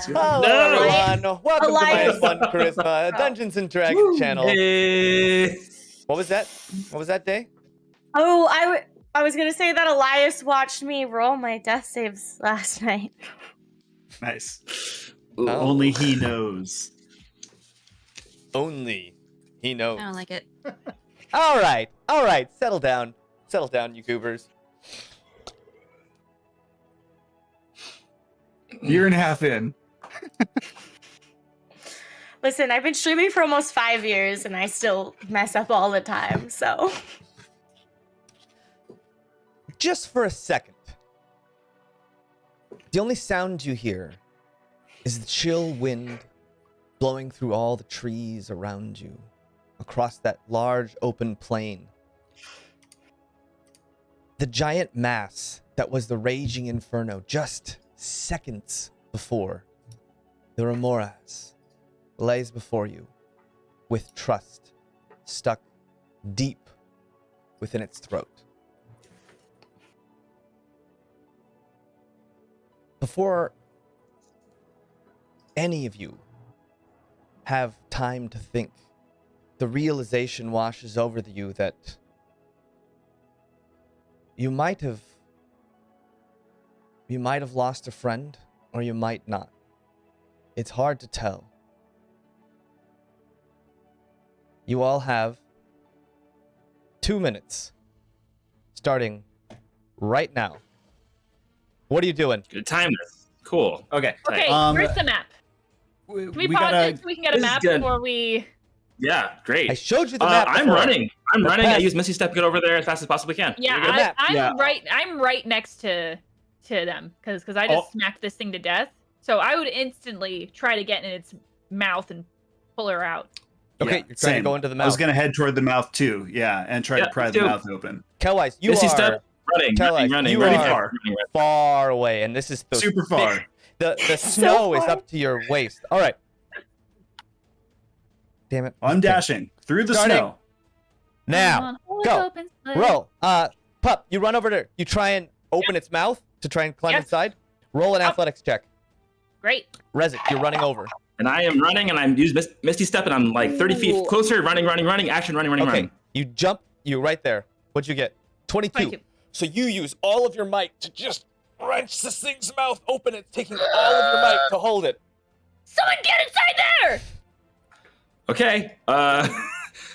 Hello, everyone. Welcome Elias. to MinusOneCHarisma, a Dungeons and Dragons channel. Hey. What was that? What was that, Daye? Oh, I was gonna say that Elias watched me roll my death saves last night. Nice. Oh. Only he knows. Only he knows. I don't like it. All right. Settle down, you goobers. Year and a half in. Listen, I've been streaming for almost 5 years and I still mess up all the time, so. Just for a second, the only sound you hear is the chill wind blowing through all the trees around you across that large open plain. The giant mass that was the raging inferno just seconds before, the Remoras, lays before you with trust stuck deep within its throat. Before any of you have time to think, the realization washes over you that you might have lost a friend, or you might not. It's hard to tell. You all have 2 minutes, starting right now. What are you doing? Good time this. Cool. Okay. Okay, where's the map? Can we pause it so we can get a this is map good. before we... Yeah, great. I showed you the map I'm before. running. I past- use Misty Step to get over there as fast as possibly can. Give me the Yeah, map. I'm Yeah. I'm right next to them because I just smacked this thing to death. So I would instantly try to get in its mouth and pull her out. Okay, Yeah, you're trying to same. go into the I mouth. was gonna head toward the mouth too, yeah, and try Yeah, to pry let's the do it. mouth open. Kelwise, you Misty are Step, running, Kelwise, running, you running, are running. far away, and this is the Super far. The snow is far. up to your waist. All right. Damn it. I'm dashing through the Starting. snow. Now, Come on, hold go. open, split. roll. Pup, you run over there. You try and open its mouth to try and climb Yes. inside. Roll an Up. athletics check. Great. Rezik, you're running over. And I am running, and I'm using Misty Step, and I'm like 30 feet Ooh. closer. Running, action, running. Okay, you jump. You right there. What'd you get? 22. 22. So you use all of your might to just wrench this thing's mouth open. It's taking all of your might to hold it. Someone get inside there! Okay.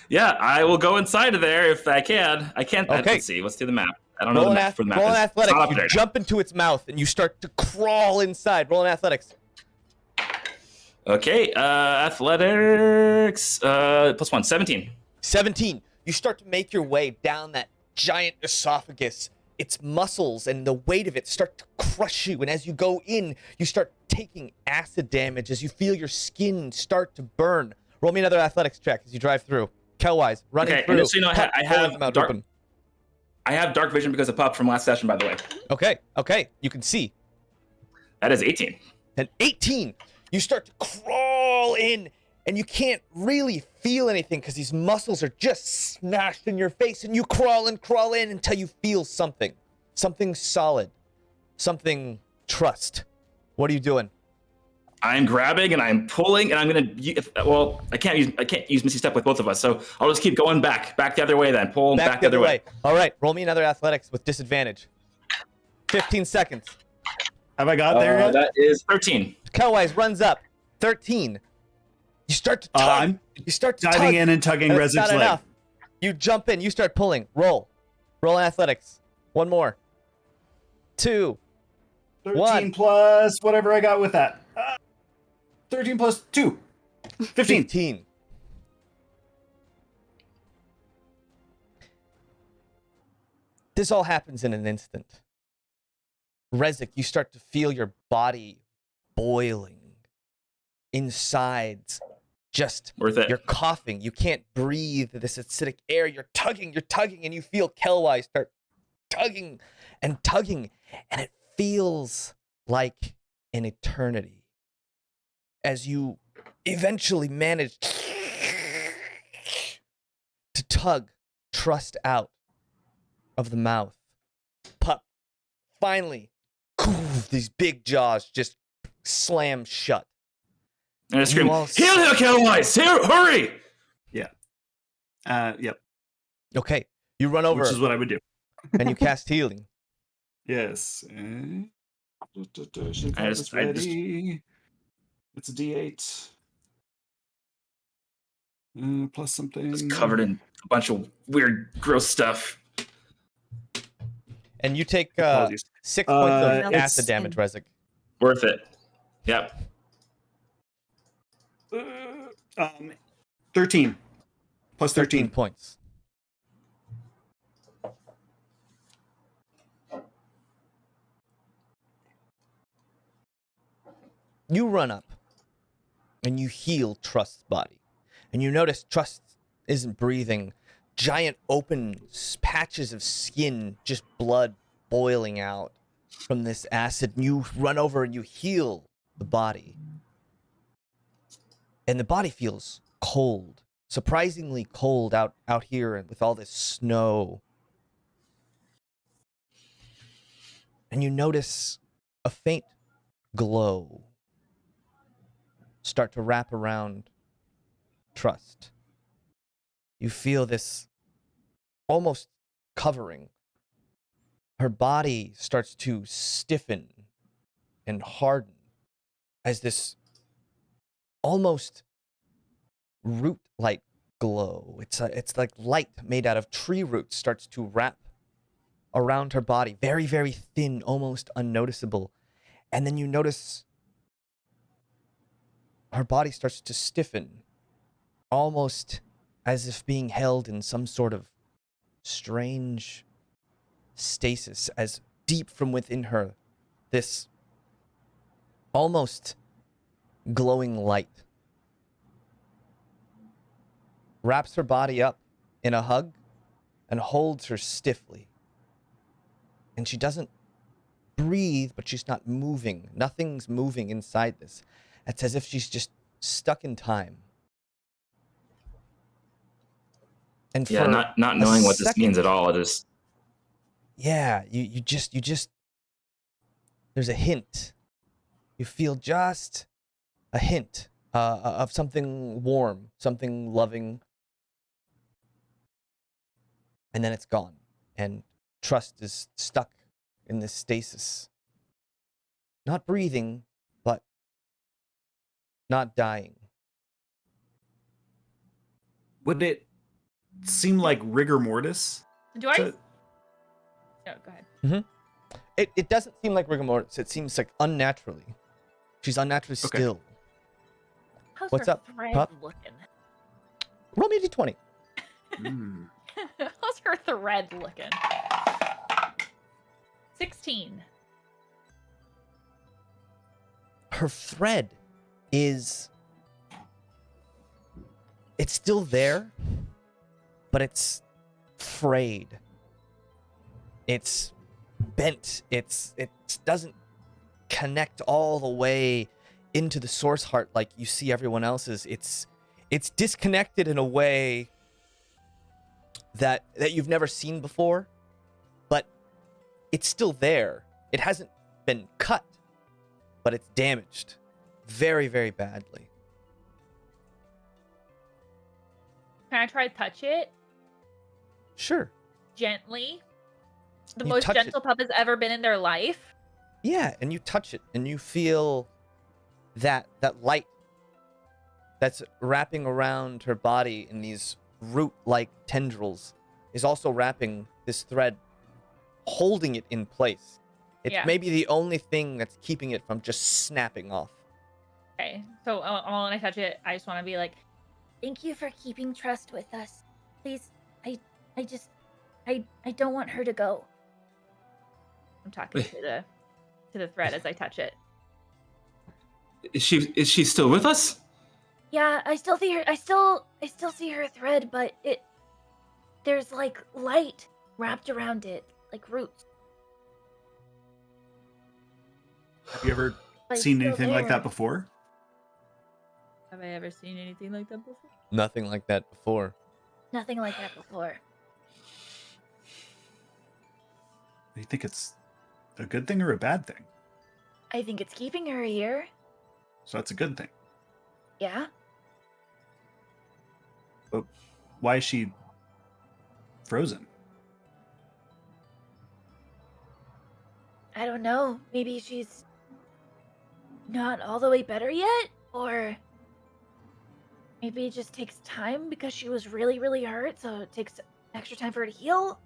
Yeah, I will go inside of there if I can. I can't. Okay. Let's see. Let's do the map. I don't know Roll the an, map for the map. roll an It's athletics. not up You there. jump into its mouth and you start to crawl inside. Roll an athletics. Okay. Athletics. +1. 17. 17. You start to make your way down that giant esophagus. Its muscles and the weight of it start to crush you. And as you go in, you start taking acid damage as you feel your skin start to burn. Roll me another athletics check as you drive through. Kelwise, running Okay, through. and just so you know, Pup, I pulling have the mouth dark- open. I have dark vision because of Pup from last session, by the way. Okay. You can see. That is 18. And 18, you start to crawl in, and you can't really feel anything because these muscles are just smashed in your face, and you crawl in until you feel something solid, something trust. What are you doing? I'm grabbing and I'm pulling, and I'm gonna. Well, I can't use Misty Step with both of us, so I'll just keep going back the other way. Then pull back the other way. All right, roll me another athletics with disadvantage. 15 seconds. Have I got there yet? That is 13. Kelwise runs up. 13. You start to tug. I'm you start to diving tug. in and tugging That's Rezik's not leg. enough. You jump in. You start pulling. Roll an athletics. One more. 2. 13 One. plus whatever I got with that. 13 plus 2. 15. 15. This all happens in an instant. Rezik, you start to feel your body boiling. Insides, just Worth it. you're coughing. You can't breathe this acidic air. You're tugging, and you feel Kelwise start tugging, and it feels like an eternity. As you eventually manage to tug trust out of the mouth. Pup, finally, these big jaws just slams shut. And I scream, You all heal the Kellites! Here, hurry! Yep. Okay, you run over Which is what I would do. and you cast healing. Yes. Should I have just- this ready. It's a D8. Plus something. It's covered in a bunch of weird, gross stuff. And you take Apologies. 6 points of it's- acid damage, Rezik. Worth it. Yep. 13. Plus 13 13. points. You run up and you heal Trust's body. And you notice Trust isn't breathing. Giant open patches of skin, just blood boiling out from this acid. And you run over and you heal the body. And the body feels cold, surprisingly cold out here with all this snow. And you notice a faint glow start to wrap around Trust. You feel this almost covering. Her body starts to stiffen and harden as this almost root-like glow. It's like light made out of tree roots starts to wrap around her body. Very, very thin, almost unnoticeable. And then you notice her body starts to stiffen, almost as if being held in some sort of strange stasis, as deep from within her, this almost glowing light wraps her body up in a hug and holds her stiffly. And she doesn't breathe, but she's not moving. Nothing's moving inside this. It's as if she's just stuck in time. And Yeah, for not knowing what this second- means at all. It is. Yeah, you just there's a hint. You feel just a hint of something warm, something loving. And then it's gone. And Trust is stuck in this stasis. Not breathing, but not dying. Would it seem like rigor mortis? Do I? to- No, go ahead. It doesn't seem like rigor mortis. It seems like unnaturally. She's unnaturally Okay. still. How's What's her up, thread pup? looking? Roll me a d20. Mm. How's her thread looking? 16. Her thread is... It's still there, but it's frayed. It's bent. It doesn't connect all the way into the source heart like you see everyone else's. It's disconnected in a way that you've never seen before, but it's still there. It hasn't been cut, but it's damaged very, very badly. Can I try to touch it Sure. gently? The You most touch it. gentle pup has ever been in their life. Yeah, and you touch it and you feel that light that's wrapping around her body in these root-like tendrils is also wrapping this thread, holding it in place. It's Yeah. maybe the only thing that's keeping it from just snapping off. Okay, so when I touch it, I just want to be like, "Thank you for keeping Trust with us. Please, I don't want her to go." I'm talking to the thread as I touch it. Is she still with us? Yeah, I still see her. I still see her thread, but there's like light wrapped around it, like roots. Have you ever But it's seen still anything like there. that before? Have I ever seen anything like that before? Nothing like that before. Nothing like that before. Do you think it's a good thing or a bad thing? I think it's keeping her here. So that's a good thing. Yeah? But why is she frozen? I don't know. Maybe she's not all the way better yet? Or maybe it just takes time because she was really, really hurt, so it takes extra time for her to heal?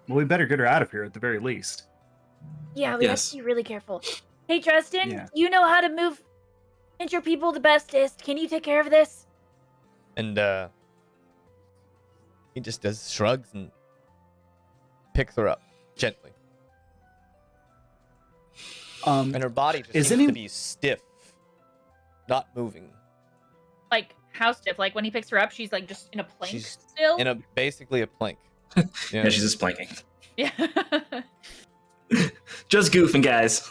Well, we better get her out of here at the very least. Yeah, we have Yes. to be really careful. Hey, Tristan, Yeah. you know how to move injure people the bestest. Can you take care of this? And he just does shrugs and picks her up gently. And her body just Is seems any- to be stiff, not moving. Like how stiff? Like when he picks her up, she's like just in a plank She's still. in a basically a plank. Yeah, she's just planking. Yeah. Just goofing, guys.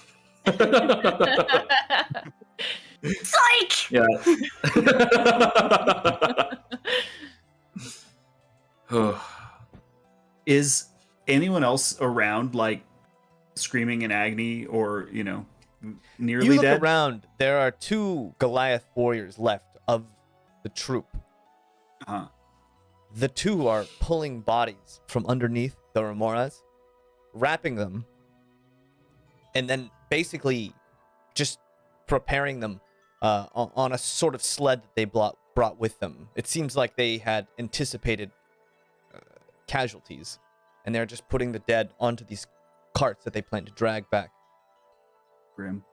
Psych! Yeah. Oh. Is anyone else around, like, screaming in agony or, nearly You look dead? around. There are 2 Goliath warriors left of the troop. Uh-huh. The 2 are pulling bodies from underneath the remoras, wrapping them, and then basically just preparing them on a sort of sled that they brought with them. It seems like they had anticipated casualties, and they're just putting the dead onto these carts that they plan to drag back. Grim.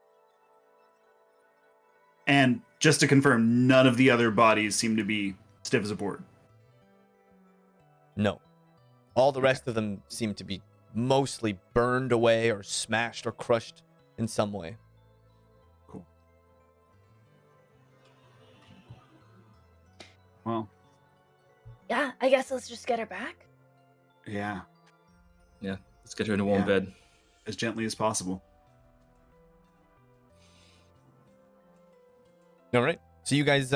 And just to confirm, none of the other bodies seem to be stiff as a board. No. All the rest of them seem to be mostly burned away or smashed or crushed in some way. Cool. Well, Yeah, I guess let's just get her back. yeah, Yeah, let's get her in a warm Yeah. bed. as gently as possible. All right. So you guys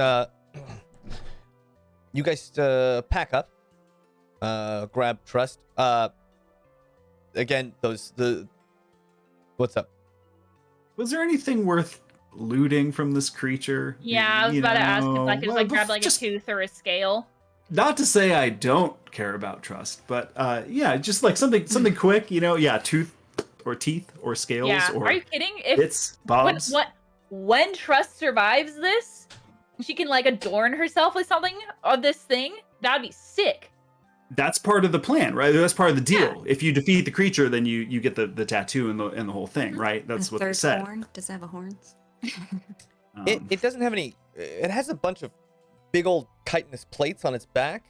pack up, grab Trust. Again, what's up? Was there anything worth looting from this creature? Yeah, I was about to ask if I could just, like grab like just, a tooth or a scale. Not to say I don't care about trust, but yeah, just like something quick, tooth or teeth or scales Yeah. or Are you kidding? If bits, bobs. when Trust survives this, she can like adorn herself with something of this thing. That'd be sick. That's part of the plan, right? That's part of the deal. If you defeat the creature, then you get the tattoo and the whole thing, right? That's A what they third said. horn? Does it have a horns? It doesn't have any. It has a bunch of big old chitinous plates on its back.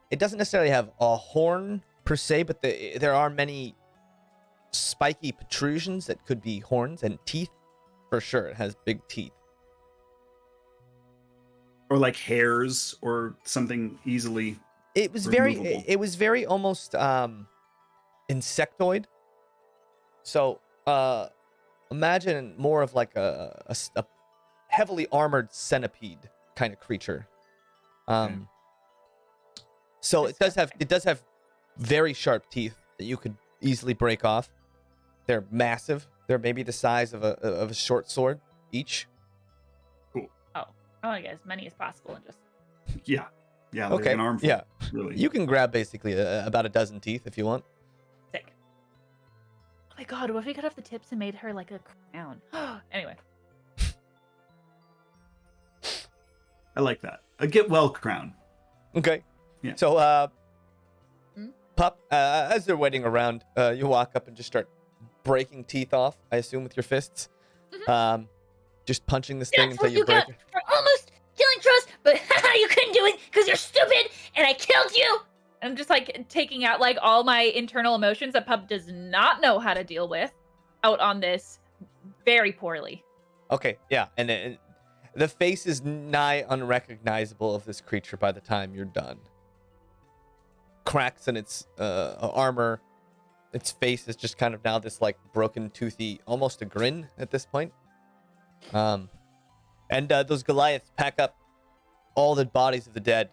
It doesn't necessarily have a horn per se, but there are many spiky protrusions that could be horns, and teeth for sure. It has big teeth. Or like hairs or something easily. It was Removable. very almost insectoid. So imagine more of like a heavily armored centipede kind of creature. So it does have very sharp teeth that you could easily break off. They're massive. They're maybe the size of a short sword each. I want to get as many as possible and just. Yeah. Yeah, like Okay. an armful. Yeah. Really. You can grab basically about a dozen teeth if you want. Sick. Oh my god, what if we cut off the tips and made her like a crown? Anyway. I like that. A get well crown. Okay. Yeah. So, Pup, as they're waiting around, you walk up and just start breaking teeth off, I assume, with your fists. Just punching this thing That's until what you you break got it. for almost killing Trust, but you couldn't do it because you're stupid, and I killed you. I'm just like taking out like all my internal emotions that Pup does not know how to deal with out on this very poorly. Okay, yeah. And the face is nigh unrecognizable of this creature by the time you're done. Cracks in its armor. Its face is just kind of now this like broken, toothy, almost a grin at this point. And those Goliaths pack up all the bodies of the dead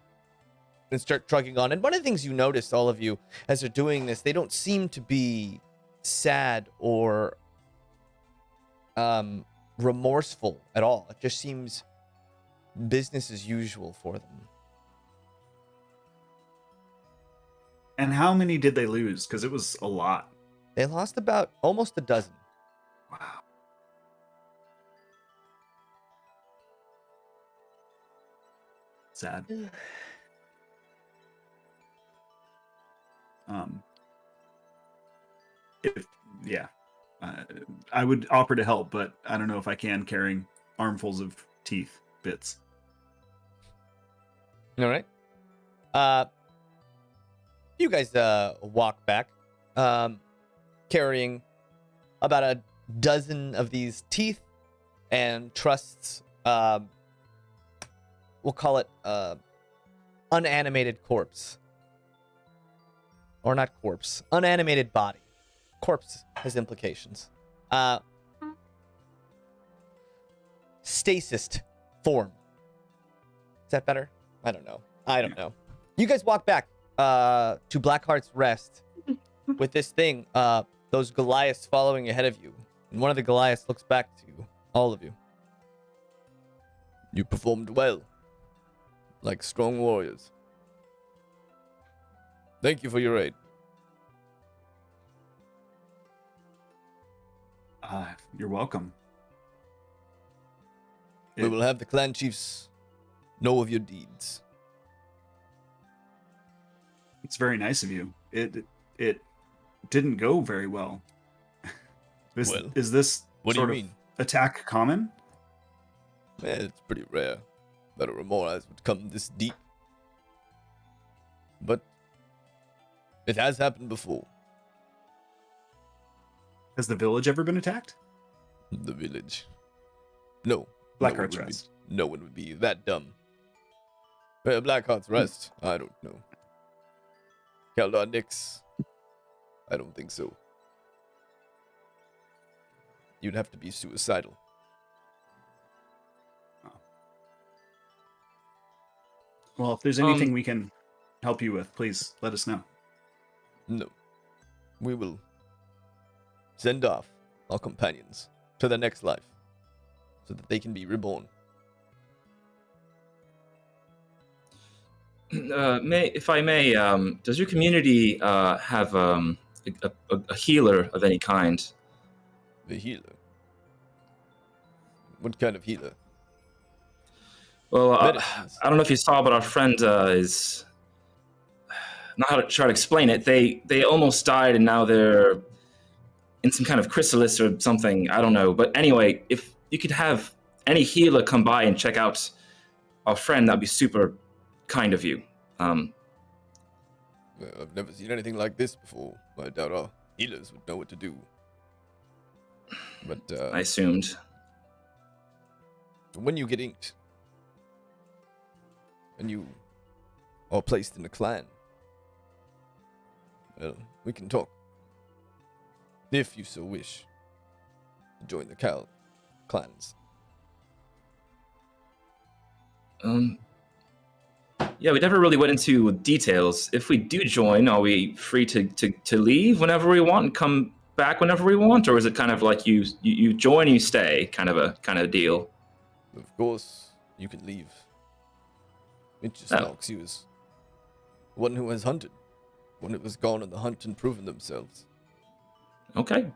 and start trucking on. And one of the things you notice, all of you, as they're doing this, they don't seem to be sad or remorseful at all. It just seems business as usual for them. And how many did they lose? Because it was a lot. They lost about almost a dozen. Wow. Sad. I would offer to help, but I don't know if I can, carrying armfuls of teeth bits. All right. You guys walk back, carrying about a dozen of these teeth and Trust's, we'll call it unanimated corpse. Or not corpse, unanimated body. Corpse has implications. Stasis form. Is that better? I don't know. You guys walk back to Blackheart's Rest with this thing, those Goliaths following ahead of you. And one of the Goliaths looks back to all of you. You performed well, like strong warriors. Thank you for your aid. You're welcome. We will have the clan chiefs know of your deeds. It's very nice of you. It didn't go very well. Is this what do you sort of mean? attack common? It's pretty rare that a Remorhaz would come this deep. But it has happened before. Has the village ever been attacked? The village. No. Blackheart's Rest. No one would be that dumb. Blackheart's Rest? I don't know. Kaldar Nix? I don't think so. You'd have to be suicidal. Well, if there's anything we can help you with, please let us know. No. We will send off our companions to the next life so that they can be reborn. If I may, does your community have a healer of any kind? The healer? What kind of healer? Well, I don't know if you saw, but our friend is... Not how to try to explain it. They almost died, and now they're in some kind of chrysalis or something. I don't know. But anyway, if you could have any healer come by and check out our friend, that'd be super kind of you. Well, I've never seen anything like this before. I doubt our healers would know what to do. But I assumed. When you get inked and you are placed in a clan, well, we can talk. If you so wish to join the clans. Yeah, we never really went into details. If we do join, are we free to leave whenever we want and come back whenever we want, or is it kind of like you join and you stay, kind of deal? Of course, you can leave. It just marks you as one who has hunted, one who has gone on the hunt and proven themselves. Okay,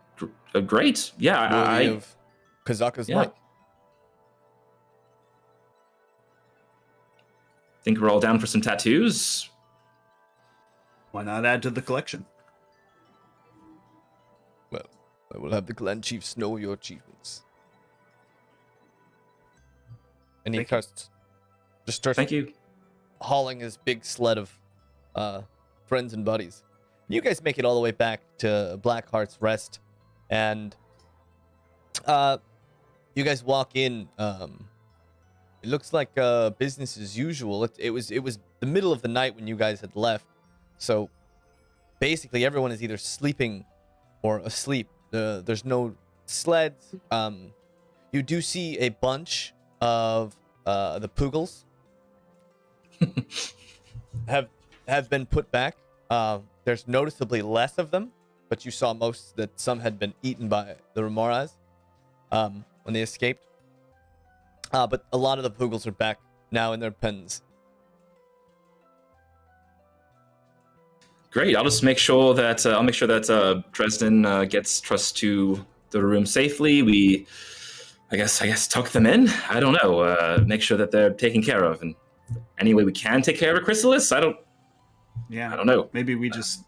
great. Yeah, I of Kazaka's might. Think we're all down for some tattoos. Why not add to the collection? Well, I will have the clan chiefs know your achievements. And he starts Thank you. hauling his big sled of friends and buddies. You guys make it all the way back to Blackheart's Rest, and you guys walk in. It looks like business as usual. It was the middle of the night when you guys had left, so basically everyone is either sleeping or asleep. There's no sleds. You do see a bunch of the Poogles have been put back. There's noticeably less of them, but you saw most that some had been eaten by the Remoras when they escaped. But a lot of the Poogles are back now in their pens. Great. I'll just make sure that Dresden gets Trust to the room safely. We, I guess, tuck them in. I don't know. Make sure that they're taken care of, and any way we can take care of a Chrysalis. I don't know. Maybe we just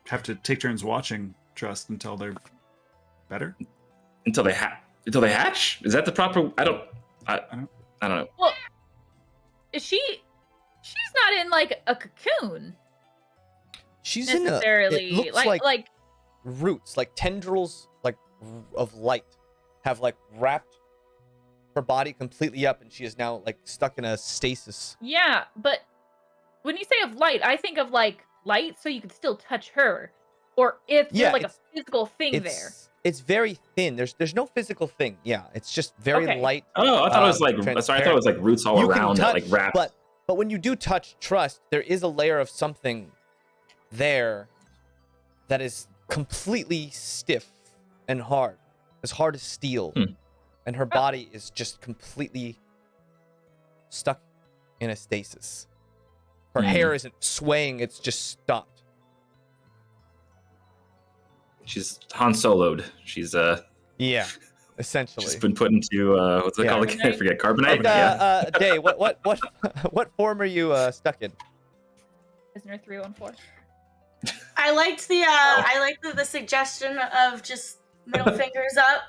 have to take turns watching Trust until they're better. Until they hatch. Is that the proper? I don't know. Well, is she? She's not in like a cocoon. She's necessarily in a, it looks like roots, like tendrils, like of light, have like wrapped her body completely up, and she is now like stuck in a stasis. Yeah, but when you say of light, I think of like light, so you could still touch her, or if there's like a physical thing there. It's very thin. There's no physical thing. Yeah, it's just very light. Oh, I thought it was like sorry, I thought it was like roots all around that like wrapped. But when you do touch Trust, there is a layer of something there that is completely stiff and hard as steel, and her body is just completely stuck in a stasis. Her hair isn't swaying, it's just stopped. She's Han Solo'd. She's yeah, essentially. She's been put into what's it called again? I forget. Carbonite. Daye, what form are you stuck in? Prisoner 314. I liked the suggestion of just middle fingers up.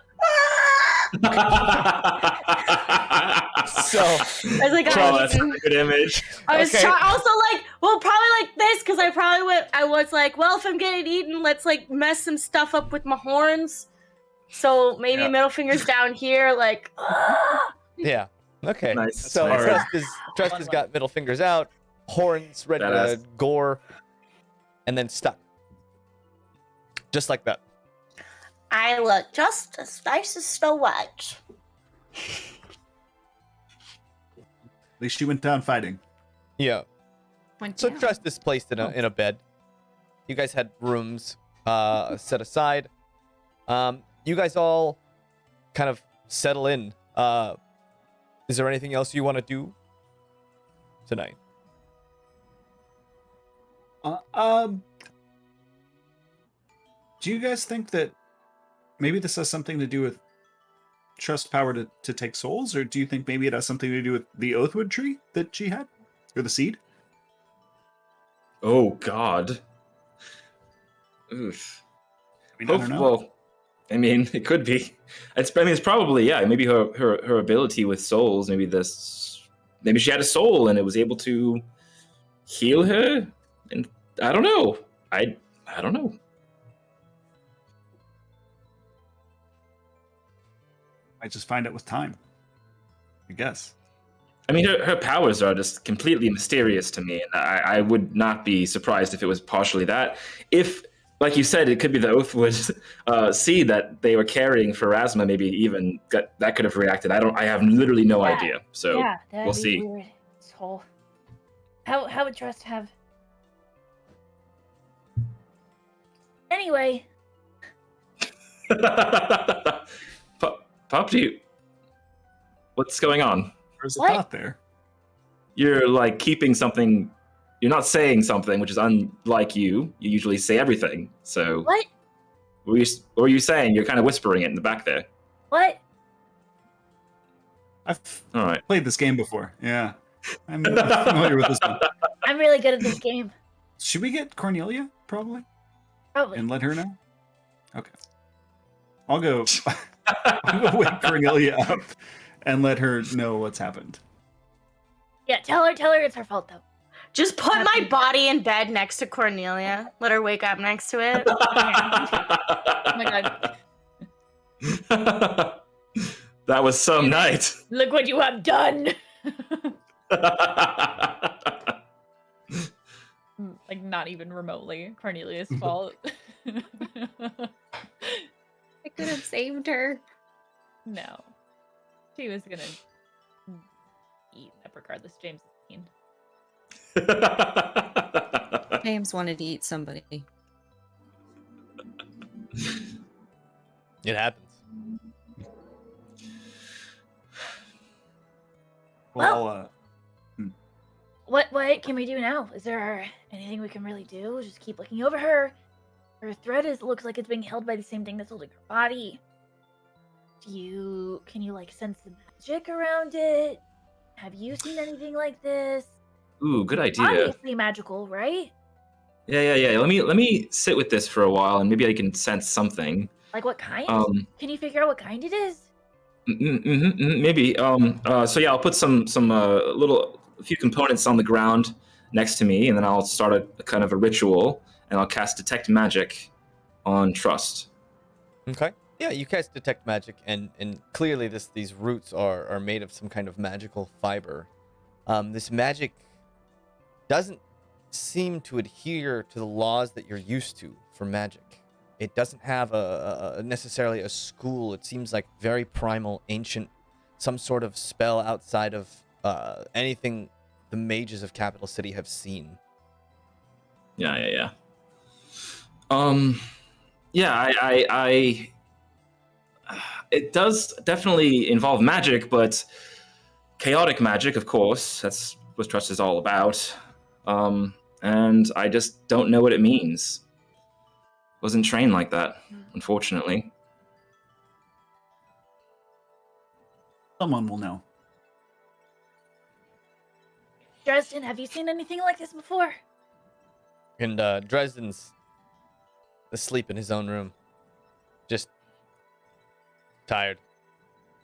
So I was like, that's a good image. I was also like, well, probably like this, because I was like, well, if I'm getting eaten, let's like mess some stuff up with my horns. So maybe middle fingers down here, like. Yeah. Okay. Nice. So Trust has got middle fingers out, horns ready to gore, and then stuck. Just like that. I look just as nice as Snow White. At least she went down fighting. Yeah. So Trust is placed in a bed. You guys had rooms set aside. You guys all kind of settle in. Is there anything else you want to do tonight? Do you guys think that maybe this has something to do with Trust power to take souls, or do you think maybe it has something to do with the Oathwood tree that she had, or the seed? Oh God. Oof. I don't know. Well, I mean, it could be. It's probably maybe her ability with souls. Maybe she had a soul and it was able to heal her. And I don't know. I don't know. I just find out with time, I guess. I mean, her powers are just completely mysterious to me, and I would not be surprised if it was partially that. If, like you said, it could be the Oathwood seed that they were carrying for Rasma, maybe even that could have reacted. I have literally no idea. So we'll see. Weird. This whole... How would Trust have... Anyway. Pop, what's going on? There's a thought there. You're like keeping something. You're not saying something, which is unlike you. You usually say everything. So What? What were you saying? You're kind of whispering it in the back there. What? I've All right. played this game before. Yeah. I'm familiar with this one. I'm really good at this game. Should we get Cornelia, probably? Probably. And let her know? Okay. I'll go wake Cornelia up and let her know what's happened. Yeah, tell her it's her fault, though. Just put my body in bed next to Cornelia. Let her wake up next to it. Oh my God. That was some night. Look what you have done. Like, not even remotely Cornelia's fault. I could have saved her. No. She was gonna eat up regardless. Jaymes is mean. James wanted to eat somebody. It happens. Well, What can we do now? Is there anything we can really do? Just keep looking over her. Her thread looks like it's being held by the same thing that's holding her body. Can you like sense the magic around it? Have you seen anything like this? Ooh, good idea. Obviously magical, right? Yeah. Let me sit with this for a while, and maybe I can sense something. Like what kind? Can you figure out what kind it is? Maybe. So yeah, I'll put some a few components on the ground next to me, and then I'll start a kind of a ritual, and I'll cast Detect Magic on Trust. Okay. Yeah, you cast Detect Magic, and clearly these roots are made of some kind of magical fiber. This magic doesn't seem to adhere to the laws that you're used to for magic. It doesn't have necessarily a school. It seems like very primal, ancient, some sort of spell outside of anything the mages of Capital City have seen. Yeah. I it does definitely involve magic, but chaotic magic, of course. That's what Trust is all about. And I just don't know what it means. Wasn't trained like that, unfortunately. someone will know. Dresden, have you seen anything like this before? And Dresden's asleep in his own room. Just tired.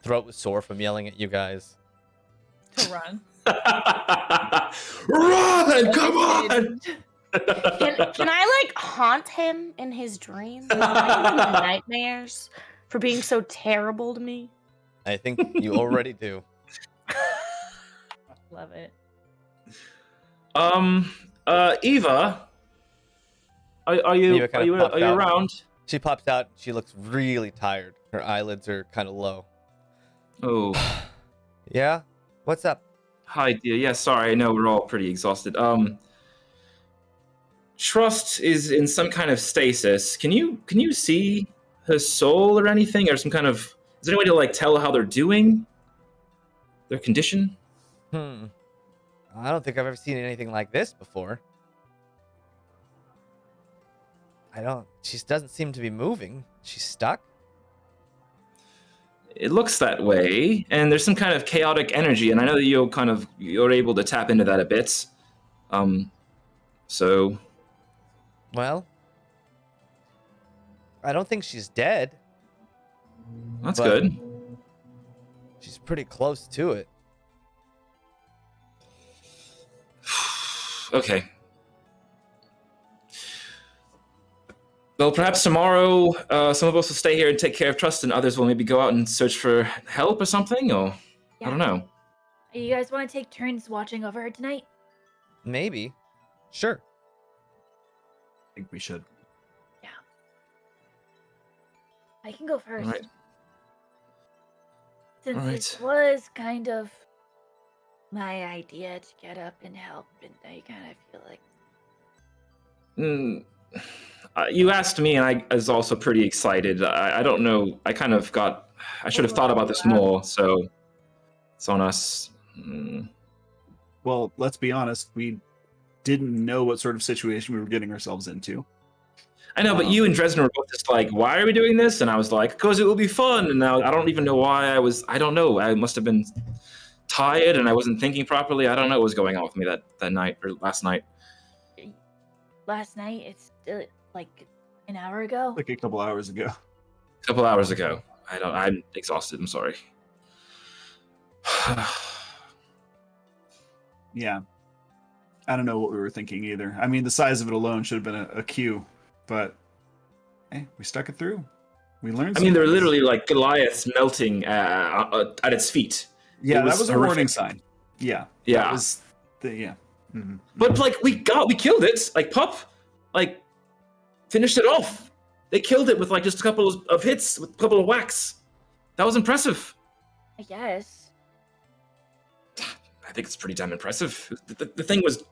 Throat was sore from yelling at you guys. To run. Run! Come on! Can I like haunt him in his dreams? Like, nightmares for being so terrible to me? I think you already do. Love it. Eva, are you Eva kind of pops out. around? She pops out. She looks really tired. Her eyelids are kind of low. Oh, Yeah? What's up? hi, dear. Yeah, sorry. I know we're all pretty exhausted. Trust is in some kind of stasis. Can you see her soul or anything, or some kind of? Is there any way to like tell how they're doing? Their condition? I don't think I've ever seen anything like this before. She doesn't seem to be moving. She's stuck? It looks that way, and there's some kind of chaotic energy, and I know that you're able to tap into that a bit. So. Well, I don't think she's dead. That's But- good. She's pretty close to it. Okay. Well, perhaps tomorrow some of us will stay here and take care of Trust, and others will maybe go out and search for help or something, or I don't know. You guys want to take turns watching over her tonight? Maybe. Sure. I think we should. I can go first. All right. Since All right. it was kind of my idea to get up and help, and I kind of feel like You asked me, and I was also pretty excited. I don't know. I should have thought about this more, so it's on us. Well, let's be honest. We didn't know what sort of situation we were getting ourselves into. I know, but you and Dresden were both just like, why are we doing this? And I was like, because it will be fun. And now I don't even know why I don't know. I must have been tired and I wasn't thinking properly. I don't know what was going on with me that night or last night. last night. It's like an hour ago. Like a couple hours ago. A couple hours ago. I'm exhausted. I'm sorry. Yeah. I don't know what we were thinking either. I mean, the size of it alone should have been a cue, but hey, we stuck it through. We learned. I mean, they're things. literally like Goliaths melting at its feet. Yeah, it that was a horrific. warning sign. Yeah. Yeah. That was yeah. Mhm. But like we killed it. Like Pup, like finished it off. They killed it with like just a couple of hits, with a couple of whacks. That was impressive. I guess. I think it's pretty damn impressive. The thing was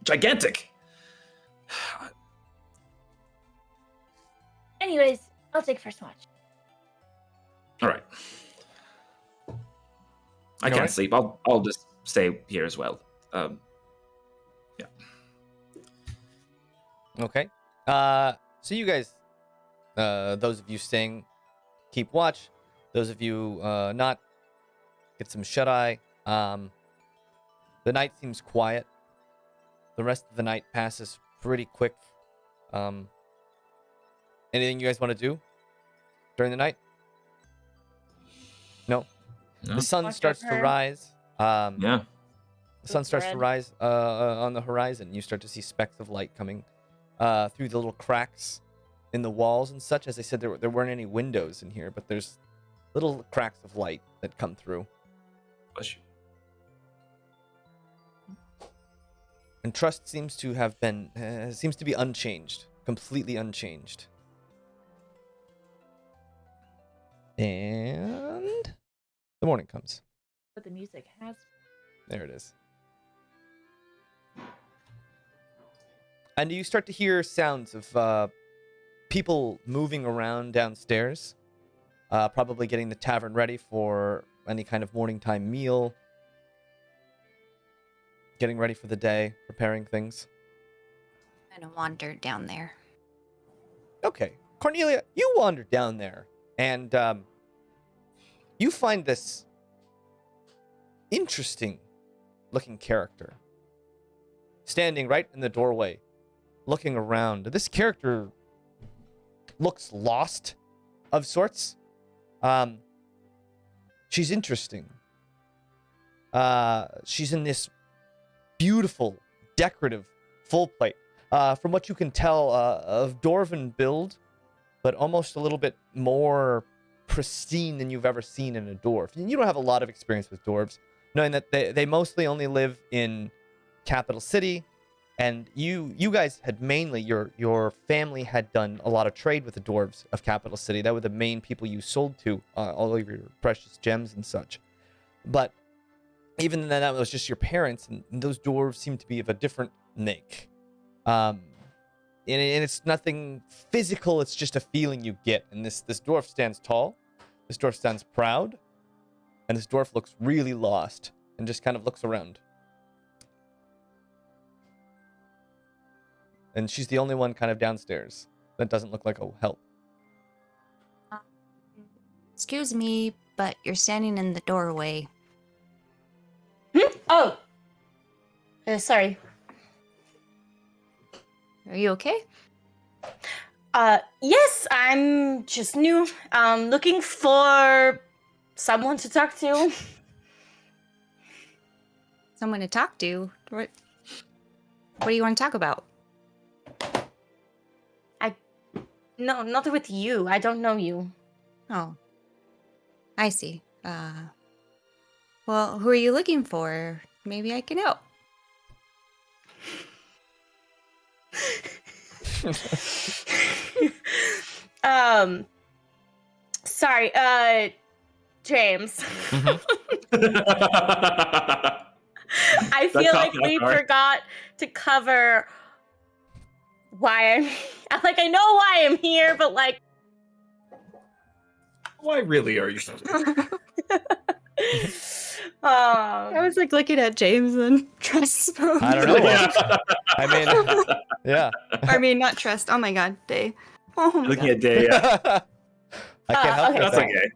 gigantic. Anyways, I'll take first watch. All right. I can't sleep. I'll just stay here as well. Yeah. Okay. So you guys, those of you staying, keep watch. Those of you not, get some shut eye. The night seems quiet. The rest of the night passes pretty quick. Anything you guys want to do during the night? No. No. The sun Watch starts to over. rise. Yeah. The sun starts to Red. rise on the horizon. You start to see specks of light coming through the little cracks in the walls and such. As I said, there weren't any windows in here, but there's little cracks of light that come through. Bless you. And trust seems to have been, seems to be unchanged, completely unchanged. And the morning comes. But the music has. There it is. And you start to hear sounds of people moving around downstairs, probably getting the tavern ready for any kind of morning time meal, getting ready for the day, preparing things. I'm gonna wander down there. Okay, Cornelia, you wander down there, and you find this interesting-looking character standing right in the doorway, looking around. This character looks lost, of sorts. She's interesting. She's in this beautiful, decorative full plate. From what you can tell, of dwarven build, but almost a little bit more pristine than you've ever seen in a dwarf. You don't have a lot of experience with dwarves, knowing that they mostly only live in capital city, and you guys had mainly, your family had done a lot of trade with the dwarves of capital city. That were the main people you sold to, all of your precious gems and such. But even then, that was just your parents, and those dwarves seem to be of a different make. And it's nothing physical, it's just a feeling you get. And this dwarf stands tall, this dwarf stands proud, and this dwarf looks really lost and just kind of looks around. And she's the only one kind of downstairs that doesn't look like a help. Excuse me, but you're standing in the doorway. Oh. Sorry. Are you okay? Yes, I'm just new. Looking for someone to talk to. Someone to talk to? What do you want to talk about? No, not with you. I don't know you. Oh. I see. Well, who are you looking for? Maybe I can help. Sorry, Jaymes. I feel like we forgot to cover why I know why I'm here, but like, Why really are you? I was like looking at Jaymes and Trust. I don't know. I mean, yeah. I mean, not Trust. Oh my god, Daye. Oh my Looking god. at Daye. Yeah. I can't help okay, you with That's that. okay.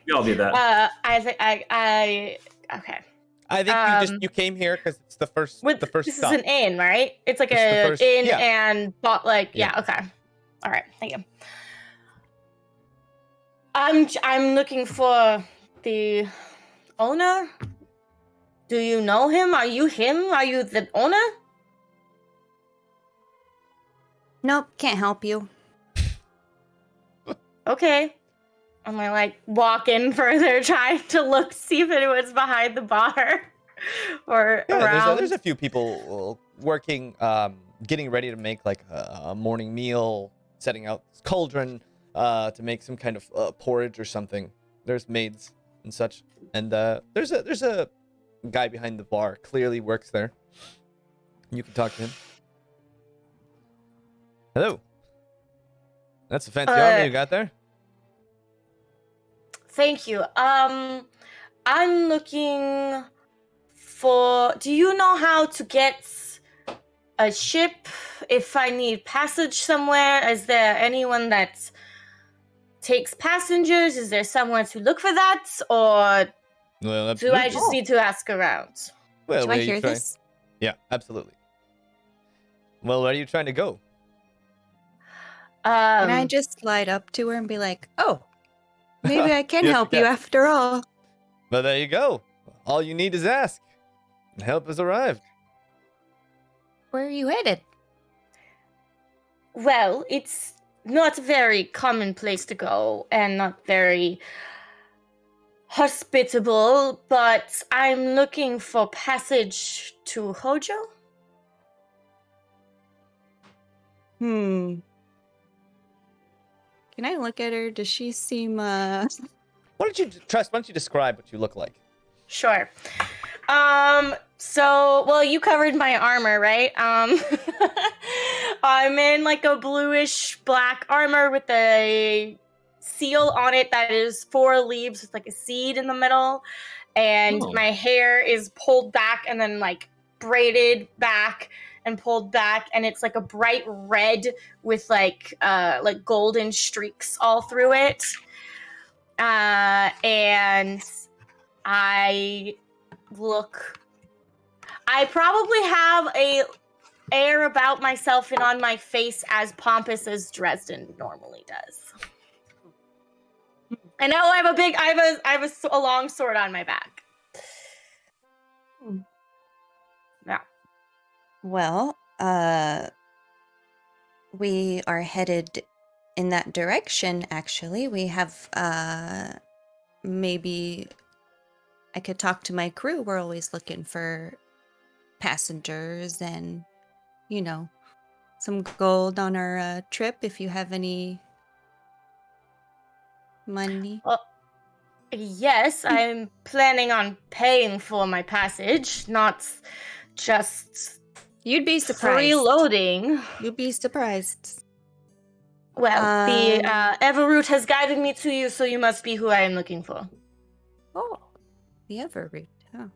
We all do that. Okay. I think you came here because it's the first This stop. is an inn, right? It's like It's the a first- inn yeah. and bought like Yeah. okay. All right, thank you. I'm looking for the owner. Do you know him? Are you him? Are you the owner? Nope, can't help you. Okay. And I like walk in further, trying to look, see if anyone's behind the bar or Yeah, around. there's a few people working, getting ready to make like a morning meal, setting out cauldron to make some kind of porridge or something. There's maids and such, and there's a guy behind the bar, clearly works there. You can talk to him. Hello. That's a fancy army you got there. Thank you. I'm looking for. Do you know how to get a ship if I need passage somewhere? Is there anyone that takes passengers? Is there someone to look for that, or Well, do I just need to ask around? Well, Do I hear this? Yeah, absolutely. Well, where are you trying to go? Can I just slide up to her and be like, "Oh, maybe I can Yes, help you you can. after all"? Well, there you go. All you need is ask. Help has arrived. Where are you headed? Well, it's not a very common place to go, and not very hospitable, but I'm looking for passage to Hojo. Can I look at her? Does she seem Why don't you describe what you look like? Sure. Well, you covered my armor, right? I'm in like a bluish black armor with a seal on it that is 4 leaves with like a seed in the middle, and my hair is pulled back and then like braided back and pulled back, and it's like a bright red with like golden streaks all through it. And I probably have a air about myself and on my face as pompous as Dresden normally does. I know I have a long sword on my back. Yeah. Well, we are headed in that direction, actually. We have, maybe I could talk to my crew. We're always looking for passengers and, some gold on our trip if you have any money. Well, yes, I'm planning on paying for my passage, not just You'd be surprised. freeloading. You'd be surprised. Well, the Everroot has guided me to you, so you must be who I am looking for. Oh, the Everroot, huh?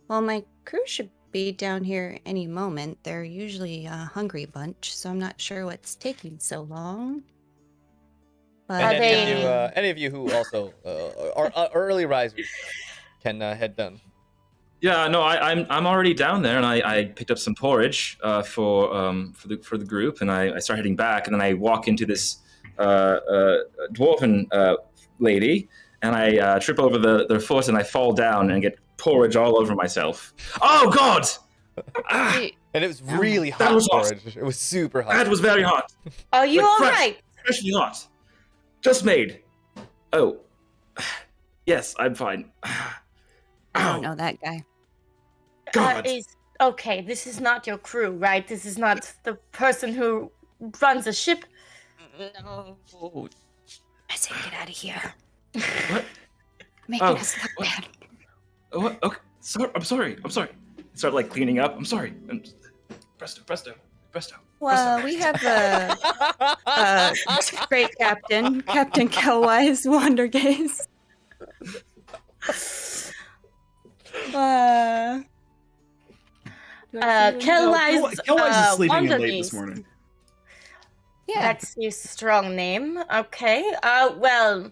Well, my crew should be down here any moment. They're usually a hungry bunch, so I'm not sure what's taking so long. But And any of you who also are early risers can head down. Yeah, no, I'm already down there, and I picked up some porridge for the group, and I start heading back, and then I walk into this dwarven lady, and I trip over their foot, and I fall down and get porridge all over myself. Oh God! And it was really hot. That was porridge. awesome. It was super hot. That was very hot. Are you all fresh, right? Freshly hot. Just made. Oh, yes, I'm fine. I Ow. don't know that guy. God. Okay, this is not your crew, right? This is not the person who runs a ship. No. I said get out of here. What? Making Oh, us look what? bad. What? Okay. I'm sorry. Start like cleaning up. I'm sorry. Presto. Well, we have a great captain, Captain Kelwise Wandergaze. Kelwise Kelwise is sleeping in late Wandergaze. this morning. Yeah. That's a strong name. Okay. Well,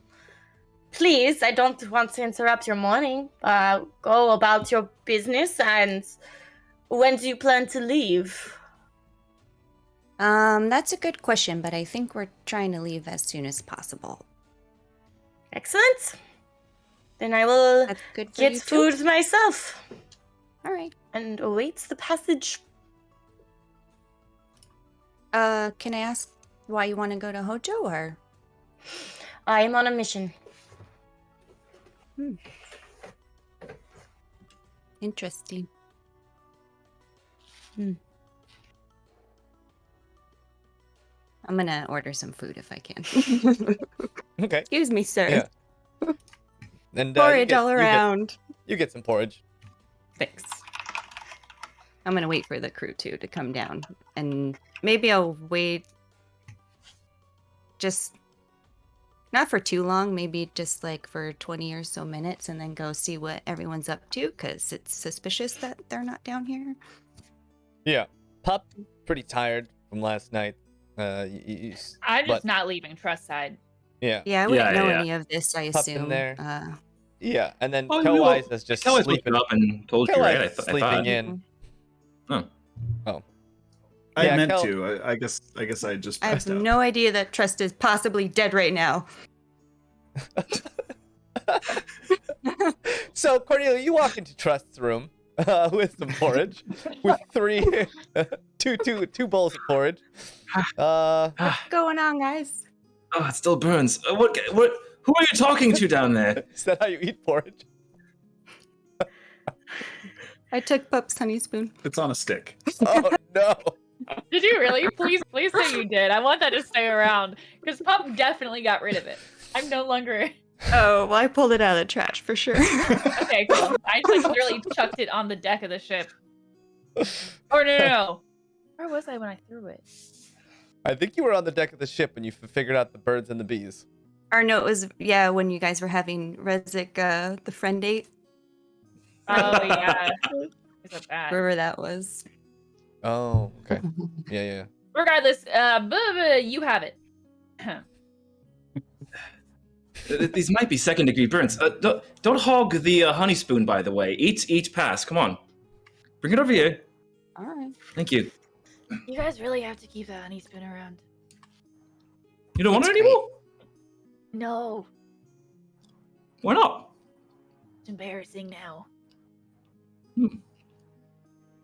please, I don't want to interrupt your morning. Go about your business, and when do you plan to leave? That's a good question, but I think we're trying to leave as soon as possible. Excellent. Then I will That's good for get you too? food myself All right. and awaits the passage. Can I ask why you want to go to Hojo, or? I am on a mission. Interesting. I'm gonna order some food if I can. Okay. Excuse me, sir. Yeah. And Porridge all around. You get some porridge. Thanks. I'm gonna wait for the crew to come down, and maybe I'll wait. Just not for too long, maybe just like for 20 or so minutes, and then go see what everyone's up to, because it's suspicious that they're not down here. Yeah. Pup, pretty tired from last night. I'm just not leaving Trust side. Yeah. Yeah, I wouldn't know yeah. any of this, I Pup in assume. there. Yeah, and then Oh, Kellwise is just Kelly's sleeping. woken up and told you, Kellwise right? is I sleeping thought. in. Oh. I Yeah, meant Kel- to. I guess I just I have passed out. no idea that Trust is possibly dead right now. So, Cornelia, you walk into Trust's room with some porridge, with two bowls of porridge. What's going on, guys? Oh, it still burns. What? Who are you talking to down there? Is that how you eat porridge? I took Pup's honey spoon. It's on a stick. Oh no! Did you really? Please say you did. I want that to stay around because Pup definitely got rid of it. I'm no longer. Oh, well, I pulled it out of the trash for sure. Okay, cool. I like literally chucked it on the deck of the ship. Or no. Where was I when I threw it? I think you were on the deck of the ship when you figured out the birds and the bees. Or no, it was, when you guys were having Rezik, the friend date. Oh yeah. Is it that? Wherever that was. Oh, okay. Yeah. Regardless, you have it. These might be second-degree burns. Don't hog the honey spoon, by the way. Eat, pass. Come on. Bring it over here. All right. Thank you. You guys really have to keep that honey spoon around. You don't want it It's anymore? No, Why not? it's embarrassing now.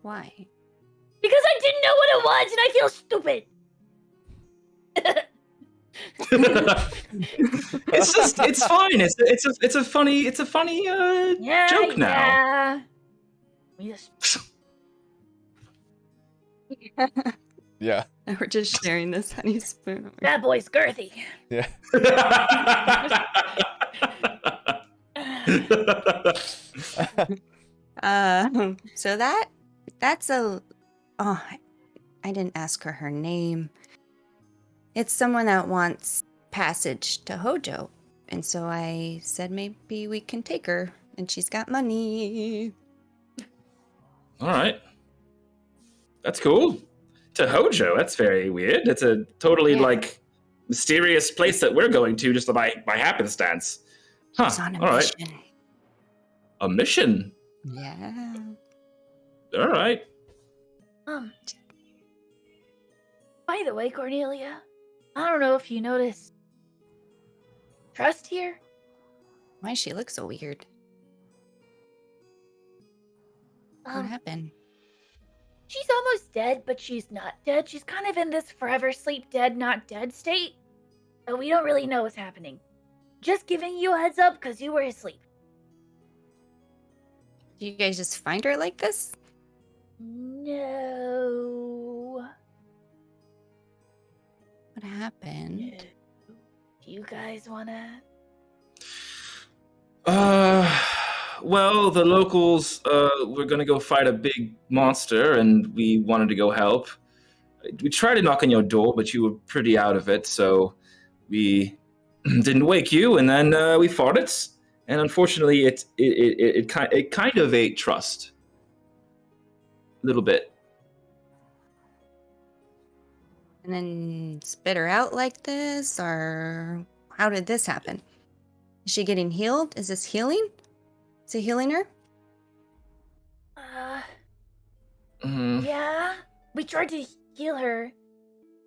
Why? Because I didn't know what it was and I feel stupid. It's fine. It's a funny joke now. Yeah. We just Yeah. And we're just sharing this honey spoon. that boy's girthy. Yeah. So that's a. Oh, I didn't ask her name. It's someone that wants passage to Hojo, and so I said maybe we can take her, and she's got money. All right. That's cool. To Hojo, that's very weird. It's a totally mysterious place that we're going to just by happenstance. Huh. She's on a All right. mission. A mission. Yeah. All right. By the way, Cornelia, I don't know if you noticed. Trust here? Why she look so weird? What happened? She's almost dead, but she's not dead. She's kind of in this forever sleep dead, not dead state. So we don't really know what's happening. Just giving you a heads up because you were asleep. Do you guys just find her like this? No. What happened? Do you guys wanna? Well, the locals were gonna go fight a big monster, and we wanted to go help. We tried to knock on your door, but you were pretty out of it, so we didn't wake you, and then we fought it. And unfortunately, it kind of ate Trust. A little bit. And then spit her out like this? Or how did this happen? Is she getting healed? Is this healing? Is it healing her? Yeah. We tried to heal her.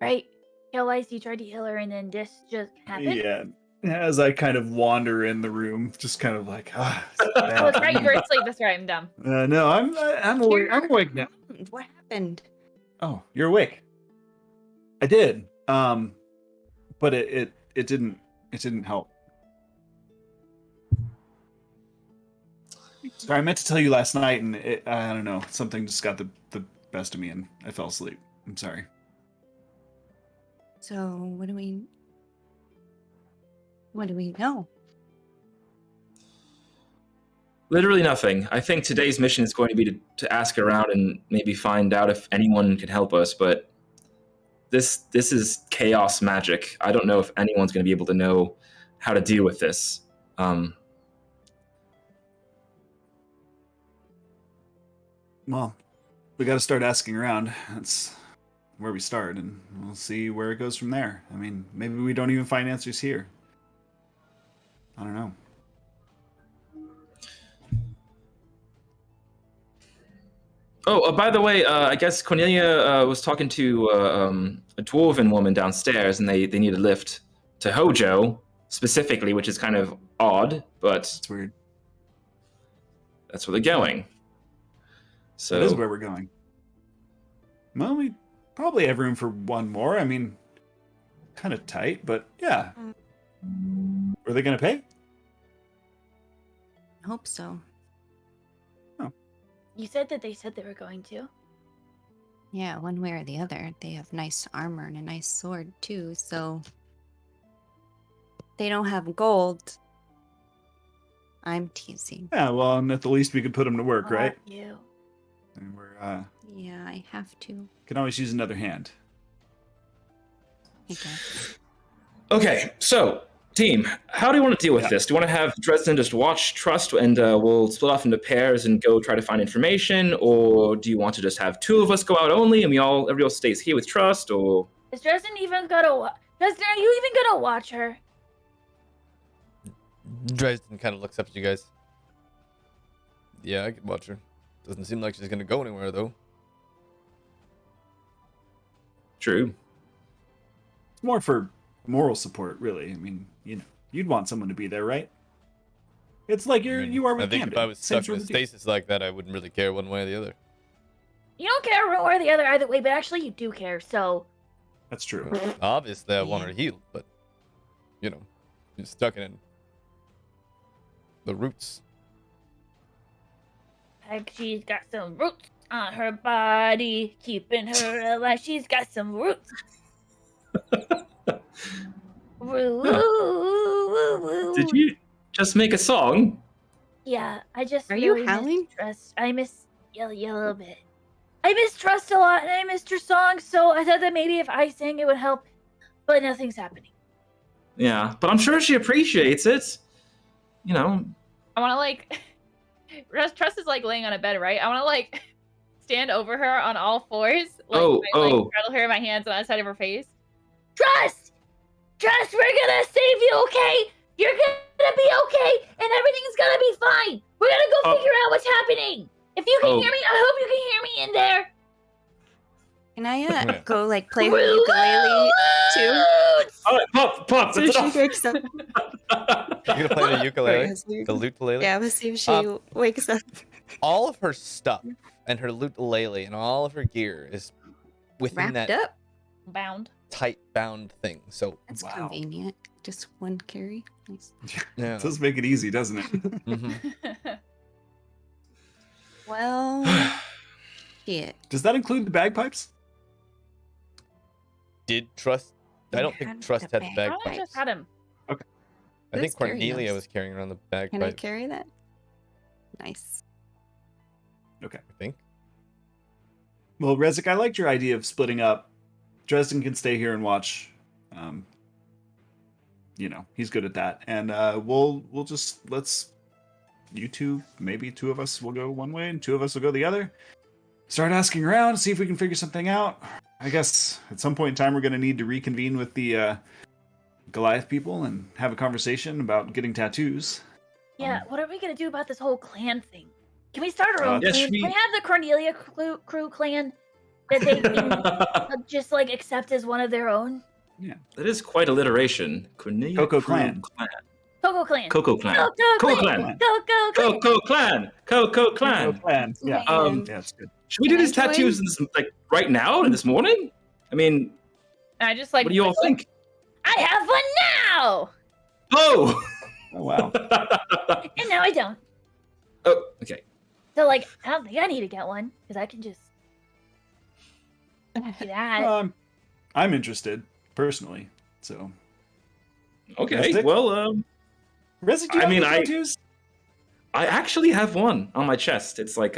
Right? Kellwise, you tried to heal her and then this just happened? Yeah. As I kind of wander in the room, just kind of like, Oh, that's right. You were asleep. That's right. I'm dumb. No, I'm awake. I'm awake now. What happened? Oh, you're awake. I did. But it didn't help. Sorry, I meant to tell you last night, and I don't know, something just got the best of me, and I fell asleep. I'm sorry. So what do we know? Literally nothing. I think today's mission is going to be to ask around and maybe find out if anyone can help us, but this is chaos magic. I don't know if anyone's going to be able to know how to deal with this. Well, we got to start asking around. That's where we start, and we'll see where it goes from there. I mean, maybe we don't even find answers here. I don't know. Oh, by the way, I guess Cornelia was talking to a dwarven woman downstairs, and they need a lift to Hojo specifically, which is kind of odd, but It's weird. that's where they're going. So That is where we're going. Well, we probably have room for one more. I mean, kind of tight, but yeah. Are they going to pay? I hope so. You said that they said they were going to. Yeah, one way or the other. They have nice armor and a nice sword, too, so... They don't have gold. I'm teasing. Yeah, well, and at the least we could put them to work, right? You. And we're Yeah, I have to, can always use another hand. I guess. okay, so team, how do you want to deal with this? Do you want to have Dresden just watch Trust and we'll split off into pairs and go try to find information, or do you want to just have two of us go out only and everybody else stays here with Trust, or? Is Dresden even gonna Dresden, are you even gonna watch her? Dresden kind of looks up at you guys. Yeah, I could watch her. Doesn't seem like she's gonna go anywhere though. True. It's more for moral support, really. I mean, you know, you'd want someone to be there, right? It's like I mean, you are I with think Camden. if I was Same stuck sort in a of deal. stasis like that, I wouldn't really care one way or the other. You don't care one way or the other either way, but actually you do care, so... That's true. Well, obviously, I want Yeah. her healed, but you know, you're stuck in the roots. Like she's got some roots on her body, keeping her alive. She's got some roots. Did you just make a song? Yeah, I just Are you really howling? miss Trust. I miss you a little bit. I miss Trust a lot, and I missed her song, so I thought that maybe if I sang it would help, but nothing's happening. Yeah, but I'm sure she appreciates it. You know, I want to like. Trust is like laying on a bed, right? I want to like stand over her on all fours, like, Oh, like oh. straddle her in my hands on the side of her face. Trust! Trust, we're gonna save you, okay? You're gonna be okay, and everything's gonna be fine. We're gonna go Oh. figure out what's happening. If you can Oh. hear me, I hope you can hear me in there. Can I Yeah. go, like, play her ukulele, too? all right, pop, So that's she enough. wakes up. You're gonna play the ukulele, the ukulele. Yeah, we'll see if she wakes up. All of her stuff and her ukulele and all of her gear is within Wrapped that up. Bound. tight bound thing. So That's Wow. convenient. Just one carry. Nice. yeah. It does make it easy, doesn't it? Mhm. Well, shit. Does that include the bagpipes? Did Trust? I don't Had think Trust the had the I bagpipes. just had him. I think Who's carrying Cornelia those? was carrying around the Can I bagpipe. carry that? Nice. I think. Well, Rezik, I liked your idea of splitting up. Dresden can stay here and watch. You know, he's good at that. And we'll just let's you two, maybe two of us will go one way and two of us will go the other. Start asking around, see if we can figure something out. I guess at some point in time we're going to need to reconvene with the Goliath people and have a conversation about getting tattoos. Yeah, what are we gonna do about this whole clan thing? Can we start our own yes, clan? we- Can we have the Cornelia crew clan that they can just like accept as one of their own? That is quite alliteration. Cornelia Coco Crew Clan. Coco clan. Coco Clan. Coco Coco clan. Clan. Coco clan. Coco Clan. Coco Clan. Clan. Yeah. Um, Yeah, it's good. Should we do Can I these tattoos join? in this, like right now and this morning? I mean, And I just like. what do you all think? I have one now, Oh! Oh, wow. and now I don't. Oh, okay. So like, I don't think I need to get one because I can just do that. I'm interested, personally. So, Okay. Mystic? Well, Rezik, do you I have mean, any I- tattoos? I actually have one on my chest. It's like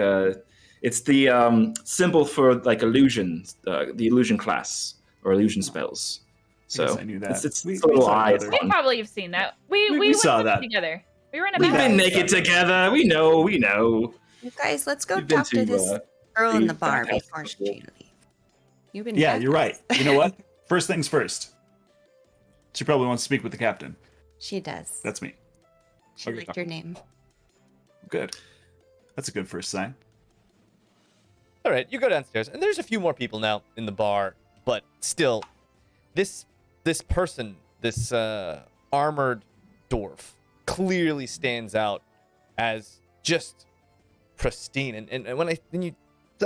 it's the symbol for like illusions, the illusion class or illusion spells. So Yes, I knew that. It's We a little saw eye. each other. We probably have seen that. We went saw naked that. together. We were in a We've bath. been naked together. We know. You guys, let's go You've been talk to this girl in the the bar bathhouse before she before. leaves. You've been Yeah, you're right. bathhouse. You know what? First things first. She probably wants to speak with the captain. She does. That's me. She okay. liked your name. Good. That's a good first sign. All right, you go downstairs, and there's a few more people now in the bar, but still, this person, this armored dwarf, clearly stands out as just pristine. And when I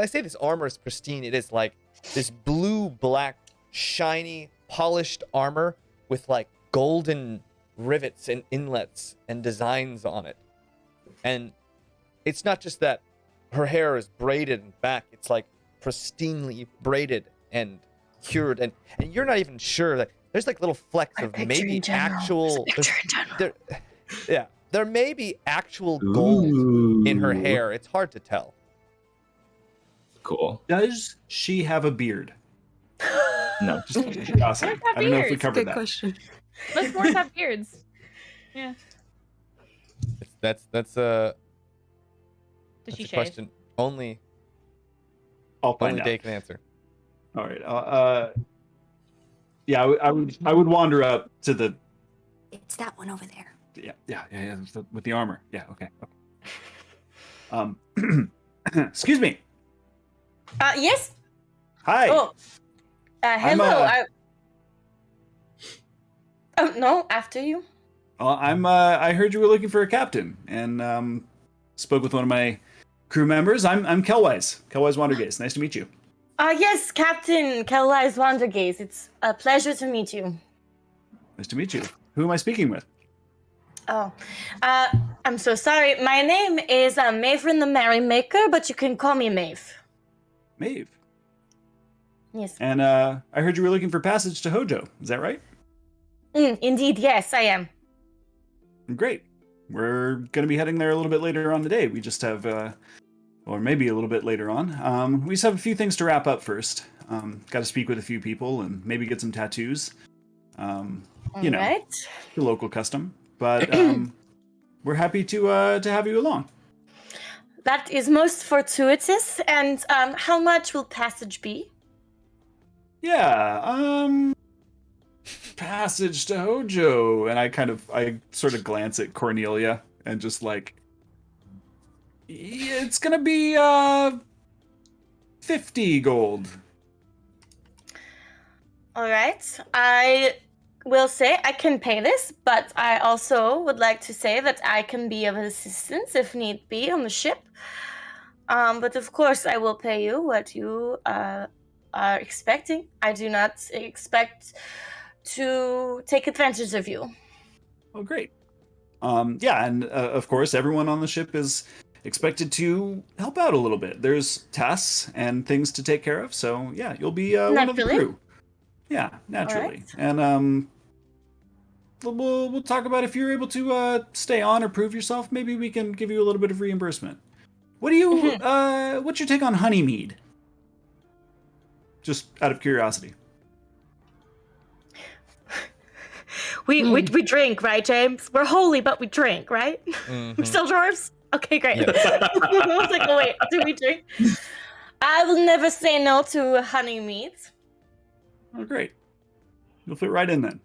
say this armor is pristine, it is like this blue-black, shiny, polished armor with like golden rivets and inlets and designs on it. And it's not just that her hair is braided and back, it's like pristinely braided and cured, and you're not even sure that there's like little flecks of maybe actual there may be actual gold in her hair. It's hard to tell. Cool. Does she have a beard? No. Just curiosity. Dwarves have I don't know if we beards. covered Good that. question. Most dwarves have beards. Yeah. That's Does that's she a shave? question only I'll find Daye out. can answer. All right. Yeah, I would wander up to the It's that one over there. yeah with the armor. Yeah, okay. Excuse me. Yes. Hi. Oh. Hello. I'm, Oh no, after you. I heard you were looking for a captain, and spoke with one of my crew members. I'm Kelwise Wandergaze. Nice to meet you. Yes, Captain Kelwise Wandergaze. It's a pleasure to meet you. Nice to meet you. Who am I speaking with? Oh, I'm so sorry. My name is Maevrin the Merrymaker, but you can call me Maeve. Maeve. Yes. And I heard you were looking for passage to Hojo. Is that right? Indeed, yes, I am. Great. We're going to be heading there a little bit later on today. We just have, or maybe a little bit later on. We just have a few things to wrap up first. Got to speak with a few people and maybe get some tattoos. You know, Right. the local custom. But we're happy to have you along. That is most fortuitous. And how much will passage be? Yeah. Passage to Hojo. And I sort of glance at Cornelia and just like, yeah, it's gonna be 50 gold. All right. I will say I can pay this, but I also would like to say that I can be of assistance if need be on the ship. But of course, I will pay you what you are expecting. I do not expect to take advantage of you. Oh, great. Yeah, and of course, everyone on the ship is expected to help out a little bit. There's tasks and things to take care of, so yeah, you'll be one of the Naturally. crew. Yeah, naturally. Alright. And we'll talk about if you're able to stay on or prove yourself. Maybe we can give you a little bit of reimbursement. What do you what's your take on honeymead? Just out of curiosity. We drink, right, James? We're holy, but we drink, right? Mhm. We're still dwarves? Okay, great. Yeah. I was like, oh, wait, do we drink? I will never say no to honey meat. Oh, great. You'll fit right in then.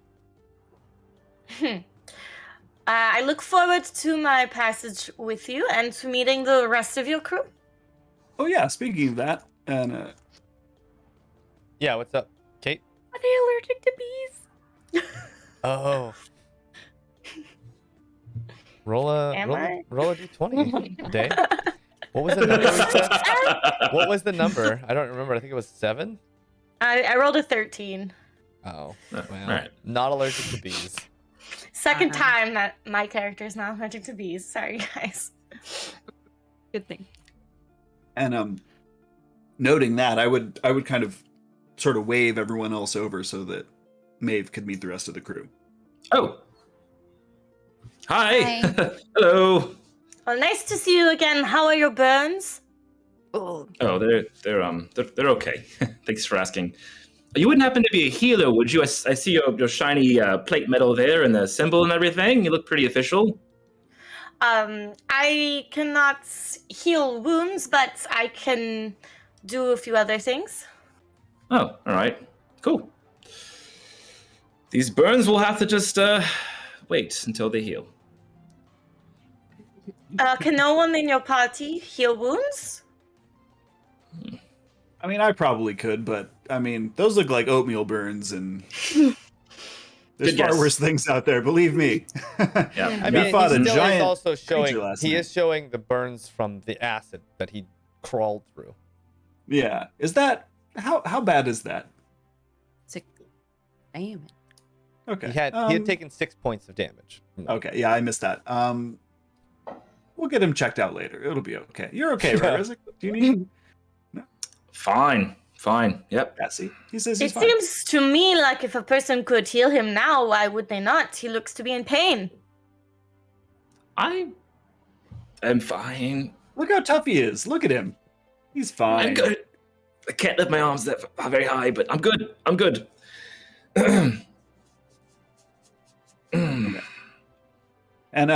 I look forward to my passage with you and to meeting the rest of your crew. Oh yeah, speaking of that, and Yeah, what's up, Kate? Are they allergic to bees? Oh. Roll a d20, Daye. What was the number we said? What was the number? I don't remember. I think it was 7. I rolled a 13. Oh, well, Right. not allergic to bees. Second time that my character is not allergic to bees. Sorry, guys. Good thing. And noting that, I would kind of sort of wave everyone else over so that Maeve could meet the rest of the crew. Oh. Hi. Hi. Hello. Well, nice to see you again. How are your burns? Oh, they're okay. Thanks for asking. You wouldn't happen to be a healer, would you? I see your shiny plate metal there and the symbol and everything. You look pretty official. I cannot heal wounds, but I can do a few other things. Oh, all right. Cool. These burns will have to just wait until they heal. Can no one in your party heal wounds? I mean, I probably could, but I mean, those look like oatmeal burns, and there's Good far guess. worse things out there. Believe me. Yeah. I We mean, fought a he still is giant also showing. creature last He night. is showing the burns from the acid that he crawled through. Yeah. Is that how bad is that? Damn it. Okay. He had taken 6 points of damage. Okay. Yeah, I missed that. We'll get him checked out later. It'll be okay. You're okay, right, Rizik? Do you need? Fine. Yep. Yeah. See, he says he's It fine. seems to me like if a person could heal him now, why would they not? He looks to be in pain. I am fine. Look how tough he is. Look at him. He's fine. I'm good. I can't lift my arms that very high, but I'm good. And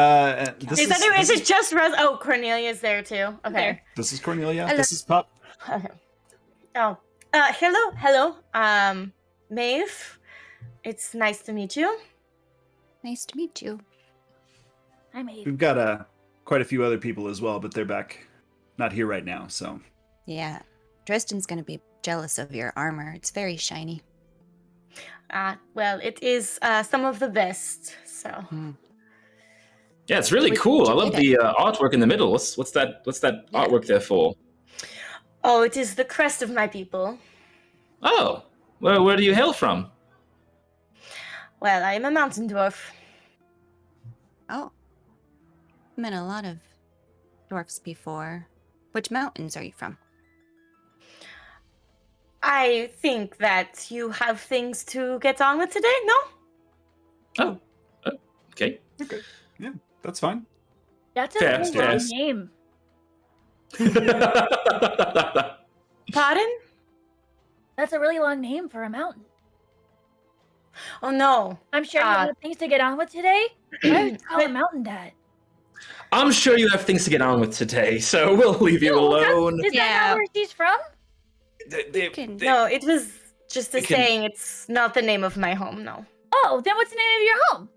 Is it just Oh, Cornelia's there too. Okay. This is Cornelia. Hello. This is Pup. Okay. Oh. Hello. Maeve. It's nice to meet you. Nice to meet you. I'm Abe. We've got quite a few other people as well, but they're not here right now. So Yeah. Dresden's gonna be jealous of your armor. It's very shiny. Well, it is some of the best. So. Yeah, it's really Where'd cool. you I love get the artwork in the middle. What's that Yeah. artwork there for? Oh, it is the crest of my people. Oh, where do you hail from? Well, I am a mountain dwarf. Oh. Met a lot of dwarfs before. Which mountains are you from? I think that you have things to get on with today, no? Oh, okay. okay, yeah, that's fine. That's a Fair, really fair. long name. Pardon? That's a really long name for a mountain. Oh, no. I'm sure you have things to get on with today. Why would you call a mountain that? I'm sure you have things to get on with today, so we'll leave you alone. Is that Yeah. not where she's from? No, it was just a We can- saying. It's not the name of my home, no. Oh, then what's the name of your home?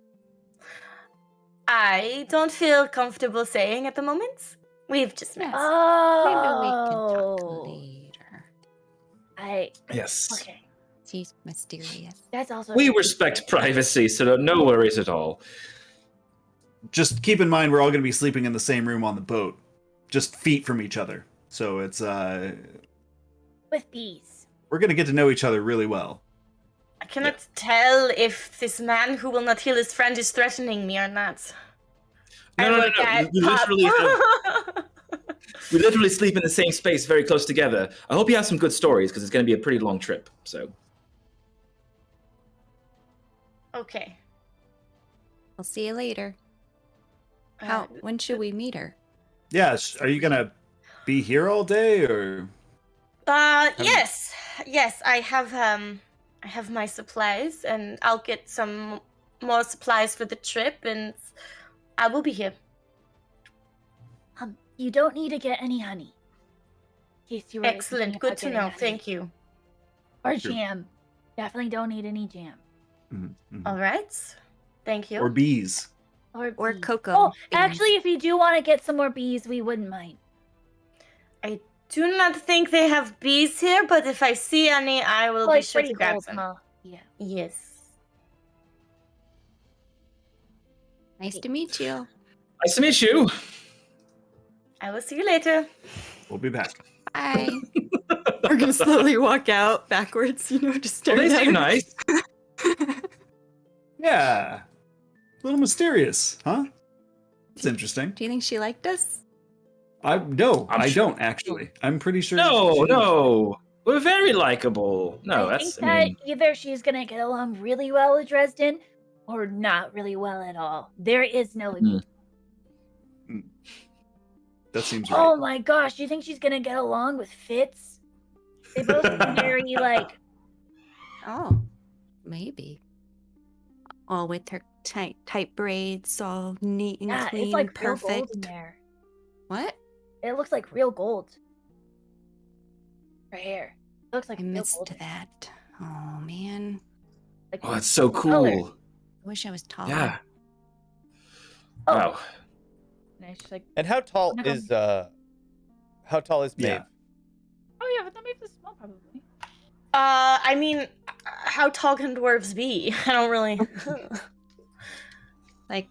I don't feel comfortable saying at the moment. We've just met. Maybe we can talk Oh, later. Yes. okay. She's mysterious. That's also We respect privacy, so no worries at all. Just keep in mind we're all going to be sleeping in the same room on the boat, just feet from each other. So it's with bees. we're going to get to know each other really well. I cannot tell if this man who will not heal his friend is threatening me or not. No. look at We Pop. literally sleep in the same space, very close together. I hope you have some good stories because it's going to be a pretty long trip. So Okay. We'll see you later. When should we meet her? Yeah, are you going to be here all day or? Yes. I have my supplies, and I'll get some more supplies for the trip, and I will be here. You don't need to get any honey. In case you were Excellent. thinking Good about to getting know. honey. Thank you. Or Sure. jam. Definitely don't need any jam. All right. Thank you. Or bees. Or Or bees. cocoa. Oh, beans. actually, if you do want to get some more bees, we wouldn't mind. I do not think they have bees here, but if I see any, I will Well, be it's sure pretty to grab cold, some. huh? Yeah. Yes. Nice to meet you. nice to meet you. I will see you later. We'll be back. Bye. We're gonna slowly walk out backwards, just Well, staring they at seem her. nice. Yeah. A little mysterious, huh? It's interesting. Do you think she liked us? I I'm sure- don't actually. I'm pretty sure. No. We're very likable. No, I that's. think that either she's gonna get along really well with Dresden, or not really well at all. There is no. Hmm. That seems right. Oh my gosh, do you think she's gonna get along with Fitz? They both seem very like. Oh, maybe. All with her tight braids, all neat and Yeah, clean, it's like real gold in perfect. there. What? It looks like real gold. Her hair. It looks like I real missed gold. that. Oh man, Like, Oh, that's so cool. color. I wish I was taller. Yeah. Oh. Wow. And she's like, And how tall Never- is Maeve? Yeah. oh yeah, but that makes it small probably. I mean, how tall can dwarves be? I don't really. Like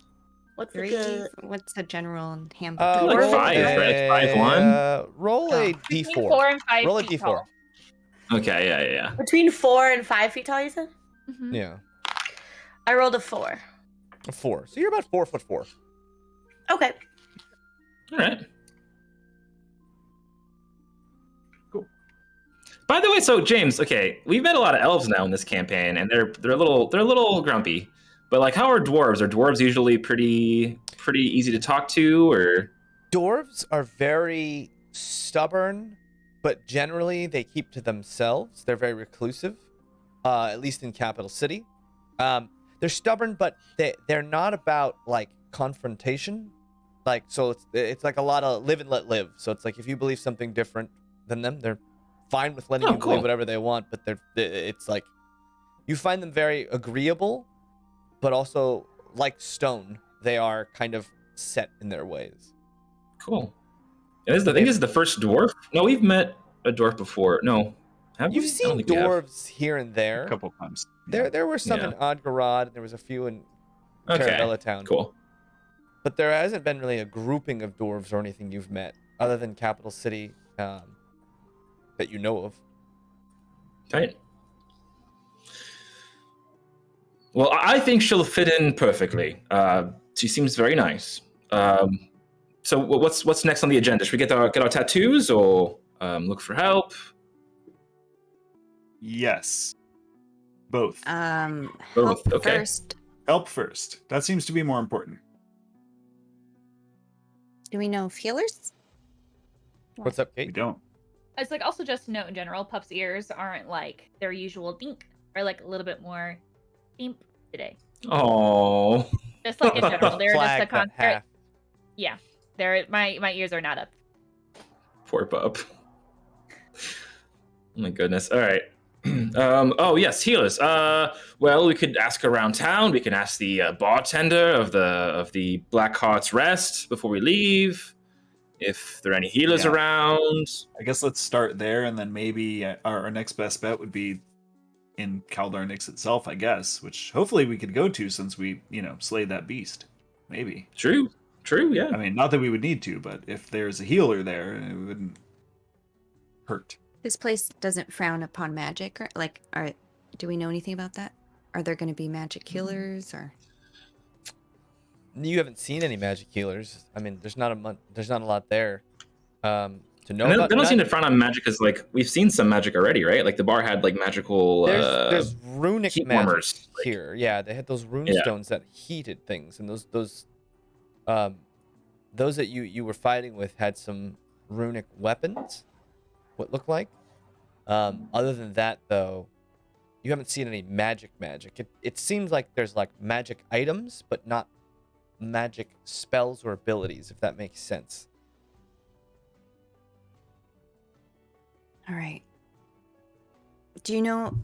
What's a 3. good? What's a general handbook? Like roll 5, right? Like 5'1"? Roll a Between d4. 4 and 5 Roll a feet d4. tall. Okay, yeah. Between 4 and 5 feet tall, you said? Mhm. Yeah, I rolled a 4. a 4. So you're about 4'4". Okay. All right. Cool. By the way, so Jaymes, okay, we've met a lot of elves now in this campaign, and they're a little grumpy. But like, how are dwarves? Are dwarves usually pretty easy to talk to, or? Dwarves are very stubborn, but generally they keep to themselves. They're very reclusive, at least in Capital City. They're stubborn, but they're not about like confrontation. Like, so it's like a lot of live and let live. So it's like if you believe something different than them, they're fine with letting Oh, you believe cool. whatever they want. But it's like you find them very agreeable, but also like stone, they are kind of set in their ways. Cool. And I think this is the first dwarf. No, we've met a dwarf before. No, have You've we? I don't seen think we have. dwarves here and there. A couple times. There were some Yeah. in Odgarod, and there was a few in Okay, Caravella Town. cool. But there hasn't been really a grouping of dwarves or anything you've met, other than Capital City, that you know of. Right. Well, I think she'll fit in perfectly. She seems very nice. So what's next on the agenda? Should we get our tattoos or look for help? Yes. Both. Help Both, okay. first. Help first. That seems to be more important. Do we know of healers? What's up, We Kate? don't. It's like also just to note in general, Pup's ears aren't like their usual dink, or like a little bit more imp today. Oh. Just like in general, they're just Flag a that con. half. Yeah, they're my ears are not up. Poor pup. Oh my goodness. All right. Oh yes, healers. Well, we could ask around town. We can ask the bartender of the Black Heart's Rest before we leave, if there are any healers Yeah. around. I guess let's start there, and then maybe our next best bet would be in Kaldarnix itself, I guess, which hopefully we could go to since we, slayed that beast. Maybe. True. Yeah. I mean, not that we would need to, but if there's a healer there, it wouldn't hurt. This place doesn't frown upon magic, or like, do we know anything about that? Are there going to be magic healers, or? You haven't seen any magic healers. I mean, there's not a lot there to know And about. they don't seem to frown on magic because, like, we've seen some magic already, right? Like the bar had like magical. There's runic heat magic warmers, like- here. Yeah, they had those rune Yeah. stones that heated things, and those that you were fighting with had some runic weapons. What looked like. Other than that, though, you haven't seen any magic. It seems like there's like magic items, but not magic spells or abilities, if that makes sense. All right. Do you know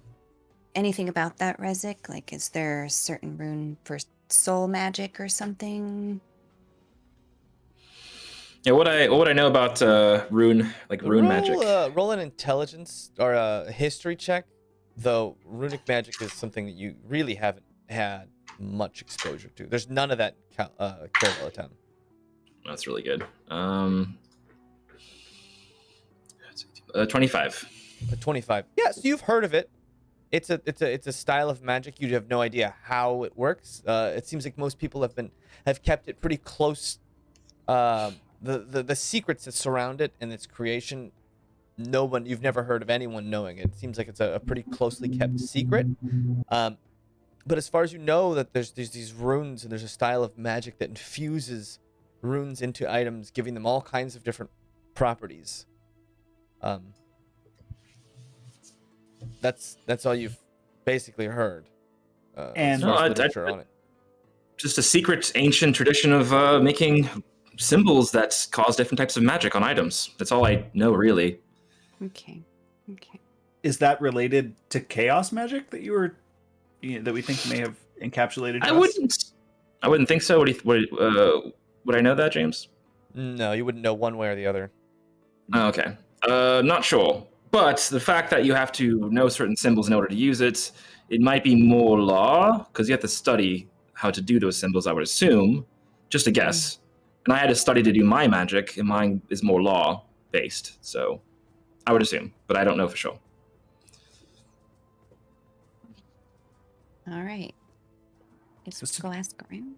anything about that, Rezik? Like, is there a certain rune for soul magic or something? Yeah, what I know about rune magic. Roll an intelligence or a history check, though runic magic is something that you really haven't had much exposure to. There's none of that in Caravella Town. That's really good. 25. A 25. Yeah, so you've heard of it. It's a style of magic. You have no idea how it works. It seems like most people have kept it pretty close. The secrets that surround it and its creation, you've never heard of anyone knowing it. It seems like it's a pretty closely kept secret. But as far as you know, that there's these runes and there's a style of magic that infuses runes into items, giving them all kinds of different properties. That's all you've basically heard. And- as far as No, literature on it. Just a secret ancient tradition of making symbols that cause different types of magic on items. That's all I know, really. Okay. Okay. Is that related to chaos magic that that we think may have encapsulated? I us? wouldn't think so. Would I know that, James? No, you wouldn't know one way or the other. Oh, okay. Not sure. But the fact that you have to know certain symbols in order to use it, it might be more law, because you have to study how to do those symbols, I would assume. Just a guess. And I had to study to do my magic, and mine is more law-based, so I would assume, but I don't know for sure. All right. Let's go ask around.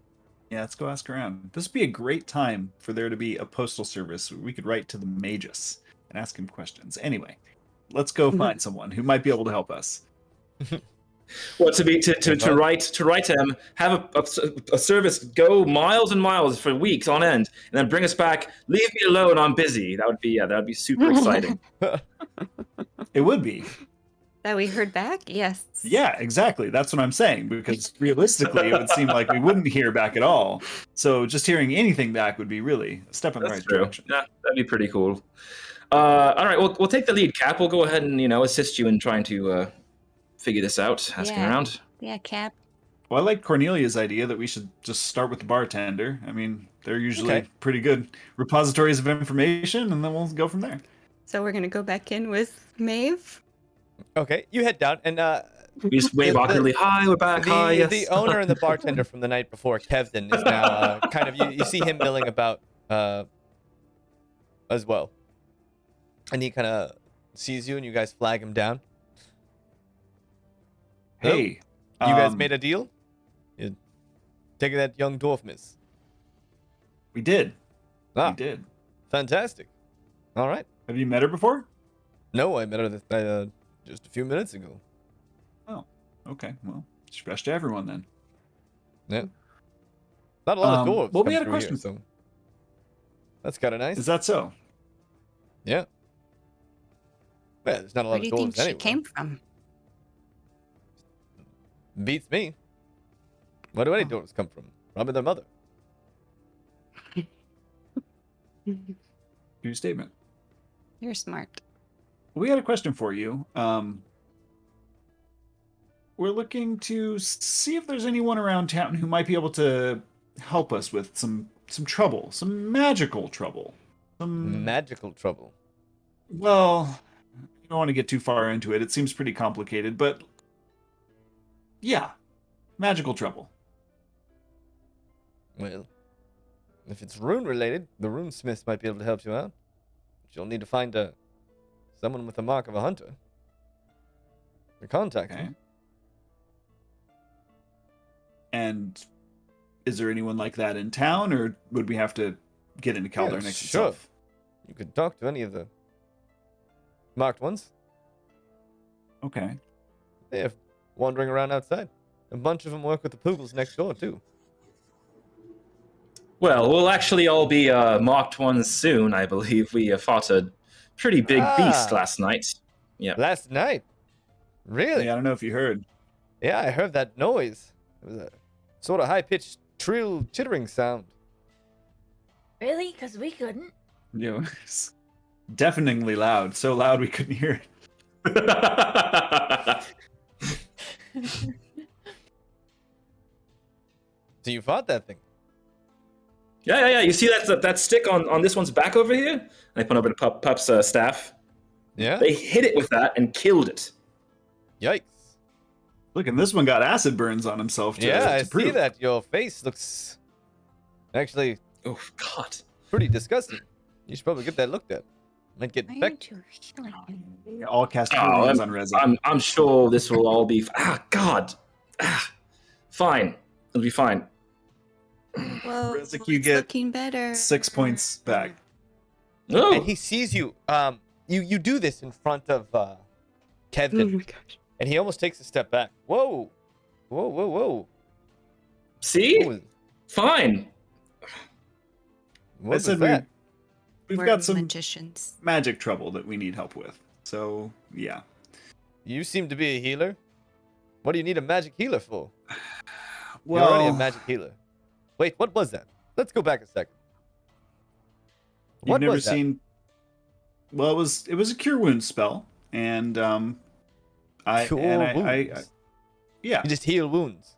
Yeah, let's go ask around. This would be a great time for there to be a postal service where we could write to the Magus and ask him questions. Anyway, let's go find someone who might be able to help us. Well, to write to him, have a service go miles and miles for weeks on end, and then bring us back. Leave me alone. I'm busy. That would be super exciting. It would be. That we heard back? Yes. Yeah, exactly. That's what I'm saying. Because realistically, it would seem like we wouldn't hear back at all. So just hearing anything back would be really a step in the right direction. Yeah, that'd be pretty cool. All right, we'll take the lead, Cap. We'll go ahead and assist you in trying to figure this out, asking around. Yeah, Cap. Well, I like Cornelia's idea that we should just start with the bartender. I mean, they're usually Okay. pretty good repositories of information, and then we'll go from there. So we're gonna go back in with Maeve. Okay, you head down, and We just wave awkwardly. Hi, we're back. Hi, yes. the owner and the bartender from the night before, Kevin, is now kind of you see him milling about as well, and he kind of sees you, and you guys flag him down. Hey, You guys made a deal? You taking that young dwarf, miss? We did. Ah, We did. fantastic. All right. Have you met her before? No, I met her just a few minutes ago. Okay, well, she's fresh to everyone then. Yeah. Not a lot of dwarves. well, we come had a through question. Here, so that's kind of nice. Is that so? Yeah. Well, there's not a lot Where of do you dwarves think she anywhere. came from? Beats me. Where do any Oh. dwarves come from? Probably their mother. True statement. You're smart. We had a question for you. We're looking to see if there's anyone around town who might be able to help us with some trouble, some magical trouble. Magical trouble. Well, I don't want to get too far into it. It seems pretty complicated, but yeah, magical trouble. Well, if it's rune related, the rune smiths might be able to help you out. But you'll need to find someone with the mark of a hunter to contact Okay. you. And is there anyone like that in town, or would we have to get into Calder next sure. itself? You could talk to any of the marked ones. Okay. They're wandering around outside. A bunch of them work with the Poogles next door, too. Well, we'll actually all be marked ones soon, I believe. We fought a pretty big beast last night. Yeah. Last night? Really? Yeah, I don't know if you heard. Yeah, I heard that noise. It was a sort of high-pitched, trill, chittering sound. Really? Because we couldn't. You know, it's deafeningly loud. So loud we couldn't hear it. So you fought that thing? Yeah. You see that stick on this one's back over here? And I put over to Pup's staff. Yeah? They hit it with that and killed it. Yikes. Look, and this one got acid burns on himself. Yeah, I to see prove. that. Your face looks actually Oh, God. pretty disgusting. You should probably get that looked at. Might get Why infected. aren't you healing? All cast Oh, healings on Reza. I'm sure this will all be... God. Fine. It'll be fine. Whoa, Rizik, it's you get looking better. 6 points back. Oh, And he sees you. You do this in front of Oh Kevin, my gosh. and he almost takes a step back. Whoa. see? Whoa. Fine. What I said was that? we've We're got some magicians. magic trouble that we need help with. So yeah. You seem to be a healer. What do you need a magic healer for? You're already a Well, magic healer. Wait, what was that? Let's go back a second. you've What never was that? seen. Well, it was a cure wounds spell, and Cure I wounds. yeah. You just heal wounds.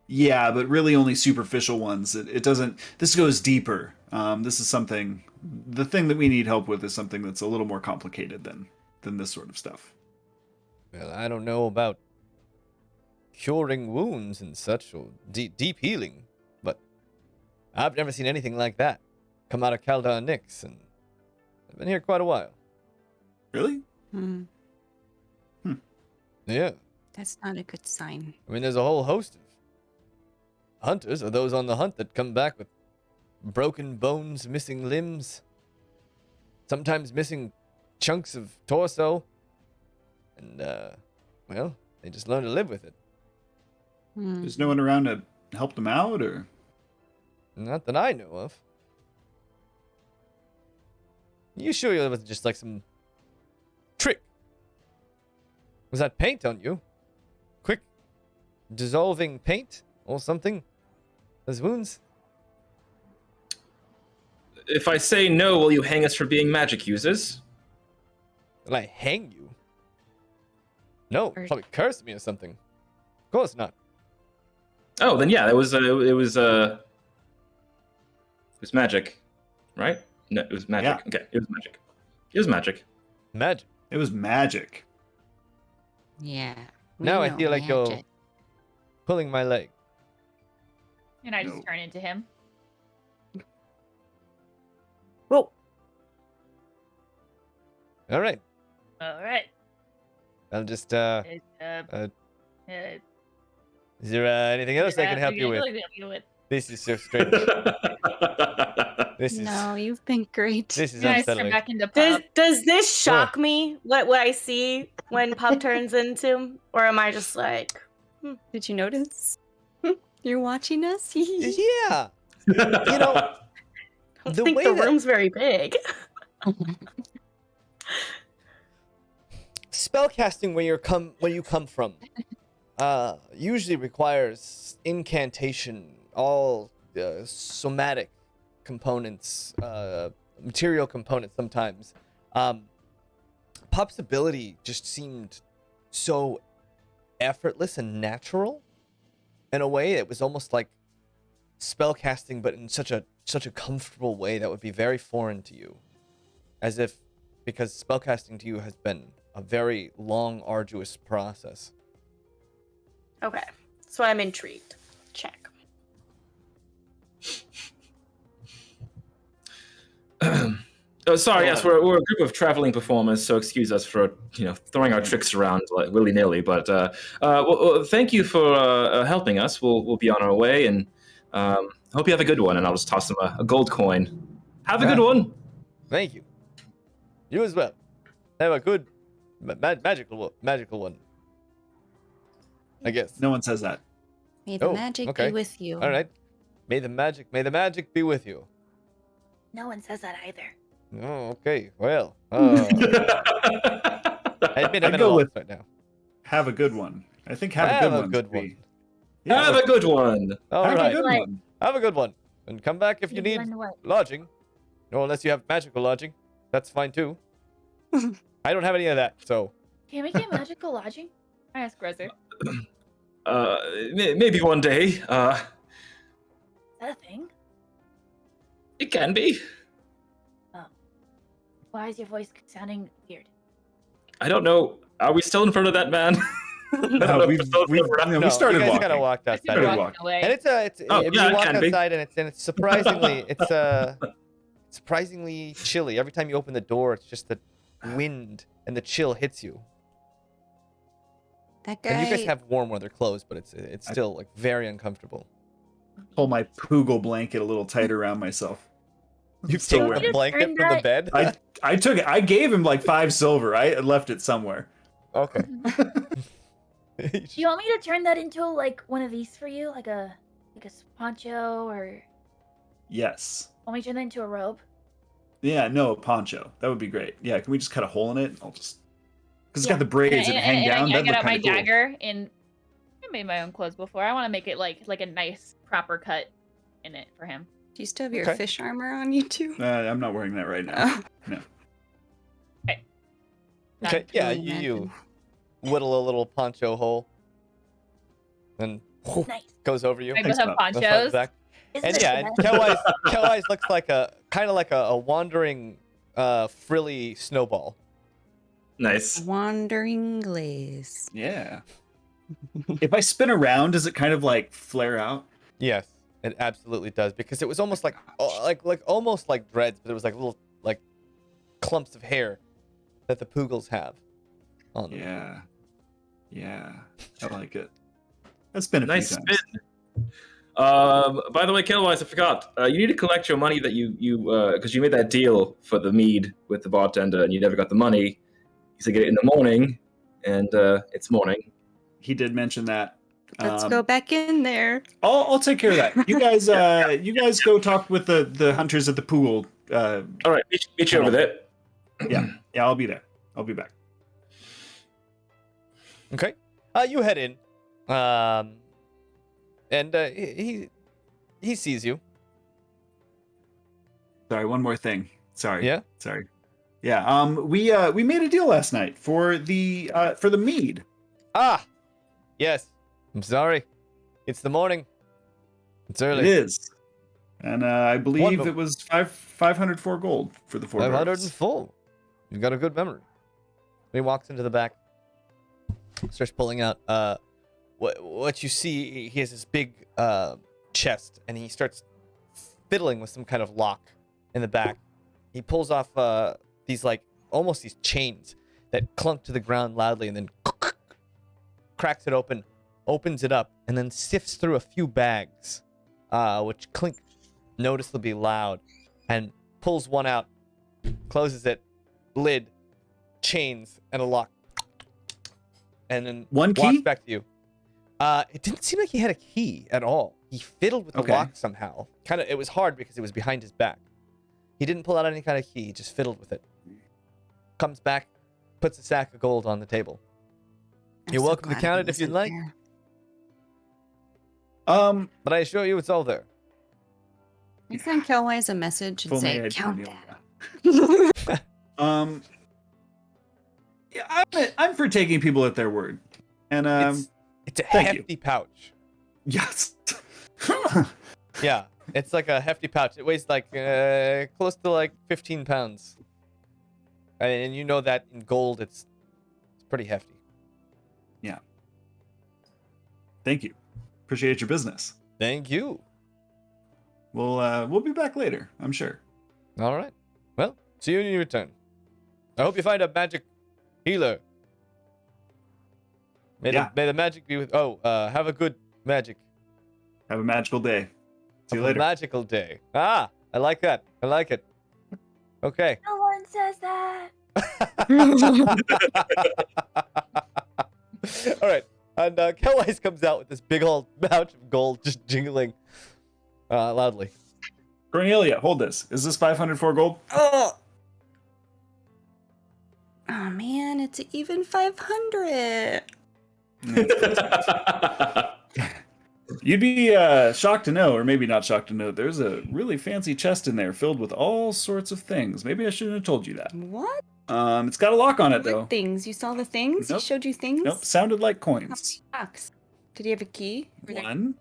Yeah, but really only superficial ones. It doesn't. This goes deeper. This is something. The thing that we need help with is something that's a little more complicated than this sort of stuff. Well, I don't know about curing wounds and such, or deep healing, but I've never seen anything like that come out of Kaldar Nix, and I've been here quite a while. Really? Hmm. Yeah, That's not a good sign. I mean, there's a whole host of hunters, or those on the hunt, that come back with broken bones, missing limbs, sometimes missing chunks of torso, and, well, they just learn to live with it. Hmm. There's no one around to help them out, or Not that I know of. You sure it wasn't just like some trick? Was that paint on you? Quick dissolving paint or something? Those wounds? If I say no, will you hang us for being magic users? Will I hang you? No, Or- probably curse me or something. Of course not. Oh, then yeah, it was magic, right? No, it was magic. Yeah. Okay, it was magic. It was magic. Magic. it was magic. Yeah. Now I know feel like you're magic. pulling my leg. And I just No. turn into him. Whoa. All right. All right. I'll just, It's, is there anything else I can help you with? This is so strange. This is, No, you've been great. this is And I turn unsettling. back into Does Pup. does this shock me? What I see when Pup turns into, or am I just like, Did you notice? You're watching us? Yeah. You know, I don't the think way the that room's very big. spellcasting where you come from usually requires incantation, all somatic components, material components sometimes. Pup's ability just seemed so effortless and natural in a way. It was almost like spellcasting, but in such a comfortable way that would be very foreign to you, as if because spellcasting to you has been a very long, arduous process. Okay, so I'm intrigued. Check. Oh, sorry. Yes, we're a group of traveling performers, so excuse us for throwing our tricks around like willy nilly. But well, thank you for helping us. We'll be on our way, and hope you have a good one. And I'll just toss them a gold coin. Have a good one. Thank you. You as well. Have a good magical one. I guess. No one says that. May the Oh, magic okay. be with you. All right. May the magic be with you. No one says that either. Oh, okay. Well, I admit I'm I'd at a go loss with- right now. Have a good one. I think have, Have a a good, good would be- one. Yeah, Have a good one. All have right. a good Like- one. Have a good one. And come back if you need lodging. Or unless you have magical lodging. That's fine too. I don't have any of that, so. Can we get magical lodging? I asked Rezer. Maybe one day. Is that a thing? It can be. Why is your voice sounding weird? I don't know. Are we still in front of that man? No, we started you guys walking. kind of walked I outside. started Started walking away. And it's Oh, if yeah, you it walk can be. outside and it's surprisingly surprisingly chilly. Every time you open the door, it's just the wind and the chill hits you. That guy. And you guys have warm weather clothes, but it's still like very uncomfortable. Pull my Poogle blanket a little tighter around myself. You've So taken weird. the blanket from the bed. I took it. I gave him like 5 silver. I left it somewhere. Okay. Do you want me to turn that into like one of these for you, like a poncho or Yes. Want me to turn that into a robe? Yeah, no, a poncho. That would be great. Yeah, can we just cut a hole in it? I'll just... Because it's Yeah. got the braids that hang down. I That'd get look out my kind of cool. dagger, and I made my own clothes before. I want to make it like a nice proper cut in it for him. Do you still have your Okay. fish armor on you too? I'm not wearing that right now. No. Okay, yeah, Can only you whittle a little poncho hole, and Nice. goes over you. I Thanks, both have Bob. the front and ponchos. back. Isn't And this yeah, the and best? Kellwise looks like a wandering, frilly snowball. Nice. Wandering glaze. Yeah. If I spin around, does it kind of like flare out? Yes, it absolutely does, because it was almost like almost like dreads, but it was like little like clumps of hair that the Poogles have on them. Yeah. Yeah. I like it. That's been a Nice few times. spin. By the way, Killwise, I forgot. You need to collect your money that you because you made that deal for the mead with the bartender, and you never got the money. You said get it in the morning, and it's morning. He did mention that. Let's go back in there. I'll take care of that. You guys go talk with the hunters at the pool. All right, meet you over there. Yeah, I'll be there. I'll be back. Okay. You head in, and he sees you. Sorry, one more thing. Sorry. Yeah. Sorry. Yeah. We made a deal last night for the mead. Ah, yes. I'm sorry. It's the morning. It's early. It is. And I believe Wonderful. it was 504 gold for the 4 barrels. 504. You've got a good memory. He walks into the back, starts pulling out what you see. He has this big chest, and he starts fiddling with some kind of lock in the back. He pulls off these almost these chains that clunk to the ground loudly, and then cracks it open, opens it up, and then sifts through a few bags, which clink noticeably loud, and pulls one out, closes it, lid, chains, and a lock, and then One walks key? back to you. It didn't seem like he had a key at all. He fiddled with the Okay. lock somehow. It was hard because it was behind his back. He didn't pull out any kind of key. He just fiddled with it. Comes back, puts a sack of gold on the table. You're so welcome to glad count he it if you'd wasn't like. there. But I assure you it's all there. I send Kellwise a message and If only say, I'd count known that. that. Yeah, I'm for taking people at their word. And It's a thank you. hefty pouch. yes. Yeah, it's like a hefty pouch. It weighs close to 15 pounds. And you know that in gold, it's pretty hefty. Thank you. Appreciate your business. Thank you. We'll be back later, I'm sure. All right. Well, see you when you return. I hope you find a magic healer. May the magic be with. Have a good magic. Have a magical day. See you Have a later. magical day. Ah, I like that. I like it. Okay. No one says that. All right. And Kellwise comes out with this big old pouch of gold just jingling loudly. Cornelia, hold this. Is this 504 gold? Oh man, it's an even 500. You'd be shocked to know, or maybe not shocked to know, there's a really fancy chest in there filled with all sorts of things. Maybe I shouldn't have told you that. What? It's got a lock on it, What though. things? You saw the things? Nope. He showed you things? Nope, sounded like How coins. many bucks? Did he have a key? Were there- One,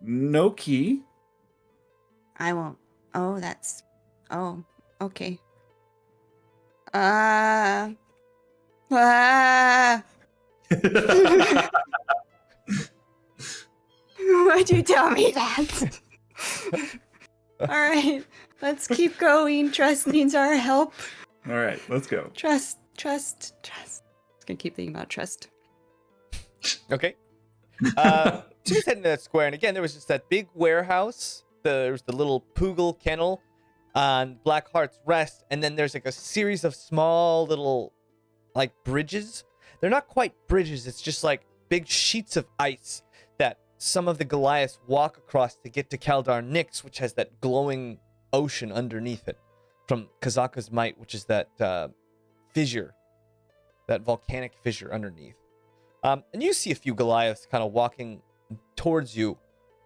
no key. I won't. Oh, that's. Oh, okay. Ah. Why'd you tell me that? All right, let's keep going. Trust needs our help. All right, let's go. Trust. Just gonna keep thinking about trust. Okay. So he's heading to that square, and again, there was just that big warehouse. There was the little Poogle kennel on Blackheart's Rest, and then there's a series of small little bridges. They're not quite bridges. It's just big sheets of ice that some of the Goliaths walk across to get to Kaldar Nyx, which has that glowing ocean underneath it, from Kazaka's Might, which is that fissure, that volcanic fissure underneath. And you see a few Goliaths kind of walking towards you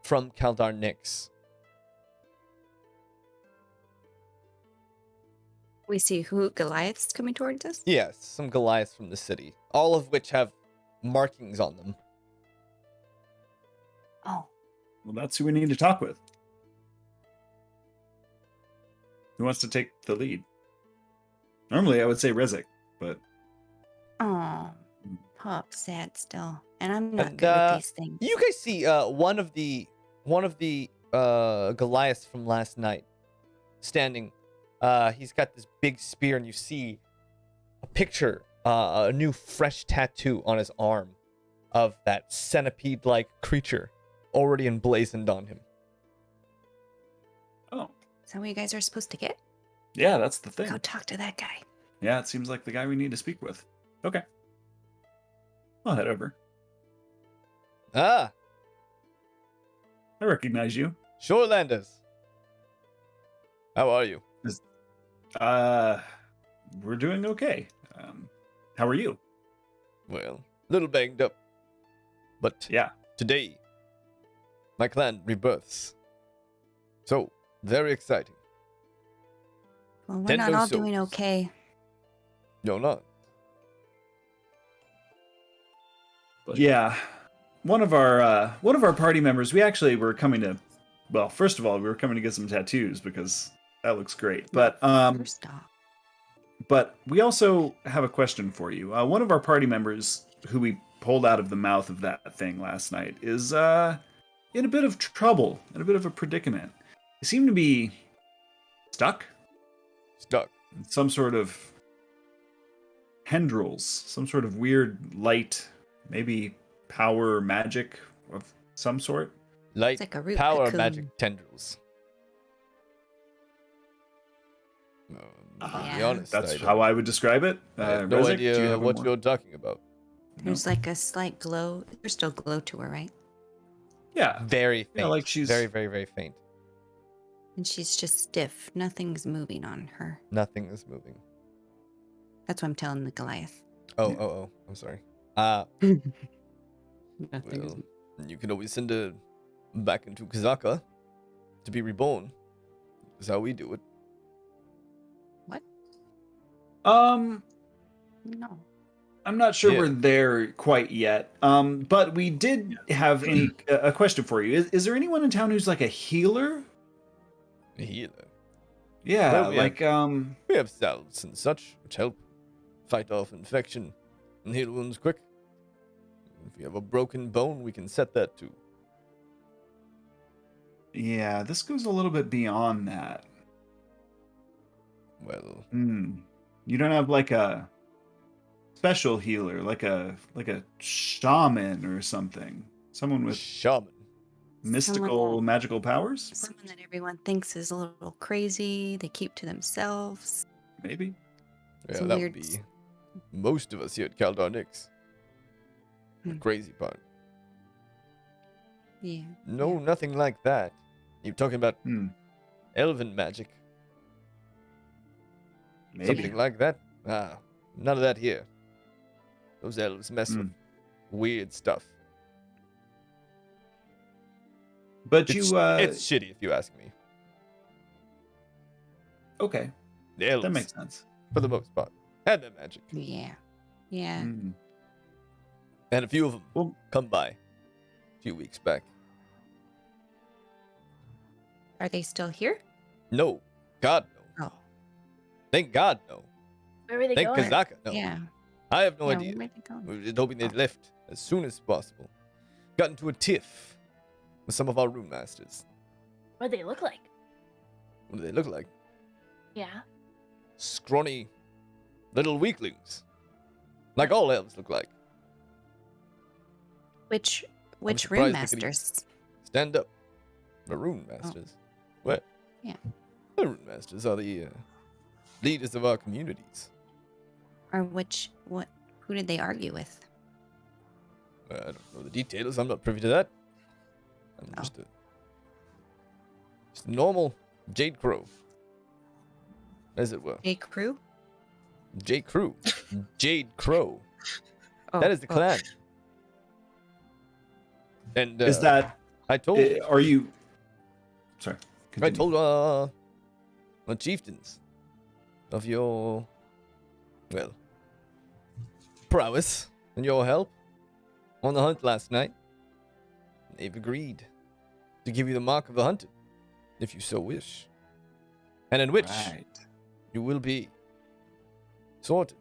from Kaldar Nyx. We see who Goliath's coming towards us? Yes, some Goliaths from the city, all of which have markings on them. Oh. Well, that's who we need to talk with. Who wants to take the lead? Normally, I would say Rezik, but... Oh, Pop's sad still. And I'm not good with these things. You guys see one of the Goliaths from last night standing. He's got this big spear, and you see a picture, a new fresh tattoo on his arm of that centipede-like creature already emblazoned on him. Oh. Is that what you guys are supposed to get? Yeah, that's the thing. Go talk to that guy. Yeah, it seems like the guy we need to speak with. Okay. I'll head over. Ah, I recognize you. Shorelanders. How are you? We're doing okay. How are you? Well, a little banged up. But Yeah. today, my clan rebirths. So, very exciting. Well, we're not Tendo all doing souls. okay. You're not. But Yeah. One of our party members, we actually were coming to, well, first of all, we were coming to get some tattoos because that looks great. But First off. but we also have a question for you. One of our party members who we pulled out of the mouth of that thing last night is in a bit of trouble, in a bit of a predicament. They seem to be stuck Stuck. in some sort of tendrils, some sort of weird light, maybe power or magic of some sort. Light, like a root power, cocoon. magic tendrils. To be Yeah. honest, That's I don't- how I would describe it. I have no Rezik, do you idea have a what more- you're talking about. No? There's like a slight glow. There's still glow to her, right? Yeah. Very faint. Yeah, like she's- very, very, very faint. And she's just stiff. Nothing's moving on her. Nothing is moving. That's what I'm telling the Goliath. Oh, Yeah. I'm sorry. Nothing Well, you can always send her back into Kazaka to be reborn. That's how we do it. No. I'm not sure Yeah. we're there quite yet. But we did have a question for you. Is there anyone in town who's like a healer? A healer. Yeah, Well, yeah. like We have salves and such, which help fight off infection and heal wounds quick. If you have a broken bone, we can set that too. yeah, this goes a little bit beyond that. Well, You don't have like a special healer, like a shaman or something. Someone with shaman. mystical, that- magical powers? Someone that everyone thinks is a little crazy. They keep to themselves. Maybe. Yeah, Some that weird would be most of us here at Kaldar Nyx. The Hmm. crazy part. Yeah. No, nothing like that. You're talking about Hmm. elven magic. Maybe. Something like that? Ah, none of that here. Those elves mess Hmm. with weird stuff. But It's, you it's shitty if you ask me. okay. The elves, That makes sense. for the most part, had their magic. Yeah. Yeah. Mm. And a few of them Well- come by a few weeks back. Are they still here? No, God no. Oh. Thank God no. Where were they Thank going? Kazaka no. Yeah. I have no Yeah, idea. where they going? We were just hoping they Oh. left as soon as possible. Got into a tiff with some of our rune masters. What do they look like? What do they look like? Yeah. Scrawny little weaklings. Like all elves look like. Which rune surprised they could even- masters? Stand up. The rune masters. What? Yeah. The rune masters are the leaders of our communities. Or who did they argue with? I don't know the details. I'm not privy to that. I'm just a normal Jade Crow, as it were. A crew? Jade Crew. Jade Crow. Oh, That is the clan. And Is that? I told Are you? Sorry. I Continue. told the chieftains of your, well, prowess and your help on the hunt last night. They've agreed to give you the mark of the hunted, if you so wish, and in which Right. you will be sorted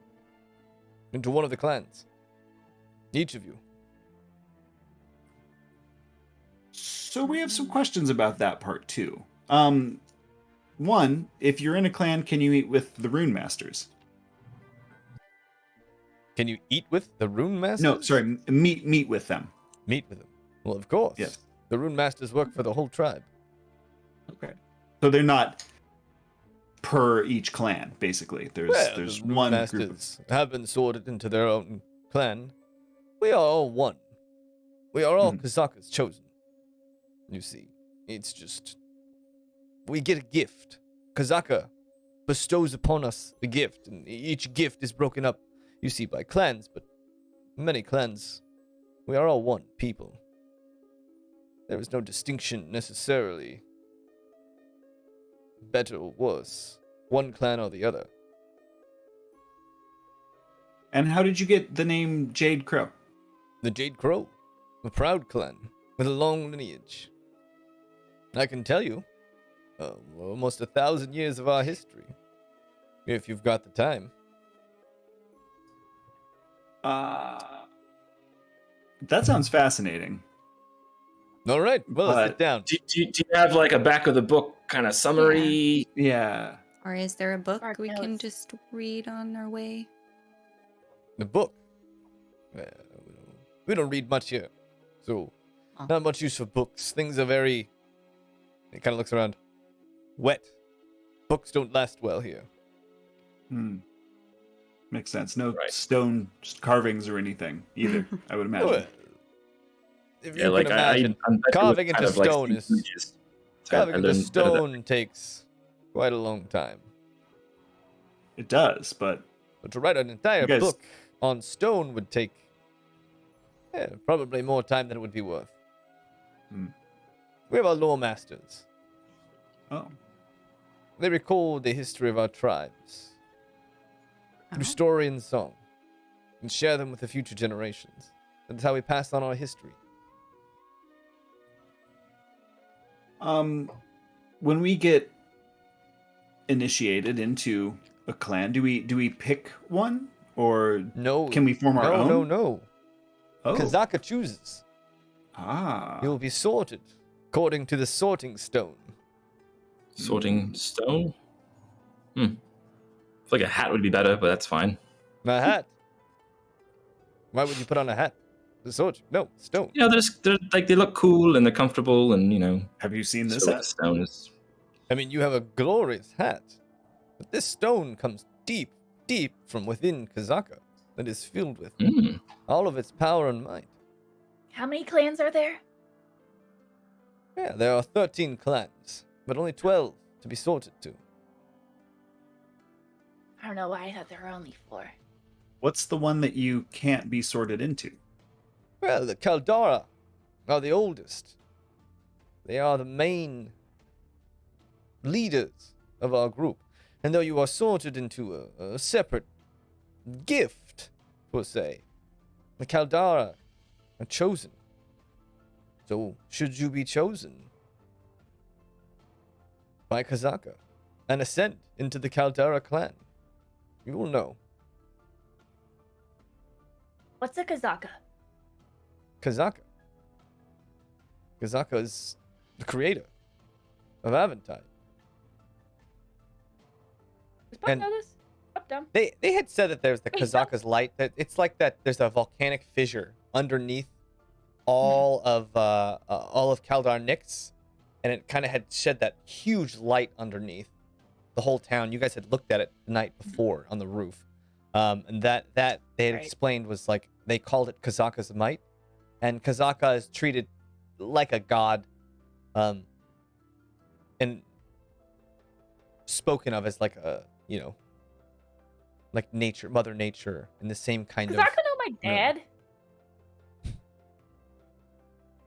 into one of the clans. Each of you. So we have some questions about that part too. One, if you're in a clan, can you meet with the Rune Masters? Can you eat with the Rune Masters? No, sorry, meet with them. Meet with them. Well, of course. Yes. The Rune Masters work for the whole tribe. Okay. So they're not per each clan, basically. There's The Rune one Masters group of... have been sorted into their own clan. We are all one. We are all Kazaka's chosen. You see, it's just we get a gift. Kazaka bestows upon us a gift, and each gift is broken up, you see, by clans, but many clans, we are all one people. There is no distinction necessarily, better or worse, one clan or the other. And how did you get the name Jade Crow? The Jade Crow, a proud clan with a long lineage. I can tell you, almost 1,000 years of our history, if you've got the time. That sounds fascinating. All right, well, let's sit down. Do you have like a back of the book kind of summary? Yeah. Or is there a book Spark we can notes. just read on our way? The book. We don't read much here, so Oh. not much use for books. Things are very. It kind of looks around. Wet. Books don't last well here. Makes sense. No Right. stone carvings or anything either, I would imagine. Well, if Yeah, you like can imagine, I bet it was carving into kind of like stone is- images. carving I into learned a bit of that. stone takes quite a long time. It does, but But to write an entire You guys- book on stone would take probably more time than it would be worth. We have our lore masters. oh, They record the history of our tribes through story and song and share them with the future generations. That's how we pass on our history. when we get initiated into a clan, do we pick one or No. can we form our own? No. Oh. Kazaka chooses. Ah. You will be sorted according to the sorting stone. Sorting stone? I feel like a hat would be better, but that's fine. A hat. Why would you put on a hat? The sort? No, stone. You know, they're like they look cool and they're comfortable, and you know, Have you seen this so hat? the stone is. I mean, you have a glorious hat, but this stone comes deep, deep from within Kazaka that is filled with all of its power and might. How many clans are there? Yeah, there are 13 clans, but only 12 to be sorted to. I don't know why I thought there were only 4. What's the one that you can't be sorted into? Well, the Caldara are the oldest. They are the main leaders of our group. And though you are sorted into a separate gift, per se, the Caldara are chosen. So, should you be chosen by Kazaka and ascend into the Caldara clan, you will know. What's a Kazaka? Kazaka. Kazaka is the creator of Aventide. Does Buck And- know this? Up, down. They had said that there's the Wait, no. Kazaka's light. That it's like that. There's a volcanic fissure underneath all of Kaldar Nyx, and it kind of had shed that huge light underneath the whole town. You guys had looked at it the night before on the roof, and that they had Right. explained was like they called it Kazaka's might, and Kazaka is treated like a god and spoken of as like a, like nature, Mother Nature, in the same kind Does of. Arca know my dad?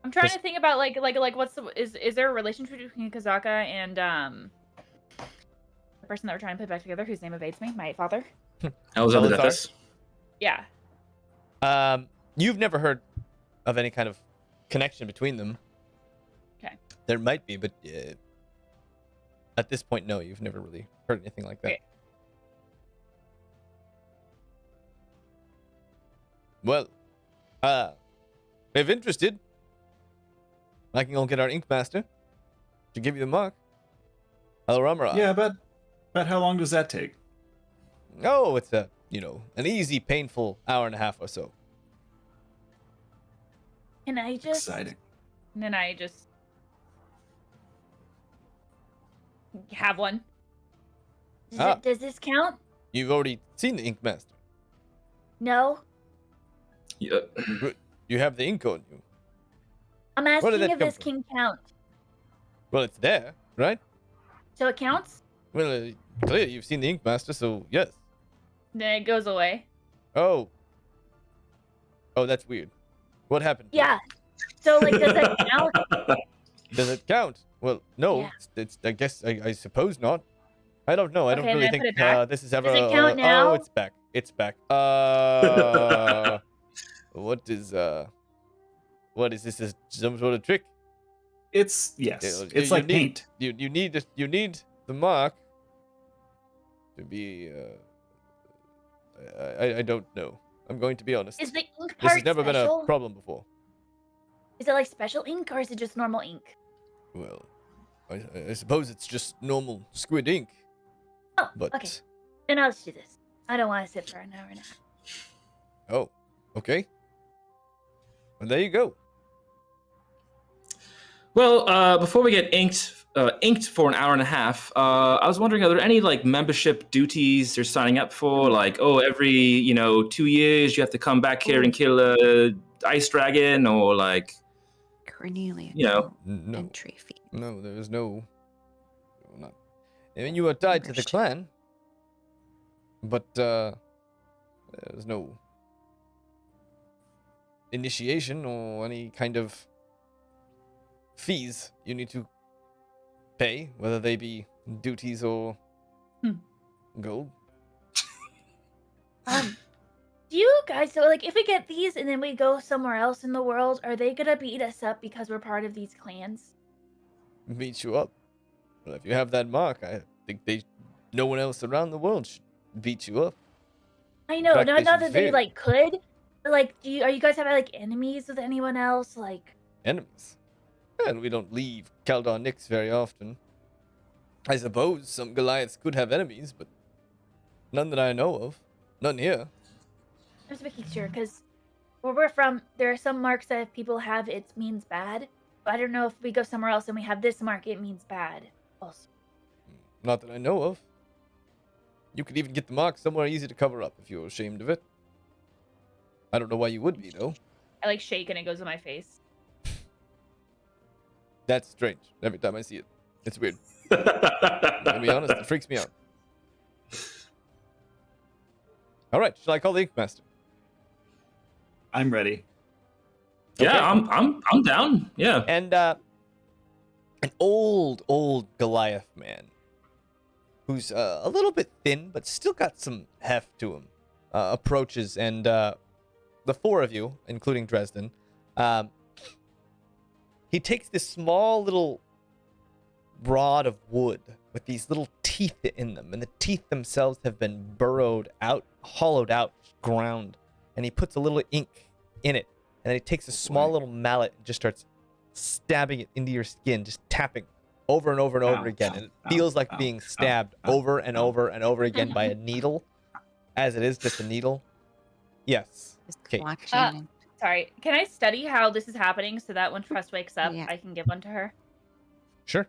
I'm trying to think about like what's is there a relationship between Kazaka and the person that we're trying to put back together whose name evades me, my father? Elizabeth. Yeah. You've never heard of any kind of connection between them. Okay. There might be, but at this point, no, you've never really heard anything like that. Okay. Well, if interested, I can go get our ink master to give you the mark. Alramara. Yeah, but how long does that take? Oh, it's an easy, painful hour and a half or so. Can I just? Exciting. And then I just have one. Does this count? You've already seen the ink master. No. Yeah. You have the ink on you. I'm Where did asking that if come this from? can count. Well, it's there, right? So it counts? Well, clearly you've seen the ink master, so yes. Then it goes away. Oh, that's weird. What happened? Yeah. So like, does that count? Does it count? Well, no. Yeah. It's I guess I suppose not. I don't know. I don't Okay, really then I think put it back. this is ever. Does it count now? Oh, it's back. It's back. What is this? Is some sort of trick? It's yes. You- It's you like need- paint. You need the mark to be. I don't know. I'm going to be honest. Is the ink This part has never been special? a problem before. Is it like special ink or is it just normal ink? Well, I suppose it's just normal squid ink. Oh, But okay. Then I'll just do this. I don't want to sit for an hour and a half. oh, okay. Well, there you go. Well, before we get inked for an hour and a half, I was wondering, are there any like membership duties you're signing up for? Like, every 2 years you have to come back here and kill a ice dragon, or like, Cornelia. No. Entry fee. No, there is no. Not. I mean, you are tied to the Membership. clan, but there's no initiation or any kind of fees you need to pay, whether they be duties or gold. Do you guys, so like if we get these and then we go somewhere else in the world, are they gonna beat us up because we're part of these clans? Beat you up. Well, if you have that mark, I think no one else around the world should beat you up. I know, fact, not, they not should that they fear. like could, but like, are you guys having like enemies with anyone else? Like, Enemies. And we don't leave Kaldar Nix very often. I suppose some Goliaths could have enemies, but none that I know of. None here. I'm just making sure because where we're from, there are some marks that if people have, it means bad. But I don't know if we go somewhere else and we have this mark, it means bad. Also, Not that I know of. You could even get the mark somewhere easy to cover up if you're ashamed of it. I don't know why you would be, though. I like shake and it goes in my face. That's strange. Every time I see it. It's weird. To be honest, it freaks me out. Alright, shall I call the Ink Master? I'm ready. Yeah, I'm down. Yeah. And an old Goliath man who's a little bit thin but still got some heft to him approaches, and the four of you, including Dresden, he takes this small little rod of wood with these little teeth in them, and the teeth themselves have been burrowed out, hollowed out, ground, and he puts a little ink in it, and then he takes a small little mallet and just starts stabbing it into your skin, just tapping over and over and over Ow, again, ow, and it ow, feels like ow, being ow, stabbed ow, over and ow. over and over again by a needle, as it is just a needle. Yes. Just Okay. watching. and- Sorry, can I study how this is happening so that when Trust wakes up, Yeah. I can give one to her? Sure.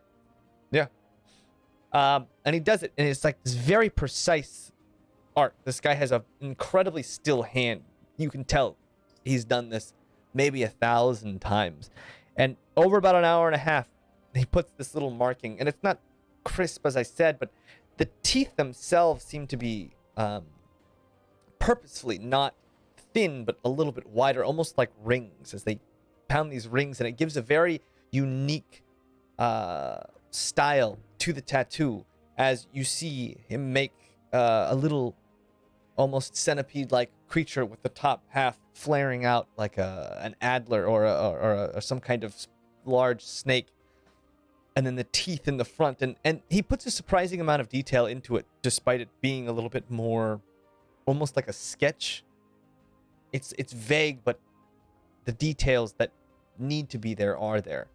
Yeah. And he does it, and it's like this very precise art. This guy has an incredibly still hand. You can tell he's done this maybe 1,000 times. And over about an hour and a half, he puts this little marking, and it's not crisp as I said, but the teeth themselves seem to be purposefully not thin, but a little bit wider, almost like rings as they pound these rings, and it gives a very unique style to the tattoo as you see him make a little almost centipede-like creature with the top half flaring out like an adler or some kind of large snake, and then the teeth in the front, and he puts a surprising amount of detail into it despite it being a little bit more almost like a sketch. It's vague, but the details that need to be there are there,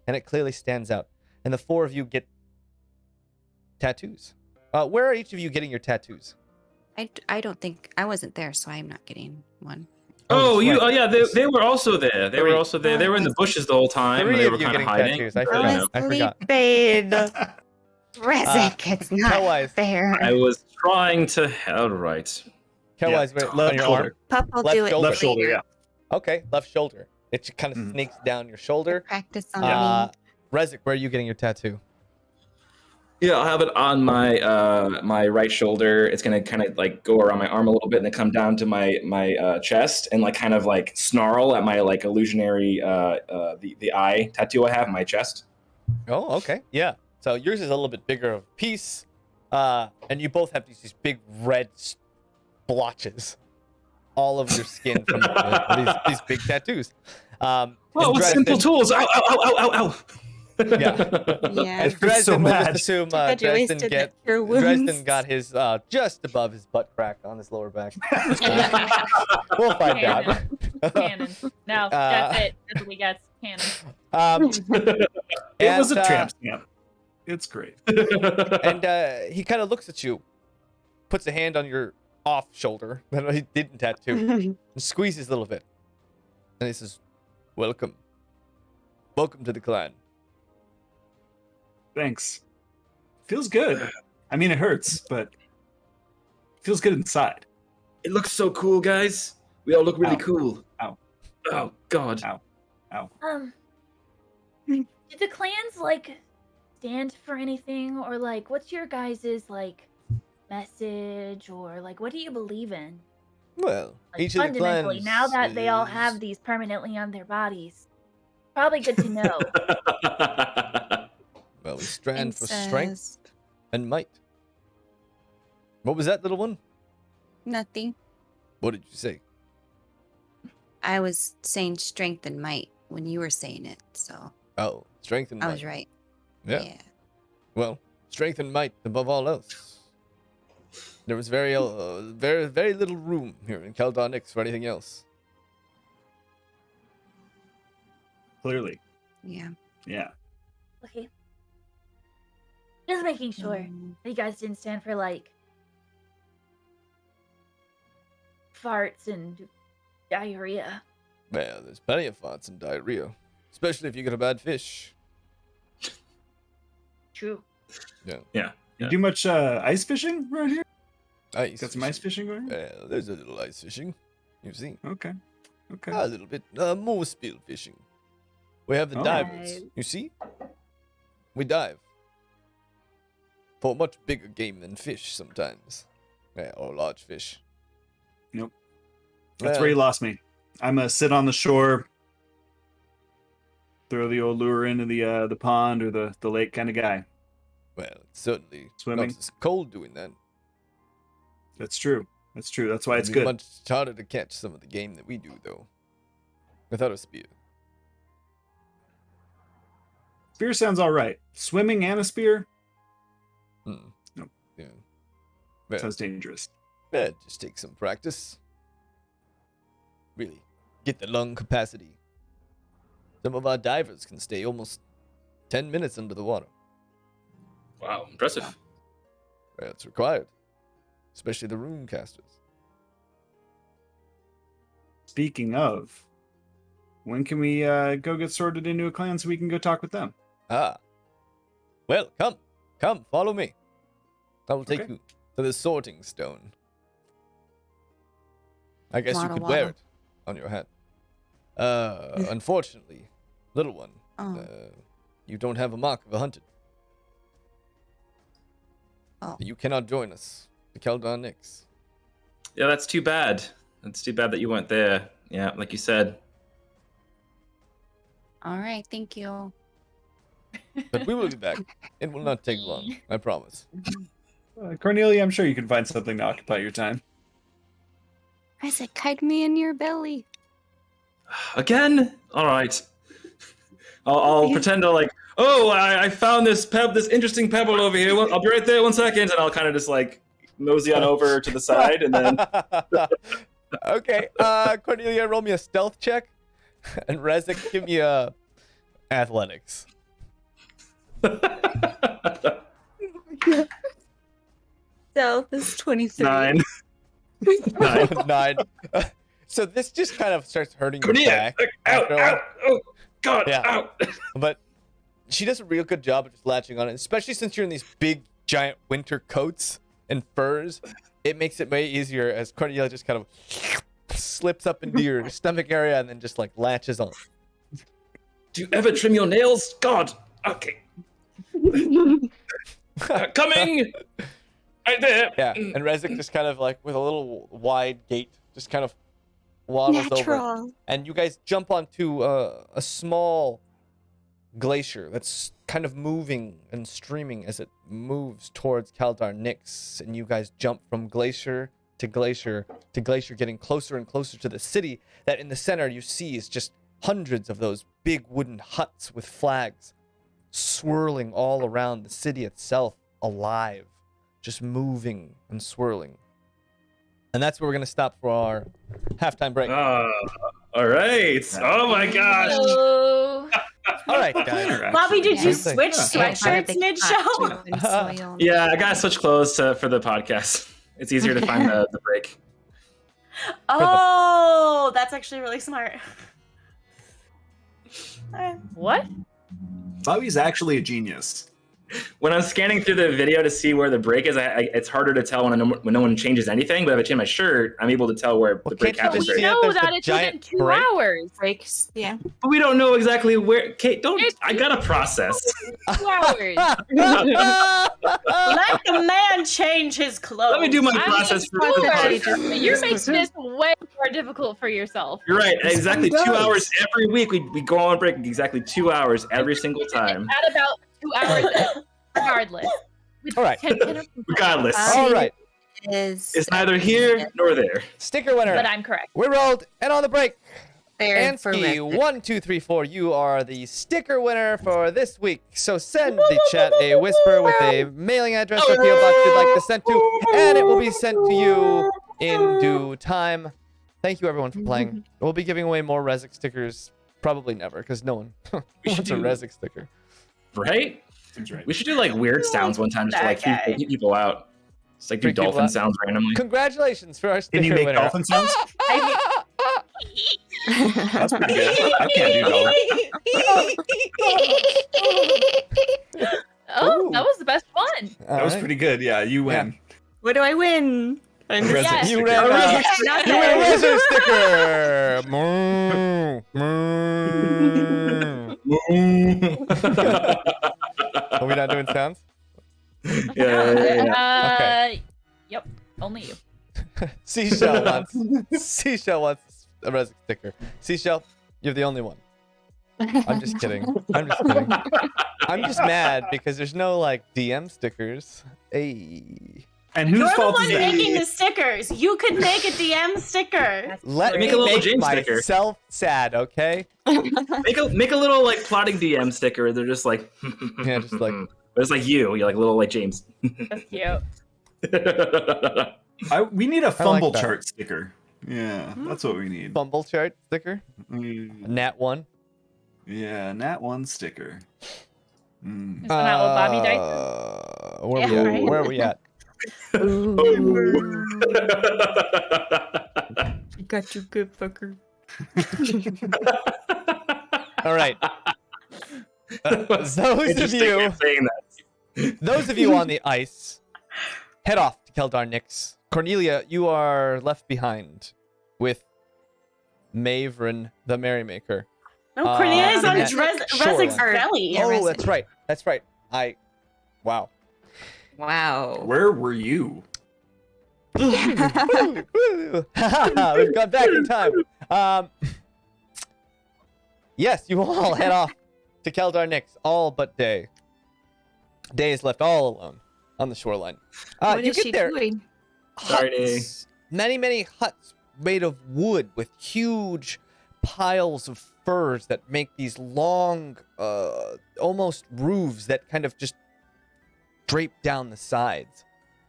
and it clearly stands out. And the four of you get tattoos. Where are each of you getting your tattoos? I don't think I wasn't there, so I'm not getting one. Oh, that's you! right. Oh, yeah. They were also there. They were Three. also there. They were in the bushes the whole time. Three They of were you kind of getting hiding. tattoos. I forgot. I forgot. Sleeping. Rezek, it's not Kellwise. fair. I was trying to. All right. Kellwise, Yeah. on your shoulder. arm. Pup will Left do it shoulder. Left shoulder, later. yeah. Okay, left shoulder. It kind of Mhm. snakes down your shoulder. Practice on me. Rezek, where are you getting your tattoo? Yeah, I'll have it on my my right shoulder. It's gonna kind of like go around my arm a little bit and then come down to my chest and like kind of like snarl at my like illusionary the eye tattoo I have on my chest. Oh, okay. Yeah. So yours is a little bit bigger of a piece. And you both have these big red blotches all over your skin from these big tattoos. Oh, and with simple tools. Ow, ow, ow, ow, ow, ow. Yeah. Yeah. As so Dresden, we'll just mad. assume Glad you Dresden, wasted that cure wounds. Dresden got his just above his butt crack on his lower back. We'll find out. Canon. No, that's it. That's what we got. Canon. It was a and, tramp stamp. It's great. And he kind of looks at you, puts a hand on your off shoulder that he didn't tattoo, and squeezes a little bit. And he says, "Welcome. Welcome to the clan." Thanks. Feels good. I mean, it hurts, but feels good inside. It looks so cool, guys. We all look really Ow. cool. Ow. Oh God. Ow. Do the clans like stand for anything, or like what's your guys' like message, or like what do you believe in? Well, Like, each of the fundamentally, clans now that they all is- have these permanently on their bodies, probably good to know. Well, we stand for strength Incest. and might. What was that, little one? Nothing. What did you say? I was saying strength and might when you were saying it, so Oh, strength and might. I was right. Yeah. Well, strength and might above all else. There was very little room here in Kaldonix for anything else. Clearly. Yeah. Yeah. Okay. Just making sure Mm. that you guys didn't stand for like farts and diarrhea. Well, there's plenty of farts and diarrhea, especially if you get a bad fish. True. You Yeah. do much ice fishing around here? Ice. Got some ice fishing going on? Well, there's a little ice fishing. You see, Okay. Okay. a little bit more spill fishing. We have the Oh. divers. You see, we dive for much bigger game than fish sometimes. Yeah, or large fish. Nope. Well, That's where you lost me. I'm gonna sit on the shore, throw the old lure into the pond or the lake kind of guy. Well, it's certainly Swimming. not as cold doing that. That's true. That's true. That's why It'd it's be good. much harder to catch some of the game that we do, though. Without a spear. Spear sounds all right. Swimming and a spear Hmm. Nope. Yeah. Well, sounds dangerous. yeah, just take some practice. Really, get the lung capacity. Some of our divers can stay almost 10 minutes under the water. Wow, impressive. Well, it's required. Especially the rune casters. Speaking of, when can we go get sorted into a clan so we can go talk with them? Ah. Well, come, follow me. I will take Okay. you to the sorting stone. I guess you Waddle, could wear waddle. it on your hat. Unfortunately, little one, Oh. you don't have a mark of a hunted. Oh. You cannot join us, the Keldar Nyx. Yeah, that's too bad. That's too bad that you weren't there. Yeah, like you said. All right, thank you. But we will be back. It will not take long, I promise. Cornelia, I'm sure you can find something to occupy your time. Isaac, hide me in your belly. Again? All right. I'll pretend to like, oh, I found this interesting pebble over here. I'll be right there 1 second, and I'll kind of just like mosey on over to the side, and then. Okay, Cornelia, roll me a stealth check, and Rezek, give me a athletics. Stealth is 23. 9. 9. So this just kind of starts hurting your Cornelia, back. out, after a while. out, oh, God, Yeah. out. But she does a real good job of just latching on it, especially since you're in these big, giant winter coats and furs. It makes it way easier as Cornelia just kind of slips up into your stomach area and then just like latches on. Do you ever trim your nails? God. Okay. Coming. Right there. Yeah, and Rezek just kind of like with a little wide gait, just kind of waddles over. Natural. And you guys jump onto a small glacier that's kind of moving and streaming as it moves towards Keldar Nyx. And you guys jump from glacier to glacier to glacier, getting closer and closer to the city that in the center you see is just hundreds of those big wooden huts with flags swirling all around the city itself, alive, just moving and swirling. And that's where we're going to stop for our halftime break. All right. Oh my gosh. Oh. All right, guys. Bobby, did you Something. switch sweatshirts mid-show? Yeah, I gotta switch clothes for the podcast. It's easier to find the break. Oh, that's actually really smart. Alright. What? Bobby's actually a genius. When I'm scanning through the video to see where the break is, it's harder to tell when no one changes anything. But if I change my shirt, I'm able to tell where the break can't you happens. just We see that know there's that a it's within giant 2 break? hours. Breaks. Yeah. But we don't know exactly where. Kate, don't. It's I gotta process. 2 hours. Let the man change his clothes. Let me do my I process mean, for the sure, podcast. you're making this way more difficult for yourself. You're right. Exactly 2 does. hours every week. We go on break exactly 2 hours every single time. At about 2 hours, regardless. With All right. 10 minutes- Regardless, All right. it's neither here nor there. Sticker winner. But I'm correct. We rolled, and on the break, Fair for Ansky, Rick. 1, 2, 3, 4. You are the sticker winner for this week. So send the chat a whisper with a mailing address or PO box you'd like to send to, and it will be sent to you in due time. Thank you, everyone, for playing. We'll be giving away more Rezek stickers. Probably never, because no one We should wants a do- Rezek sticker. Right? Seems right. We should do like weird sounds one time just to like That guy. freak people out. Just like do Freak people dolphin out? sounds randomly. Congratulations for our sticker Can you make winner. dolphin sounds? That's pretty good. I can't do dolphin. Oh, Ooh. that was the best one. That was pretty good. Yeah, you win. What do I win? I missed Rezek Yes. You sticker. ran Rezek you win a Rezek sticker. Are we not doing sounds? Yeah. Yep. Only you. Seashell wants a Rezek sticker. Seashell, you're the only one. I'm just kidding. I'm just mad because there's no like DM stickers. Hey. And You're whose the fault one is that? making the stickers. You could make a DM sticker. Let Make me a little make Jaymes sticker. myself sad, okay? Make a little like plotting DM sticker. They're just like Yeah, just like but it's like you're like little like Jaymes. That's cute. We need a fumble that. chart sticker. Yeah, that's what we need. Bumble chart sticker. Mm, Nat 1. yeah, Nat 1 sticker. Mm. Isn't that what Bobby died? Where Yeah, we at? right. Where are we at? Got you good, fucker. All right. Those of Interesting you way of saying Those of you on the ice, head off to Keldar Nyx. Cornelia, you are left behind with Maevrin the Merrymaker. No, Cornelia's on shoreline. Rezik's belly. Yeah, Oh, Rezek. that's right. That's right. Wow. Wow. Where were you? We've gone back in time. Yes, you all head off to Keldar Nyx, all but Daye. Daye is left all alone on the shoreline. What You is get she there. doing? Sorry, Daye. Huts, many huts made of wood with huge piles of furs that make these long, almost roofs that kind of just drape down the sides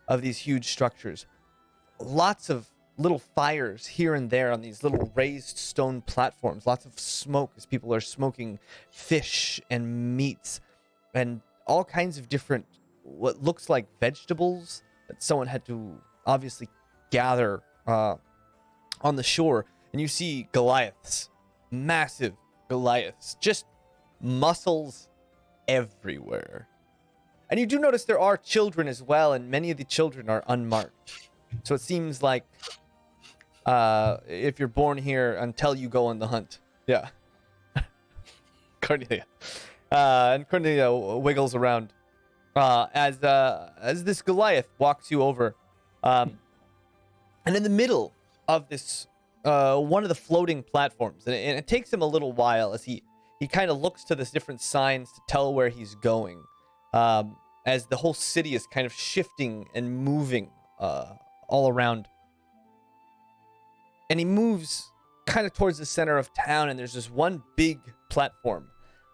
of these huge structures. Lots of little fires here and there on these little raised stone platforms. Lots of smoke as people are smoking fish and meats and all kinds of different, what looks like vegetables that someone had to obviously gather on the shore. And you see Goliaths, massive Goliaths, just muscles everywhere. And you do notice there are children as well, and many of the children are unmarked. So it seems like if you're born here until you go on the hunt. Yeah. Cornelia. And Cornelia wiggles around as this Goliath walks you over. And in the middle of this, one of the floating platforms, and it takes him a little while as he kind of looks to the different signs to tell where he's going. As the whole city is kind of shifting and moving all around. And he moves kind of towards the center of town, and there's this one big platform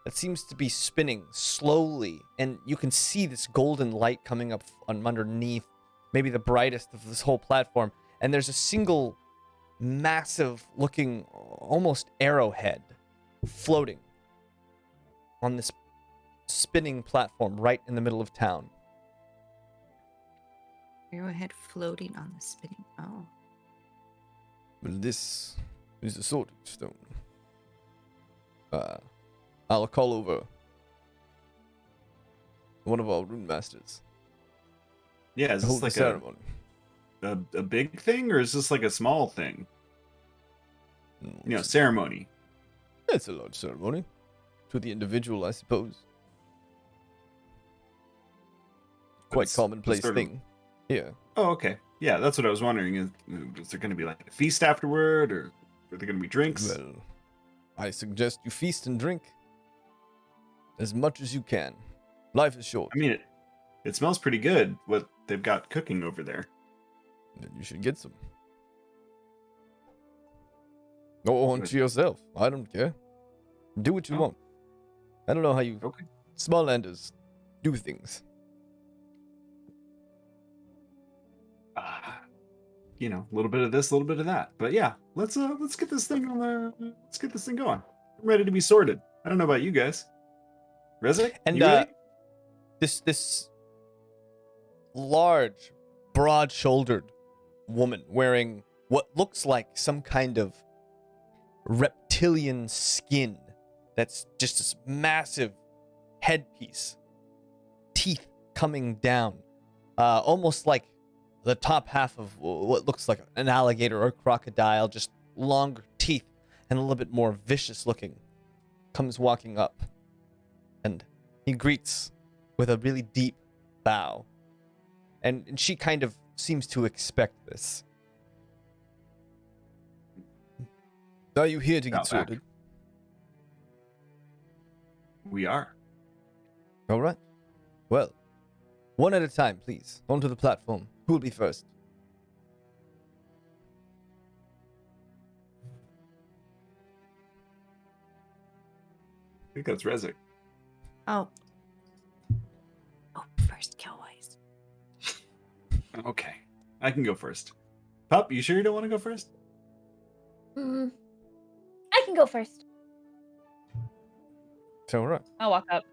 that seems to be spinning slowly, and you can see this golden light coming up underneath, maybe the brightest of this whole platform, and there's a single massive looking almost arrowhead floating on this spinning platform right in the middle of town. Arrowhead floating on the spinning. Oh. Well, this is a sorting stone. I'll call over one of our rune masters. Yeah, is to this hold the like ceremony. a big thing, or is this like a small thing? You know, ceremony. It's a large ceremony. To the individual, I suppose. Quite That's commonplace sort of- thing. Yeah. Oh, okay. Yeah, that's what I was wondering. Is there going to be like a feast afterward, or are there going to be drinks? Well, I suggest you feast and drink as much as you can. Life is short. I mean, it smells pretty good, what they've got cooking over there. Then you should get some. Go on to yourself. I don't care. Do what you Oh. want. I don't know how you Okay. smalllanders do things. You know, a little bit of this, a little bit of that. But yeah, let's get this thing on the let's get this thing going. I'm ready to be sorted. I don't know about you guys. Rezek? And you ready? this large, broad-shouldered woman wearing what looks like some kind of reptilian skin that's just this massive headpiece, teeth coming down, almost like the top half of what looks like an alligator or a crocodile, just longer teeth and a little bit more vicious looking, comes walking up, and he greets with a really deep bow. And she kind of seems to expect this. Are you here to Bow get back. sorted? We are. All right. Well, one at a time, please. Onto the platform. Who will be first? I think that's Rezek. Oh. Oh, first Killwise. Okay. I can go first. Pup, you sure you don't want to go first? I can go first. So, all right. I'll walk up.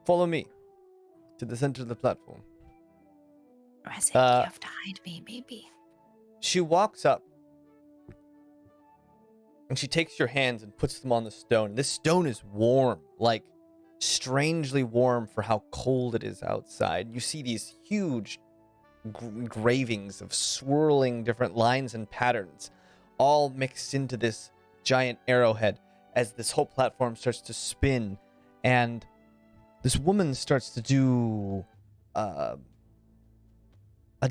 Follow me to the center of the platform. Rezek, you have to hide me, maybe. She walks up and she takes your hands and puts them on the stone. This stone is warm, like strangely warm for how cold it is outside. You see these huge engravings of swirling different lines and patterns, all mixed into this giant arrowhead. as this whole platform starts to spin, and this woman starts to do a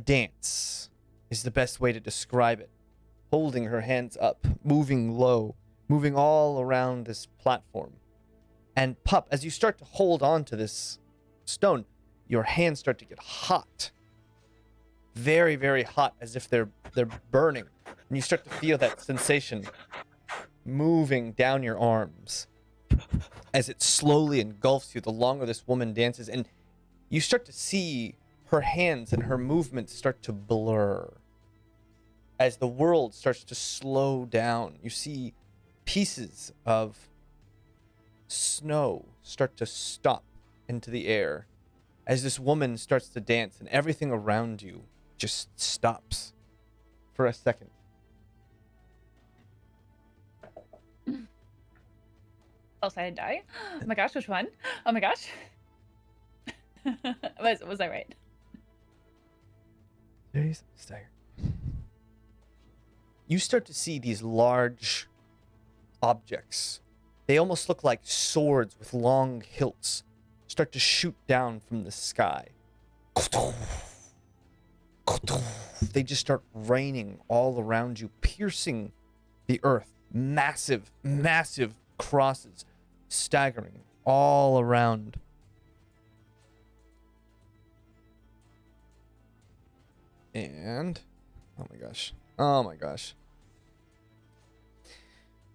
dance, is the best way to describe it. Holding her hands up, moving low, moving all around this platform. And Pup, as you start to hold on to this stone, your hands start to get hot. Very, very hot, as if they're burning. And you start to feel that sensation moving down your arms as it slowly engulfs you the longer this woman dances. And you start to see her hands and her movements start to blur. As the world starts to slow down, you see pieces of snow start to stop into the air as this woman starts to dance, and everything around you just stops for a second. Else I die. Oh my gosh, which one? Oh my gosh. was I right? Jaymes, stagger. You start to see these large objects. They almost look like swords with long hilts start to shoot down from the sky. They just start raining all around you, piercing the earth. Massive, massive crosses staggering all around. And oh my gosh.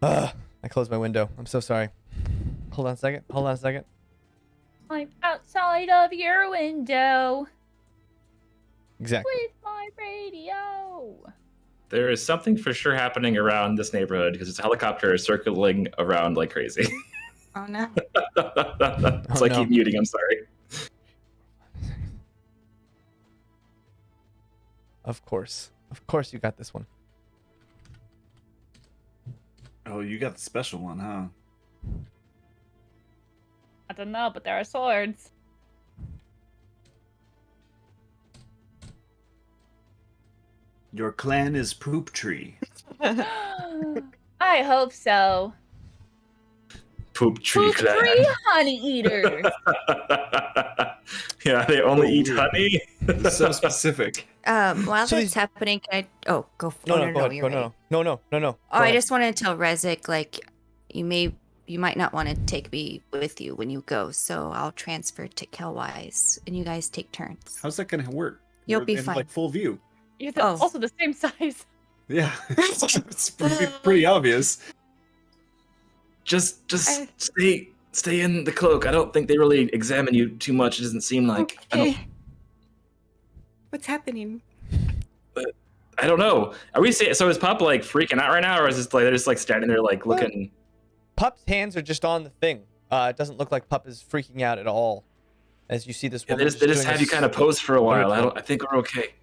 I closed my window. I'm so sorry. Hold on a second. I'm outside of your window. Exactly. With my radio. There is something for sure happening around this neighborhood because it's a helicopter circling around like crazy. Oh no. So I keep muting, I'm sorry. Of course you got this one. Oh, you got the special one, huh? I don't know, but there are swords. Your clan is Poop Tree. I hope so. Poop Tree Poop clan. Tree honey eaters. Yeah, they only eat honey. It's so specific. While So that's these- happening, can I? Oh, go. No, No, go ahead. you're right. No. Oh, I just wanted to tell Rezik, like, you might not want to take me with you when you go, so I'll transfer to Kelwise, and you guys take turns. How's that gonna work? You'll We're be in, fine. like full view. You're Oh. also the same size. Yeah, it's pretty obvious. Just stay in the cloak. I don't think they really examine you too much. It doesn't seem like. What's happening? I don't know. Are we saying, so is Pup like freaking out right now, or is this like they're just like standing there like looking? Pup's hands are just on the thing. It doesn't look like Pup is freaking out at all. As you see this Yeah, woman, they just have you kind of pose for a while. I think we're okay.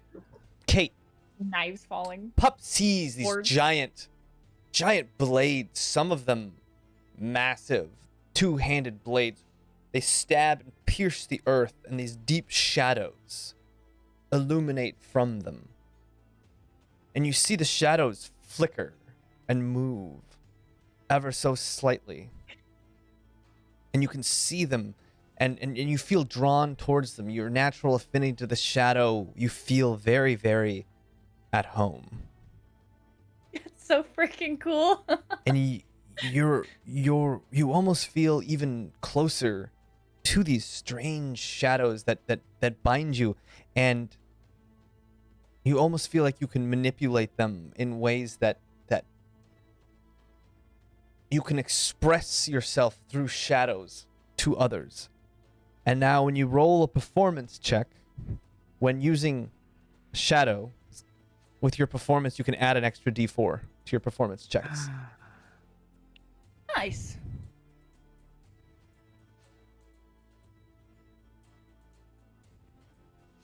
Kate, Knives falling. Pup sees these Swords. giant blades, some of them massive, two-handed blades. They stab and pierce the earth, and these deep shadows illuminate from them. And you see the shadows flicker and move ever so slightly. And you can see them, and you feel drawn towards them. Your natural affinity to the shadow, you feel very, very at home. It's so freaking cool. And you almost feel even closer to these strange shadows that bind you, and you almost feel like you can manipulate them in ways that you can express yourself through shadows to others. And now when you roll a performance check, when using shadow, with your performance, you can add an extra d4 to your performance checks. Nice.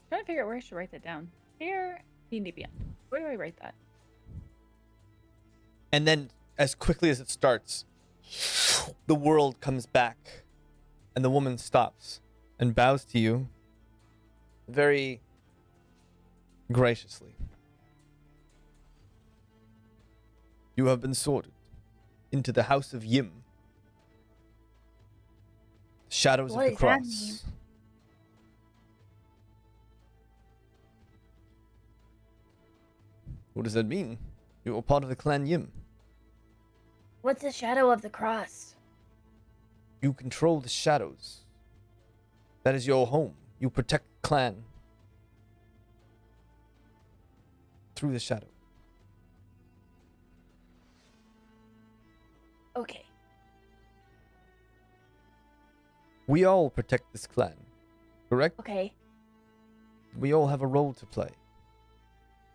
Trying to figure out where I should write that down. Here, D&D Beyond. Where do I write that? And then, as quickly as it starts, the world comes back, and the woman stops and bows to you very graciously. You have been sorted into the house of Yim Shadows What of the does that Cross. mean? What does that mean? You are part of the clan Yim. What's the shadow of the cross? You control the shadows. That is your home. You protect the clan through the shadow. Okay. We all protect this clan, correct? Okay. We all have a role to play.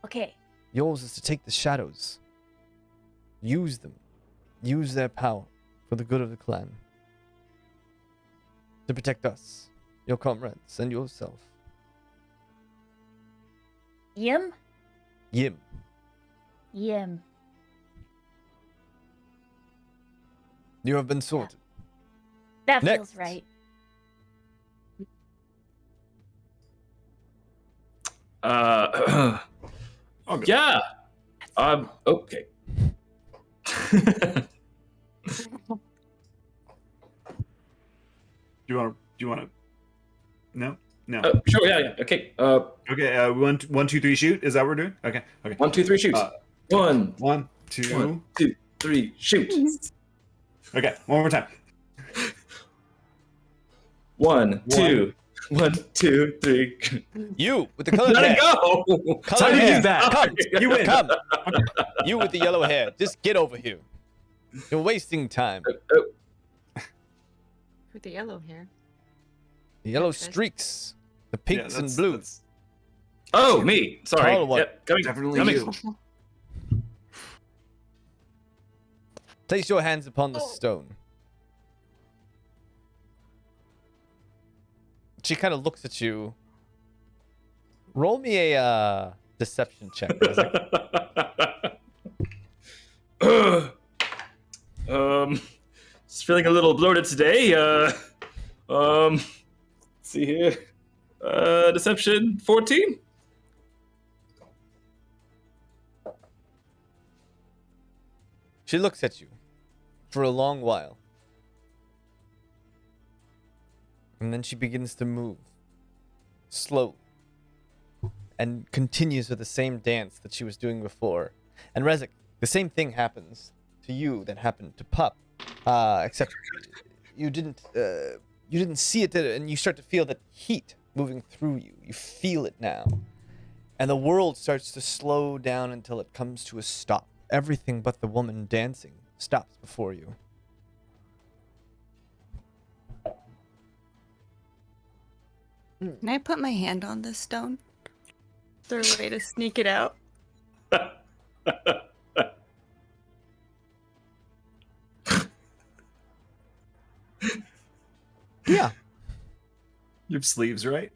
Okay. Yours is to take the shadows, use them, use their power for the good of the clan, to protect us, your comrades, and yourself. Yim? Yim. Yim. You have been sorted. That Next. feels right. Yeah. Okay. Do you want to? No. Sure. Yeah. Okay. Okay. One, two, three, shoot. Is that what we're doing? Okay. 1, 2, 3, shoot. One, 1, 2. 1, 2, 3, shoot. Okay. One more time. 1, 2, 1, 2, 3. You with the colored Let hair. it go. Colored How did you hair. do that? Come. You win. Come. You with the yellow hair. Just get over here. You're wasting time. With the yellow hair. The yellow Okay. streaks. The pinks Yeah, and that's- blues. that's Oh, me. Sorry. Tall one. Yep. Coming. Definitely coming. you. Place your hands upon the stone. She kind of looks at you. Roll me a deception check. Just feeling a little bloated today. Let's see here. Deception 14. She looks at you for a long while. And then she begins to move slowly and continues with the same dance that she was doing before. And Rezik, the same thing happens to you that happened to Pup, except you didn't see it, and you start to feel that heat moving through you. You feel it now, and the world starts to slow down until it comes to a stop. Everything but the woman dancing stops before you. Can I put my hand on this stone? Is there a way to sneak it out? Yeah. You have sleeves, right?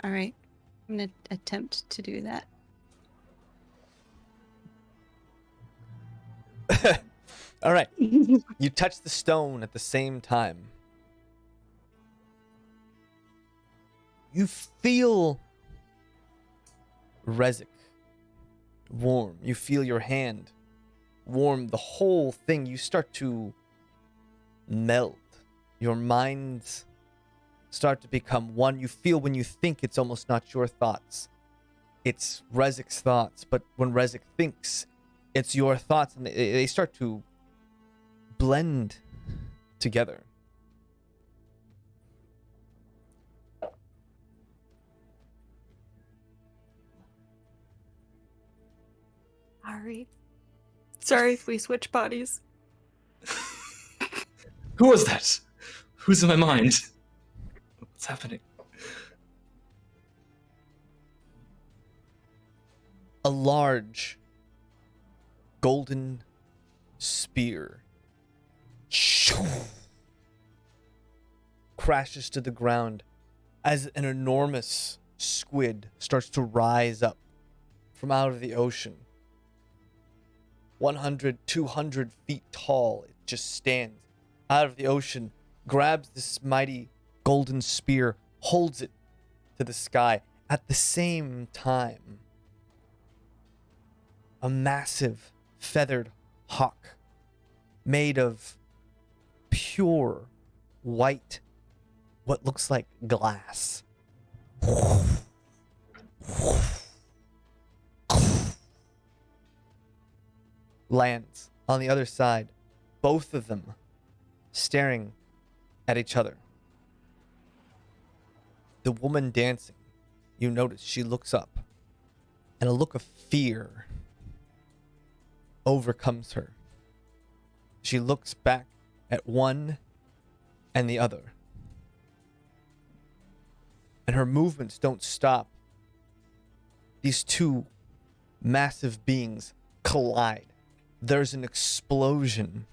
All right. I'm going to attempt to do that. All right. You touch the stone at the same time. You feel Rezik warm. You feel your hand warm. The whole thing, you start to melt. Your minds start to become one. You feel when you think it's almost not your thoughts. It's Rezik's thoughts. But when Rezik thinks, it's your thoughts, and they start to blend together. Sorry if we switch bodies. Who was that? Who's in my mind? What's happening? A large golden spear crashes to the ground as an enormous squid starts to rise up from out of the ocean. 100, 200 feet tall, it just stands out of the ocean, grabs this mighty golden spear, holds it to the sky. At the same time, a massive feathered hawk made of pure white, what looks like glass. Lands on the other side, both of them staring at each other. The woman dancing, you notice she looks up, and a look of fear overcomes her. She looks back at one and the other, and her movements don't stop. These two massive beings collide. There's an explosion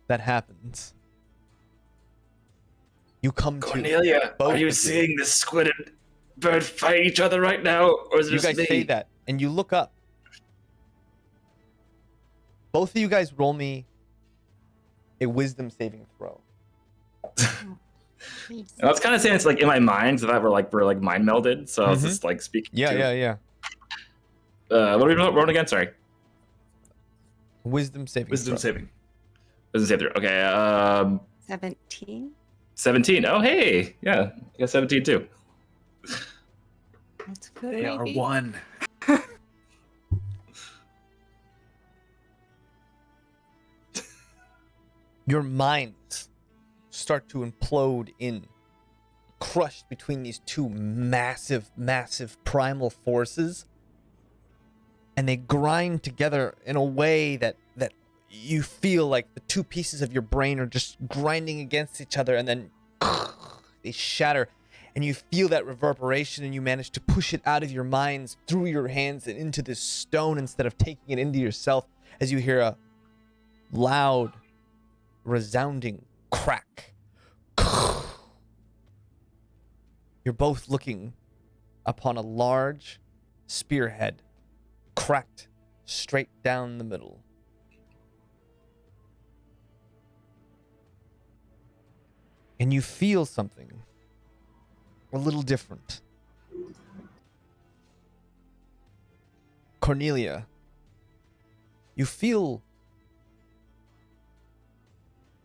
that happens. You come Cornelia, to both are you of seeing this squid and bird fight each other right now, or is it You just guys me? say that, and you look up. Both of you guys roll me a wisdom saving throw. I was kind of saying it's like in my mind, so that we're like mind melded. So I was just like speaking. Yeah. What are we rolling again? Sorry. Wisdom saving. Wisdom throw. saving. Wisdom saving. Okay. 17. 17. Oh, hey. Yeah. I got 17 too. That's good. They are maybe. one. Your minds start to implode in, crushed between these two massive primal forces, and they grind together in a way that you feel like the two pieces of your brain are just grinding against each other, and then they shatter, and you feel that reverberation, and you manage to push it out of your minds through your hands and into this stone instead of taking it into yourself, as you hear a loud, resounding crack. You're both looking upon a large spearhead cracked straight down the middle. And you feel something a little different. Cornelia, you feel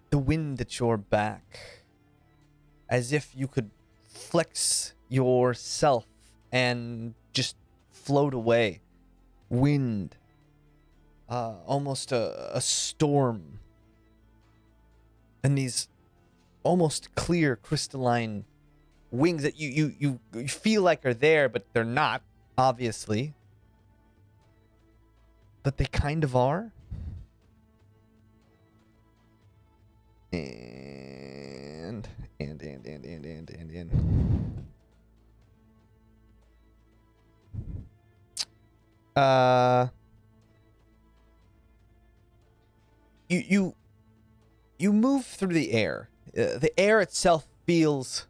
the wind at your back, as if you could flex yourself and just float away. Wind, almost a storm, and these almost clear crystalline wings that you feel like are there, but they're not, obviously, but they kind of are. And you move through the air. The air itself feels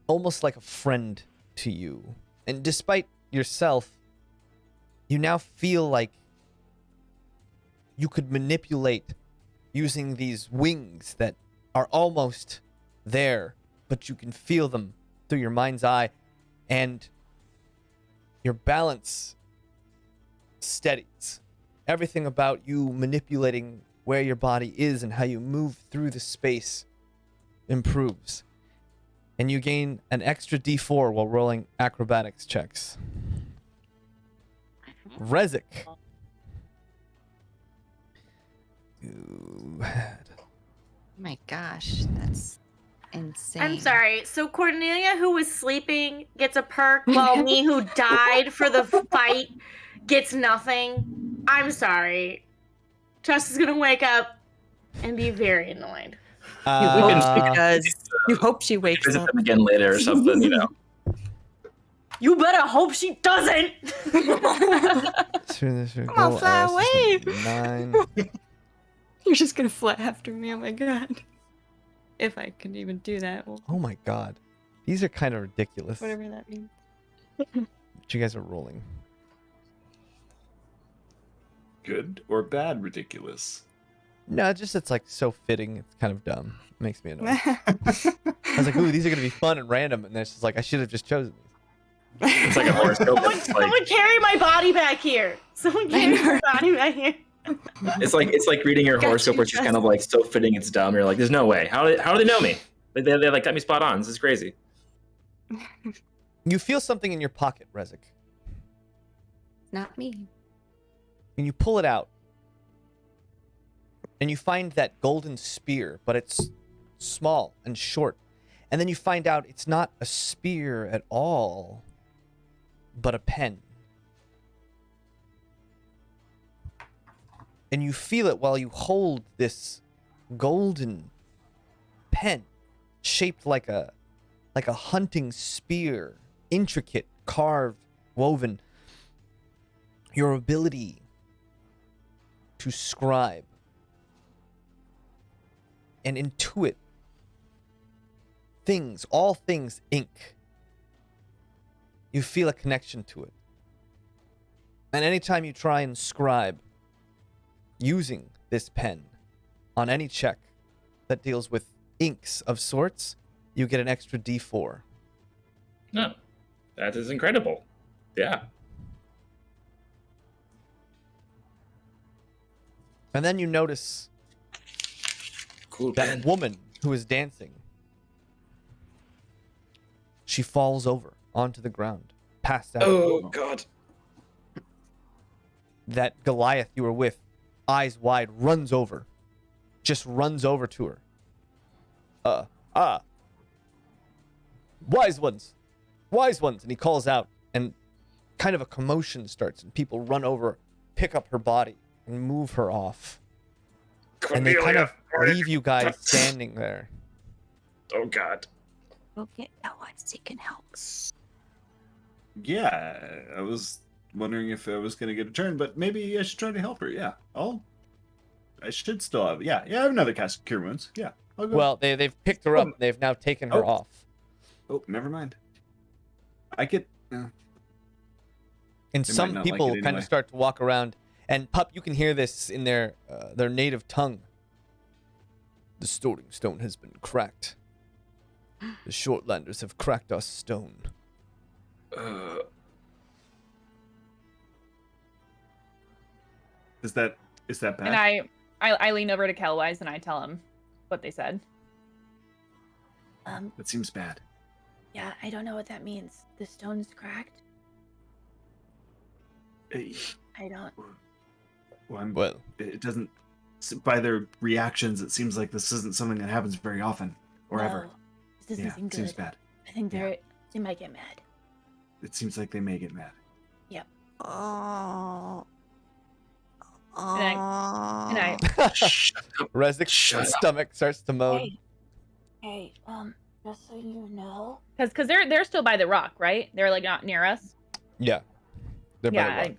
almost like a friend to you, and despite yourself, you now feel like you could manipulate using these wings that are almost there, but you can feel them through your mind's eye, and your balance steadies. Everything about you manipulating where your body is and how you move through the space improves. And you gain an extra D4 while rolling acrobatics checks. Rezik. You had... Oh my gosh, that's insane. I'm sorry. So Cornelia, who was sleeping, gets a perk, while me, who died for the fight, gets nothing. I'm sorry. Trust is gonna wake up and be very annoyed. You hope she wakes Visit up. them again later or something, you know. You better hope she doesn't. Come on, fly away. 9. You're just gonna fly after me. Oh my god. If I could even do that. Well, Oh my god. These are kind of ridiculous. whatever that means. What you guys are rolling. Good or bad ridiculous? No, just it's like so fitting. It's kind of dumb. It makes me annoyed. I was like, ooh, these are going to be fun and random. And then it's just like, I should have just chosen these. It's like a horoscope. It's like, Someone carry my body back here. Someone carry my body back here. It's like reading your horoscope, where it's just kind of like so fitting it's dumb. You're like, there's no way. How do they know me? They like got me spot on. This is crazy. You feel something in your pocket, Rezik. Not me. And you pull it out. And you find that golden spear, but it's small and short. And then you find out it's not a spear at all, but a pen. And you feel it while you hold this golden pen shaped like a hunting spear, intricate, carved, woven. Your ability to scribe and intuit things, all things ink. You feel a connection to it. And anytime you try and scribe using this pen on any check that deals with inks of sorts, you get an extra D4. No, that is incredible. Yeah. And then you notice Cool that pen. woman who is dancing. She falls over onto the ground, passed out. Oh God. That Goliath you were with, eyes wide, runs over. Just runs over to her. Wise ones. Wise ones. And he calls out, and kind of a commotion starts, and people run over, pick up her body, and move her off. And they kind of leave you guys standing there. Oh God. Go get Elwise, he can help. Yeah, I was wondering if I was going to get a turn, but maybe I should try to help her. Yeah, I should still have. Yeah, I have another cast Cure Wounds. Yeah, I'll go. Well, they've picked her up. They've now taken her off. Oh, never mind. I get. And They some might not like people it kind anyway. of start to walk around, and Pup, you can hear this in their native tongue. The storing stone has been cracked. The Shortlanders have cracked our stone. Is that bad? And I lean over to Kelwise and I tell him what they said. That seems bad. Yeah, I don't know what that means. The stone's cracked? Hey, I don't. Well, it doesn't. By their reactions, it seems like this isn't something that happens very often or ever. No, this doesn't Yeah, seem it good. seems bad. I think they might get mad. It seems like they may get mad. Yep. Oh. And I Rezik's stomach starts to moan. Hey, just so you know. because they're still by the rock, right? They're like not near us. Yeah. They're by the rock.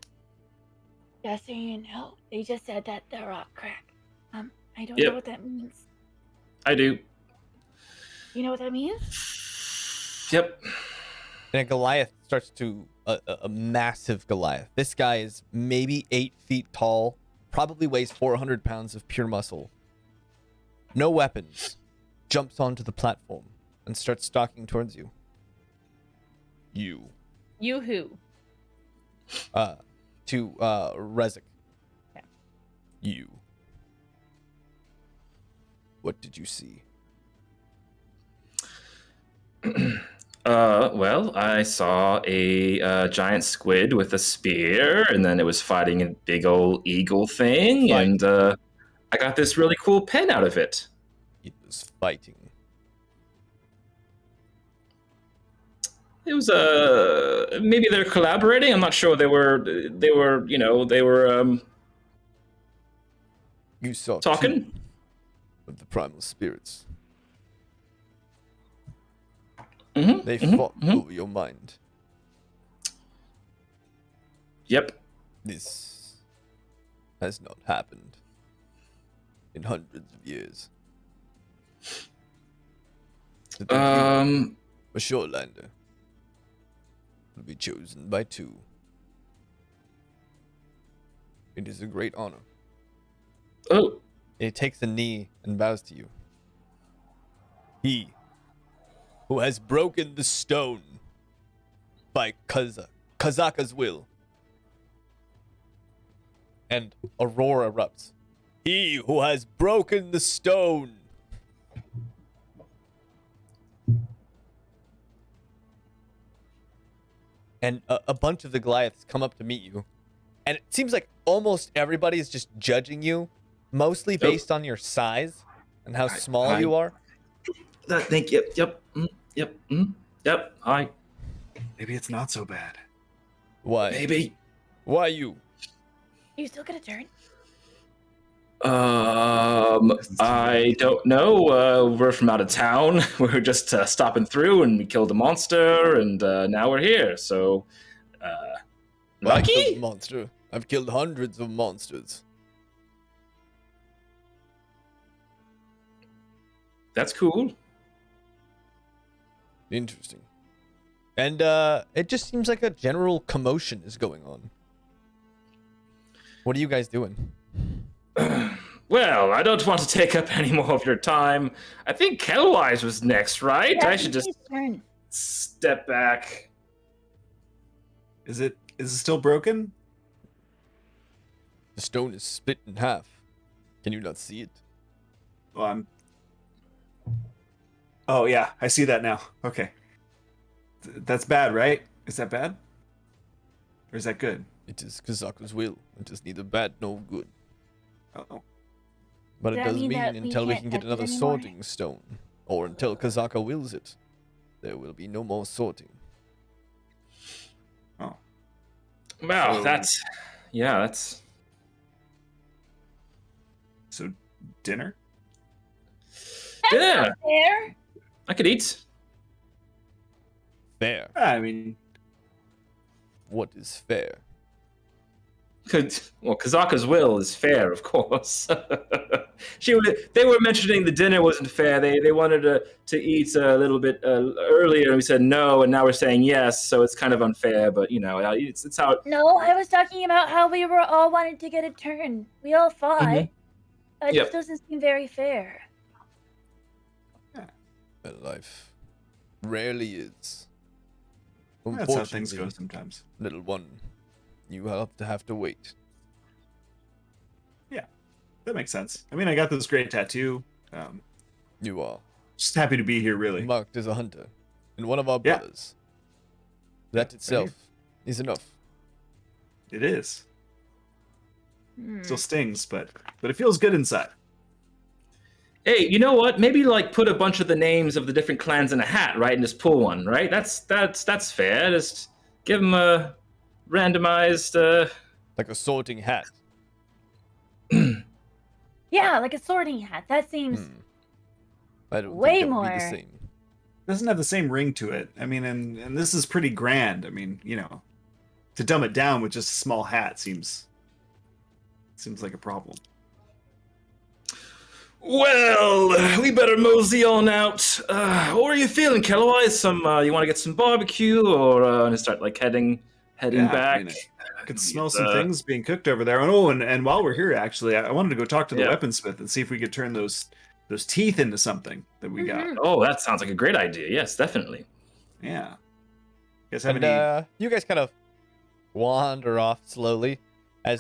Just so you know, they just said that the rock cracked. I don't Yep. know what that means. I do. You know what that means? Yep. And a Goliath starts to a massive Goliath. This guy is maybe 8 feet tall, probably weighs 400 pounds of pure muscle. No weapons. Jumps onto the platform and starts stalking towards you. You. You who? To Rezik. Okay. You. What did you see? Well, I saw a giant squid with a spear, and then it was fighting a big old eagle thing, Fight. and I got this really cool pen out of it. It was fighting. It was maybe they're collaborating. I'm not sure. They were You saw talking. two of the primal spirits. Mm-hmm, They fought over your mind. Yep. This has not happened in hundreds of years. To think you, a Shortlander, will be chosen by two. It is a great honor. Oh. He takes a knee and bows to you. He who has broken the stone by Kazaka's will and a roar erupts. He who has broken the stone. And a bunch of the Goliaths come up to meet you. And it seems like almost everybody is just judging you, mostly based on your size and how small you are. Thank you. Yep. Hi. Maybe it's not so bad. Why? Maybe. Why you? You still get a turn? I don't know. We're from out of town. We were just stopping through, and we killed a monster, and now we're here. So, I killed lucky. a monster. I've killed hundreds of monsters. That's cool. Interesting. And it just seems like a general commotion is going on. What are you guys doing? Well, I don't want to take up any more of your time. I think Kellwise was next, right? Yeah, I should just his turn. step back. Is it still broken? The stone is split in half. Can you not see it? Well, Oh yeah, I see that now. Okay. That's bad, right? Is that bad? Or is that good? It is Kazaka's will. It is neither bad nor good. Oh. But Does it that does mean mean that we until we can't can get touch it another anymore? sorting stone, or until Kazaka wills it, there will be no more sorting. Oh. Wow, So- that's So dinner? yeah. There. I could eat. Fair. I mean, What is fair? Well, Kazaka's will is fair, of course. They were mentioning the dinner wasn't fair. They wanted to eat a little bit earlier, and we said no, and now we're saying yes. So it's kind of unfair, but it's how. No, I was talking about how we were all wanted to get a turn. We all fought. Mhm. That Yep. just doesn't seem very fair. Well, life rarely is. that's how things Unfortunately, go sometimes. little one, you have to wait. That makes sense. I mean, I got this great tattoo. You are Just happy to be here, really. marked as a hunter, and one of our Yeah. brothers. That itself is enough. It is. Hmm. Still stings, but it feels good inside. Hey, you know what? Maybe put a bunch of the names of the different clans in a hat, right, and just pull one, right? That's fair. Just give them a randomized. Like a sorting hat. Yeah, like a sorting hat. That seems I don't way think that would be the more. same. Doesn't have the same ring to it. I mean, and this is pretty grand. I mean, to dumb it down with just a small hat seems like a problem. Well, we better mosey on out. What are you feeling, Kellwise? You want to get some barbecue, or just start heading Yeah, back? I mean, I could smell some things being cooked over there. And while we're here, actually, I wanted to go talk to the Yeah. weaponsmith and see if we could turn those teeth into something that we got. Mhm. Oh, that sounds like a great idea. Yes, definitely. Yeah. You guys have And any? you guys kind of wander off slowly as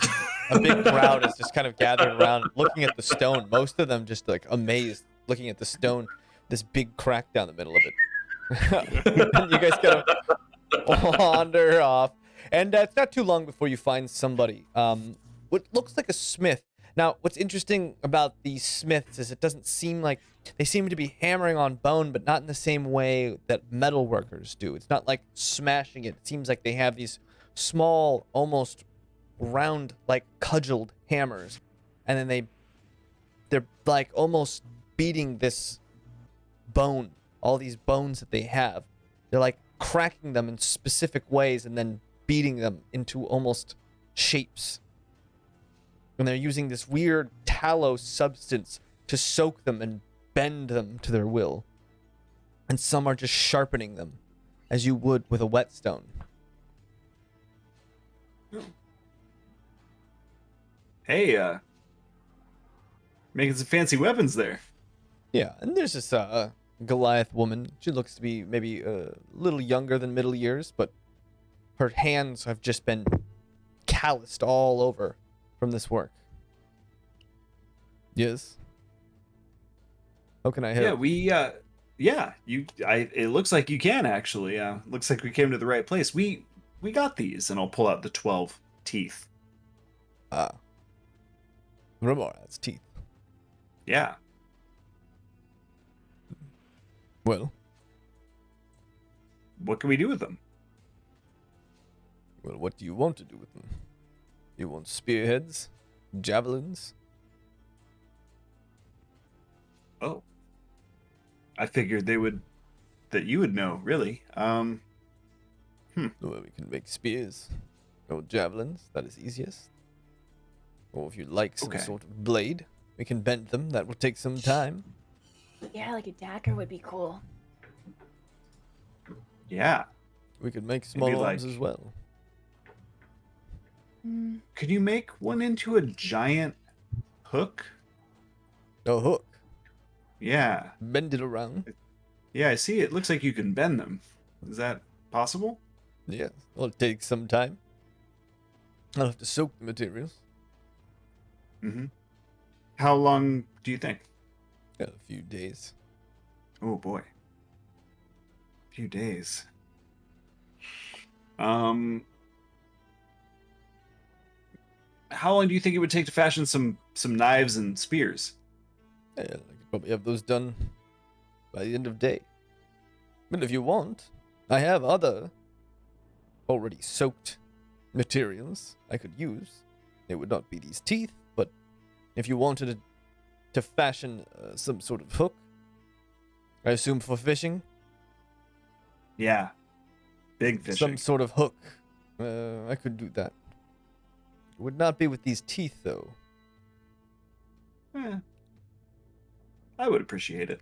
a big crowd is just kind of gathered around looking at the stone. Most of them just amazed looking at the stone, this big crack down the middle of it. And you guys kind of wander off. And it's not too long before you find somebody. What looks like a smith. Now, what's interesting about these smiths is it doesn't seem like they seem to be hammering on bone, but not in the same way that metal workers do. It's not like smashing it. It seems like they have these small, almost round, cudgeled hammers, and then they're almost beating this bone. All these bones that they have, they're cracking them in specific ways, and then beating them into almost shapes. And they're using this weird tallow substance to soak them and bend them to their will. And some are just sharpening them, as you would with a whetstone. Hey, making some fancy weapons there. Yeah, and there's this Goliath woman. She looks to be maybe a little younger than middle years, but her hands have just been calloused all over from this work. Yes. How can I help? It looks like you can actually. Looks like we came to the right place. We got these, and I'll pull out the 12 teeth. Remora's teeth. Yeah. Well, What can we do with them? what do you want to do with them? You want spearheads? Javelins? Oh. I figured that you would know, really. Well, we can make spears. Or javelins, that is easiest. Or if you'd like some sort of blade, we can bend them. That will take some time. Yeah, like a dagger would be cool. Yeah. We could make small arms like- as well. Could you make one into a giant hook? A hook. Yeah. Bend it around. Yeah, I see. It looks like you can bend them. Is that possible? Yes. It'll take some time. I'll have to soak the materials. Mm-hmm. How long do you think? A few days. Oh boy. Few days. How long do you think it would take to fashion some knives and spears? Yeah, I could probably have those done by the end of day. But if you want, I have other already soaked materials I could use. It would not be these teeth, but if you wanted to fashion some sort of hook, I assume for fishing? Yeah. Big fishing. Some sort of hook. I could do that. It would not be with these teeth, though. I would appreciate it.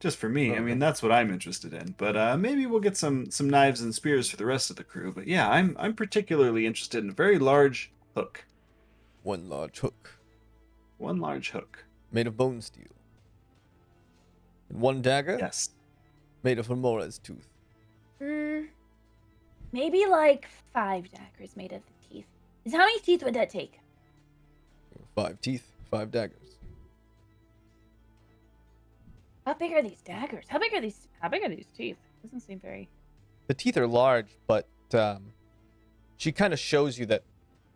Just for me. I mean, that's what I'm interested in. But maybe we'll get some knives and spears for the rest of the crew. But yeah, I'm particularly interested in a very large hook. One large hook. One large hook. Made of bone steel. And one dagger? Yes. Made of Remora's tooth. Maybe like 5 daggers made of the teeth. How many teeth would that take? 5 teeth, 5 daggers. How big are these daggers? How big are these teeth? Doesn't seem very. The teeth are large, but she kind of shows you that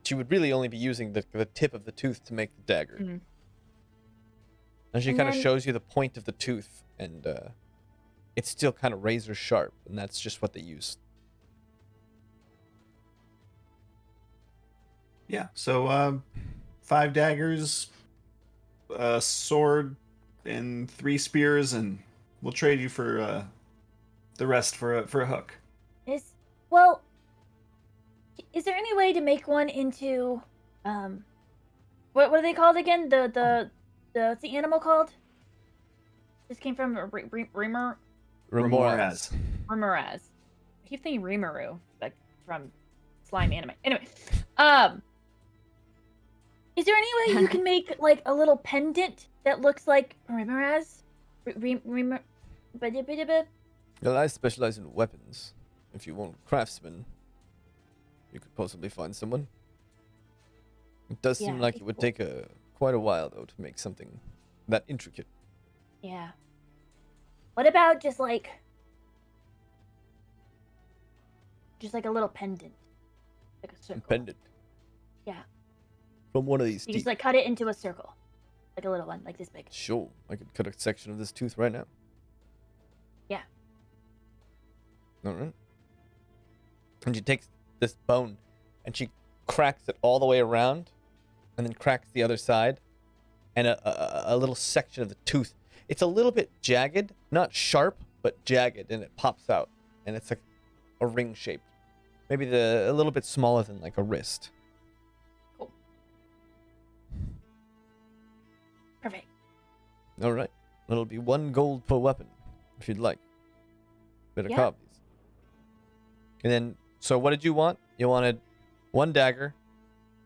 she would really only be using the tip of the tooth to make the dagger. Mm-hmm. And she And kind of then- shows you the point of the tooth, and it's still kind of razor sharp, and that's just what they use. Yeah. So 5 daggers, a sword, and 3 spears, and we'll trade you for the rest for a hook. Is there any way to make one into what are they called again? The what's the animal called? This came from Remoraz. Remoraz. Remoraz. I keep thinking Rimuru, like from slime anime. Anyway, Is there any way you can make like a little pendant that looks like Remoraz? Well, I specialize in weapons. If you want craftsmen, you could possibly find someone. It does seem Yeah, like it would take quite a while, though, to make something that intricate. Yeah. What about just like a little pendant, like a circle? Pendant. Yeah. From one of these You teeth. just like cut it into a circle, like a little one, like this big. Sure, I could cut a section of this tooth right now. Yeah. All right. And she takes this bone and she cracks it all the way around and then cracks the other side and a little section of the tooth. It's a little bit jagged, not sharp, but jagged, and it pops out. And it's like a ring shape. Maybe a little bit smaller than like a wrist. Perfect. All right. It'll be 1 gold per weapon, if you'd like. Better Yeah. copies. And then, so what did you want? You wanted 1 dagger,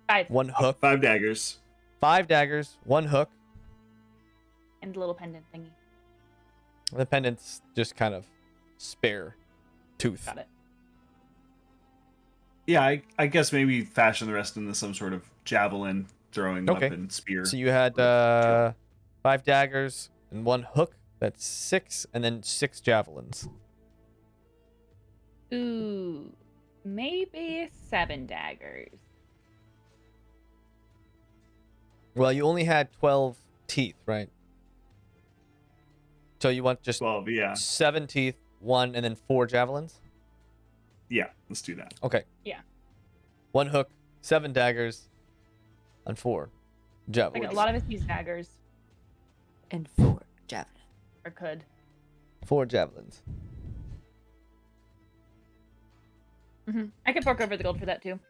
5 1 hook, 5 daggers. 5 daggers, 1 hook. and a little pendant thingy. The pendant's just kind of spare tooth. Got it. Yeah, I guess maybe fashion the rest into some sort of javelin throwing weapon, spear. So you had 5 daggers and 1 hook. That's 6, and then 6 javelins. Ooh, maybe 7 daggers. Well, you only had 12 teeth, right? So you want just 12, yeah. 7 teeth, 1, and then 4 javelins? Yeah, let's do that. Okay. Yeah. 1 hook, 7 daggers, and 4 javelins. Like a lot of us use daggers, And 4 javelin. or could. 4 javelins. I could fork over the gold for that too.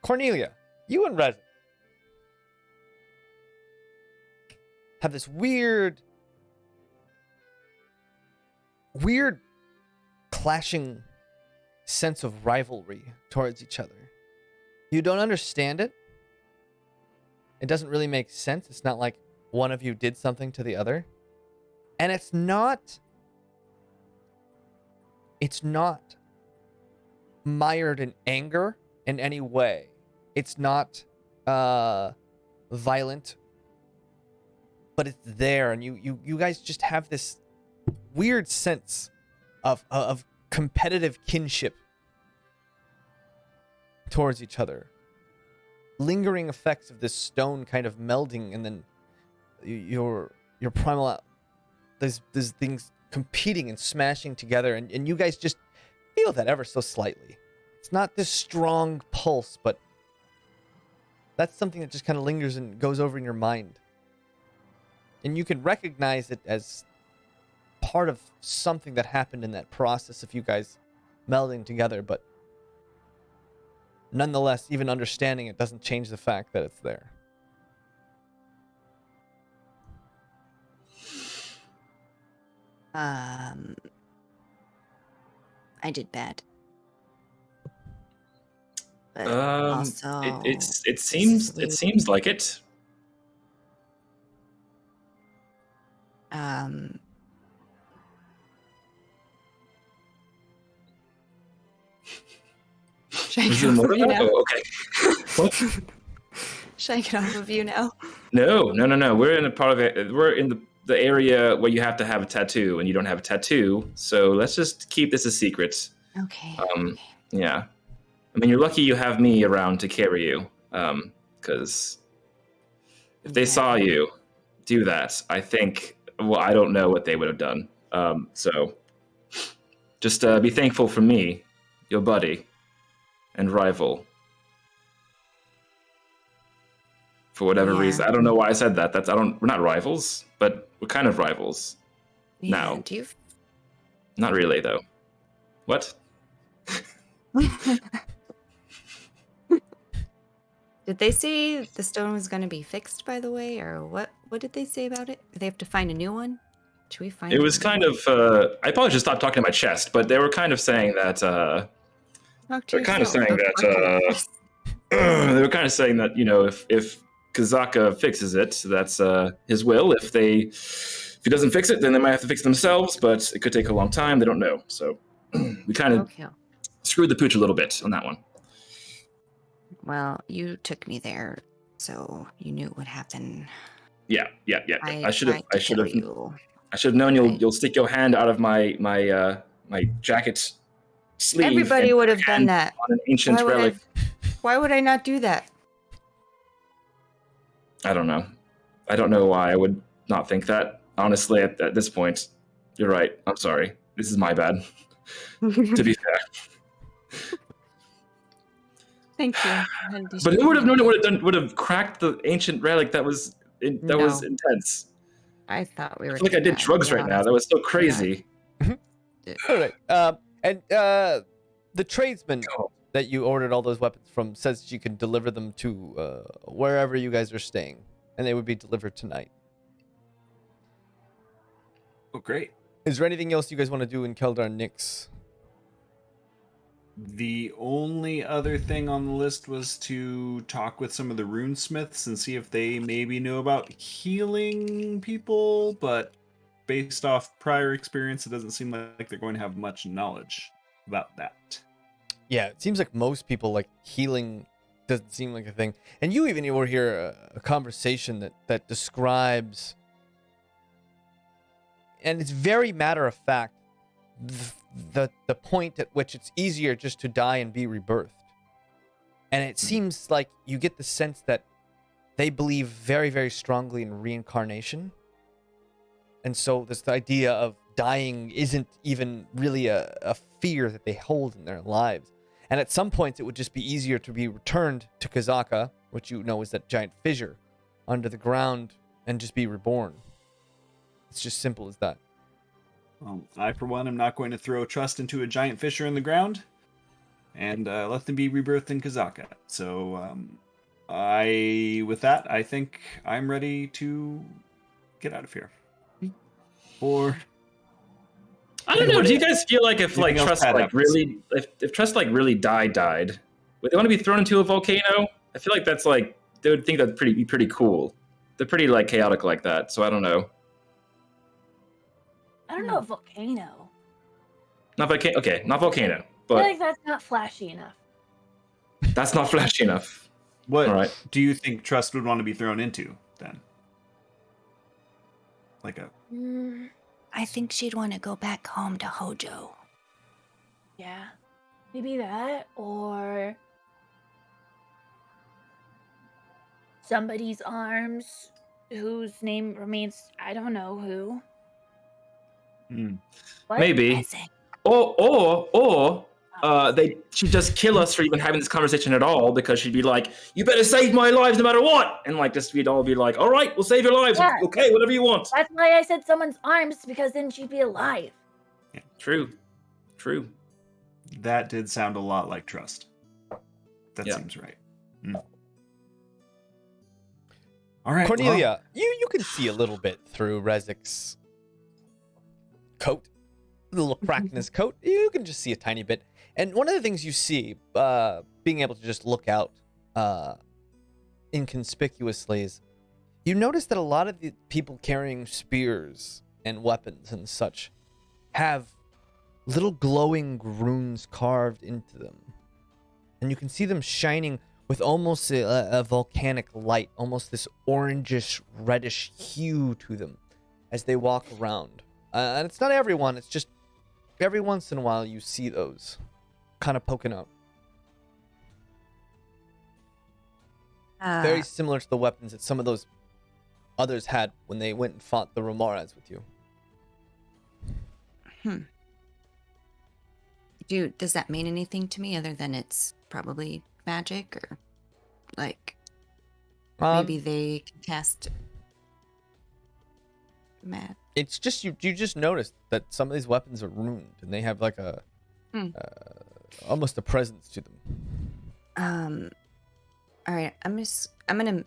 Cornelia, you and Resin have this weird clashing sense of rivalry towards each other. You don't understand it. It doesn't really make sense. It's not like one of you did something to the other. And it's not mired in anger in any way. It's not violent, but it's there, and you guys just have this weird sense of competitive kinship towards each other. Lingering effects of this stone kind of melding, and then your primal, there's things competing and smashing together, and you guys just feel that ever so slightly. It's not this strong pulse, but that's something that just kind of lingers and goes over in your mind. And you can recognize it as part of something that happened in that process of you guys melding together, but nonetheless, even understanding it doesn't change the fact that it's there. I did bad. But also, it seems like it. Should I get off of you now? Oh, okay. What? Should I get off of you now? No. We're in a part of it. We're in the area where you have to have a tattoo, and you don't have a tattoo. So let's just keep this a secret. Okay. Yeah. I mean, you're lucky you have me around to carry you. Because if they saw you do that, I think, well, I don't know what they would have done. So just be thankful for me, your buddy and rival. For whatever reason. I don't know why I said that. We're not rivals, but we're kind of rivals. Now. Do you... Not really, though. What? Did they say the stone was going to be fixed, by the way, or what? What did they say about it? Do they have to find a new one? Should we find? It was kind of. I probably should stop talking to my chest, but they were kind of saying that. They're kind of saying that. They were kind of saying that, you know, if Kazaka fixes it, that's his will. If he doesn't fix it, then they might have to fix it themselves. But it could take a long time. They don't know. So we kind of screwed the pooch a little bit on that one. Well, you took me there, so you knew what happened. Yeah. I should have You. known you'll stick your hand out of my jacket sleeve. Everybody would have done that. On an ancient relic. Why would I not do that? I don't know. I don't know why I would not think that. Honestly, at this point, you're right. I'm sorry. This is my bad. To be fair. Thank you. But who would have known it would have cracked the ancient relic? That was intense. I thought we were. I feel like I did drugs right now. That was so crazy. All right. And the tradesman that you ordered all those weapons from says you can deliver them to wherever you guys are staying, and they would be delivered tonight. Oh, great. Is there anything else you guys want to do in Keldar Nyx? The only other thing on the list was to talk with some of the runesmiths and see if they maybe knew about healing people, but based off prior experience, it doesn't seem like they're going to have much knowledge. about that. Yeah, it seems like most people, like, healing doesn't seem like a thing. And you even will hear a conversation that describes, and it's very matter of fact, the point at which it's easier just to die and be rebirthed. And it seems like you get the sense that they believe very, very strongly in reincarnation. And so this idea of dying isn't even really a fear that they hold in their lives. And at some points, it would just be easier to be returned to Kazaka, which you know is that giant fissure under the ground, and just be reborn. It's just simple as that. Well, I, for one, am not going to throw trust into a giant fissure in the ground and let them be rebirthed in Kazaka. So, with that, I think I'm ready to get out of here. Or... I don't know. Do you guys feel like if like Trust like really, if Trust like really died, would they want to be thrown into a volcano? I feel like that's like they would think that'd be pretty cool. They're pretty like chaotic like that, so I don't know. I don't know, volcano. Not volcano. Okay, not volcano, I but feel like that's not flashy enough. that's not flashy enough. What All right. do you think Trust would want to be thrown into then? Like a... I think she'd want to go back home to Hojo. Yeah. Maybe that, or somebody's arms whose name remains, I don't know who. What? Maybe. Or she'd just kill us for even having this conversation at all, because she'd be like, "You better save my lives no matter what," and like just we'd all be like, "All right, we'll save your lives. Yeah. Okay, whatever you want." That's why I said someone's arms, because then she'd be alive. Yeah. True. That did sound a lot like Trust. That Yeah. seems right. All right, Cornelia, you can see a little bit through Rezik's coat, the little crack in his coat. You can just see a tiny bit. And one of the things you see, being able to just look out inconspicuously, is you notice that a lot of the people carrying spears and weapons and such have little glowing runes carved into them. And you can see them shining with almost a volcanic light, almost this orangish, reddish hue to them as they walk around. And it's not everyone, it's just every once in a while you see those kind of poking out. Very similar to the weapons that some of those others had when they went and fought the Romaras with you. Does that mean anything to me other than it's probably magic, or like maybe they can cast magic? It's just you just noticed that some of these weapons are ruined and they have like a almost a presence to them. All right, I'm gonna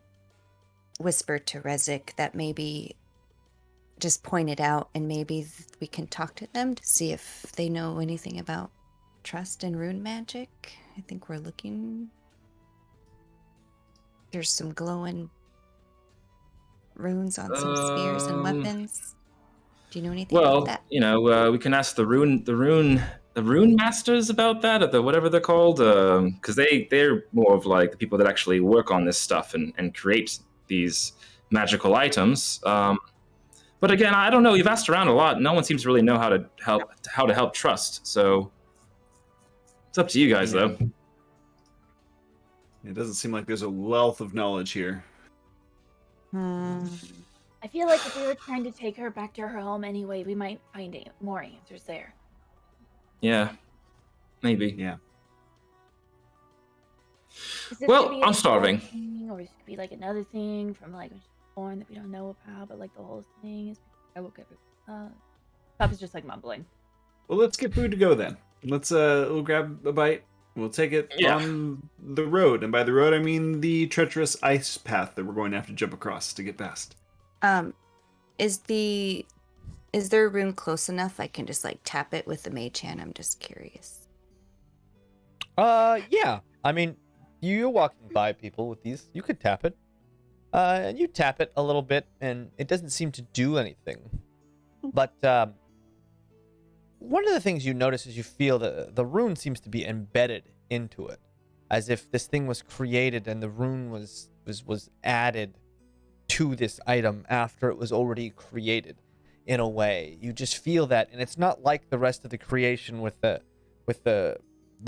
whisper to Rezik that maybe just point it out, and maybe we can talk to them to see if they know anything about Trust and rune magic. I think we're looking. There's some glowing runes on some spears and weapons. Do you know anything about that? You know, we can ask the rune masters about that, or the whatever they're called, because they're more of like the people that actually work on this stuff and create these magical items. But again, I don't know. You've asked around a lot. No one seems to really know how to help Trust. So it's up to you guys, though. It doesn't seem like there's a wealth of knowledge here. I feel like if we were trying to take her back to her home anyway, we might find more answers there. Yeah, maybe. Yeah. Well, I'm starving. Or it could be like another thing from like when she's born that we don't know about, but like the whole thing is. I woke up. Pop is just like mumbling. Well, let's get food to go then. We'll grab a bite. We'll take it on the road, and by the road I mean the treacherous ice path that we're going to have to jump across to get past. Is there a rune close enough I can just like tap it with the mage hand? I'm just curious. Yeah. I mean, you're walking by people with these. You could tap it. And you tap it a little bit, and it doesn't seem to do anything. But one of the things you notice is you feel that the rune seems to be embedded into it, as if this thing was created and the rune was added to this item after it was already created. In a way, you just feel that, and it's not like the rest of the creation with the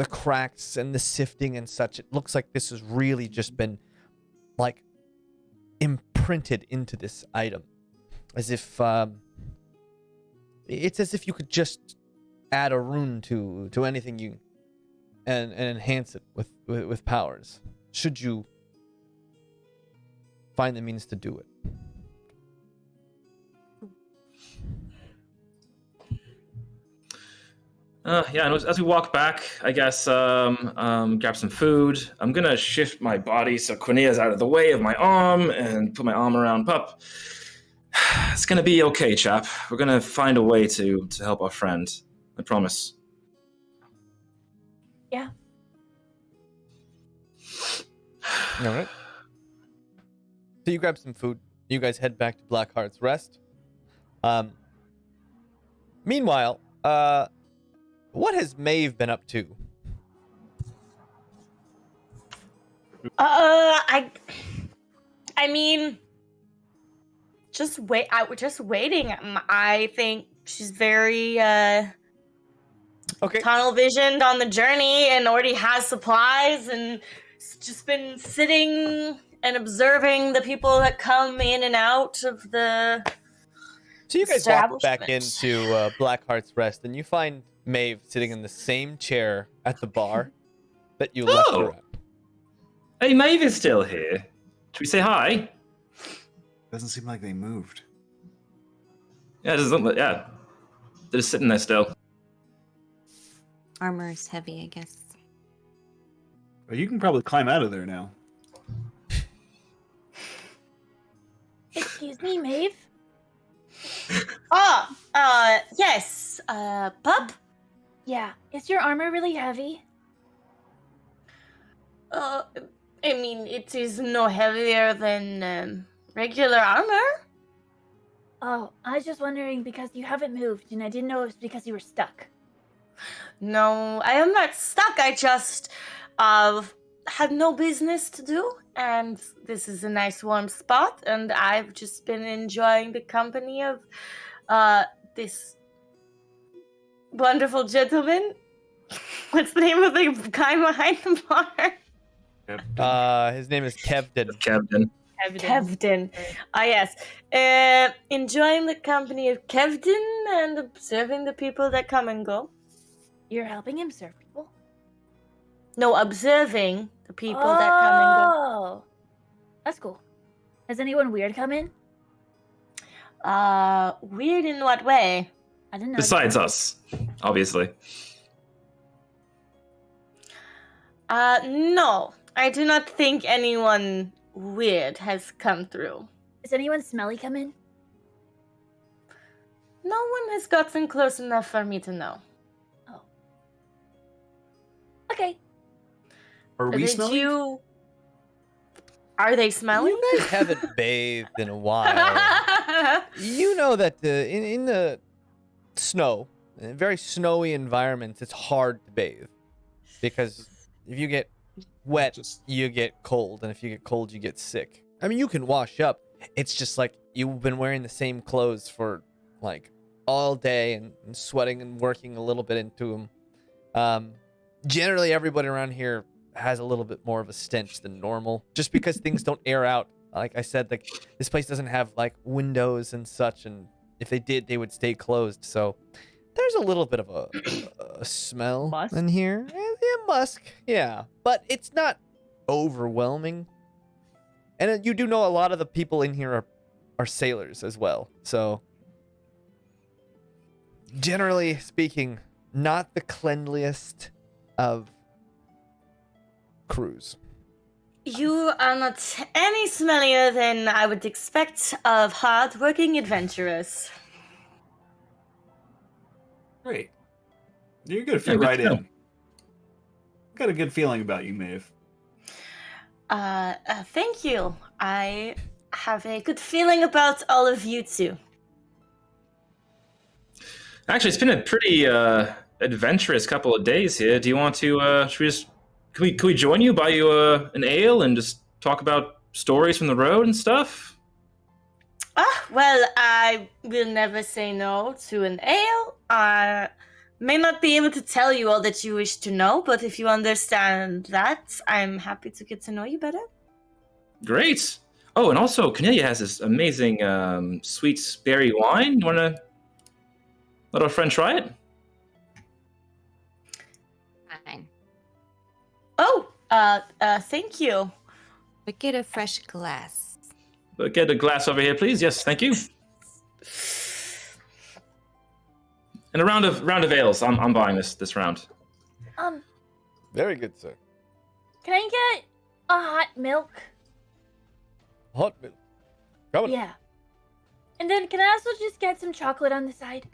cracks and the sifting and such. It looks like this has really just been like imprinted into this item, as if it's as if you could just add a rune to anything you and enhance it with powers, should you find the means to do it. Yeah, and as we walk back, I guess, grab some food. I'm gonna shift my body so Cornea's out of the way of my arm and put my arm around Pup. It's gonna be okay, chap. We're gonna find a way to help our friend. I promise. Yeah. All right. So you grab some food. You guys head back to Blackheart's Rest. Meanwhile, what has Maeve been up to? I mean, just wait. We're just waiting. I think she's very Okay. tunnel visioned on the journey and already has supplies and just been sitting and observing the people that come in and out of the. So you guys walk back establishment. into Blackheart's Rest, and you find Maeve sitting in the same chair at the bar that you left her at. Hey, Maeve is still here. Should we say hi? Doesn't seem like they moved. Yeah, it doesn't look. Yeah, they're just sitting there still. Armor is heavy, I guess. Well, you can probably climb out of there now. Excuse me, Maeve? Yes. Pup? Yeah. Is your armor really heavy? I mean, it is no heavier than regular armor. Oh, I was just wondering because you haven't moved, and I didn't know it was because you were stuck. No, I am not stuck. I just had no business to do, and this is a nice warm spot, and I've just been enjoying the company of this wonderful gentleman. What's the name of the guy behind the bar? His name is Kevden. Kevden. Ah, yes. Enjoying the company of Kevden and observing the people that come and go. You're helping him serve people? No, observing the people that come and go. Oh, that's cool. Has anyone weird come in? Weird in what way? I don't know. Besides us, obviously. No. I do not think anyone weird has come through. Has anyone smelly come in? No one has gotten close enough for me to know. Oh. Okay. Are we smelly? Are they smelly? You guys haven't bathed in a while. You know that in the snow, in very snowy environments, it's hard to bathe. Because if you get wet, you get cold. And if you get cold, you get sick. I mean, you can wash up. It's just like you've been wearing the same clothes for like all day and sweating and working a little bit into them. Generally, everybody around here has a little bit more of a stench than normal, just because things don't air out. Like I said, like this place doesn't have like windows and such, and if they did, they would stay closed. So there's a little bit of a smell Musk? in here. Yeah, musk. Yeah, but it's not overwhelming. And you do know a lot of the people in here are sailors as well. So generally speaking, not the cleanliest of crews. You are not any smellier than I would expect of hard-working adventurers. Great. You're gonna fit Yeah, good right to know. in. Got a good feeling about you, Maeve. Thank you. I have a good feeling about all of you too. Actually, it's been a pretty adventurous couple of days here. Do you want to? Can we join you? Buy you an ale and just talk about stories from the road and stuff? Well, I will never say no to an ale. I may not be able to tell you all that you wish to know, but if you understand that, I'm happy to get to know you better. Great. Oh, and also, Cornelia has this amazing sweet berry wine. You want to let our friend try it? Fine. Oh, thank you. But get a fresh glass. Get a glass over here, please. Yes, thank you. And a round of ales. I'm buying this round. Very good, sir. Can I get a hot milk? Hot milk. Coming. Yeah. And then can I also just get some chocolate on the side?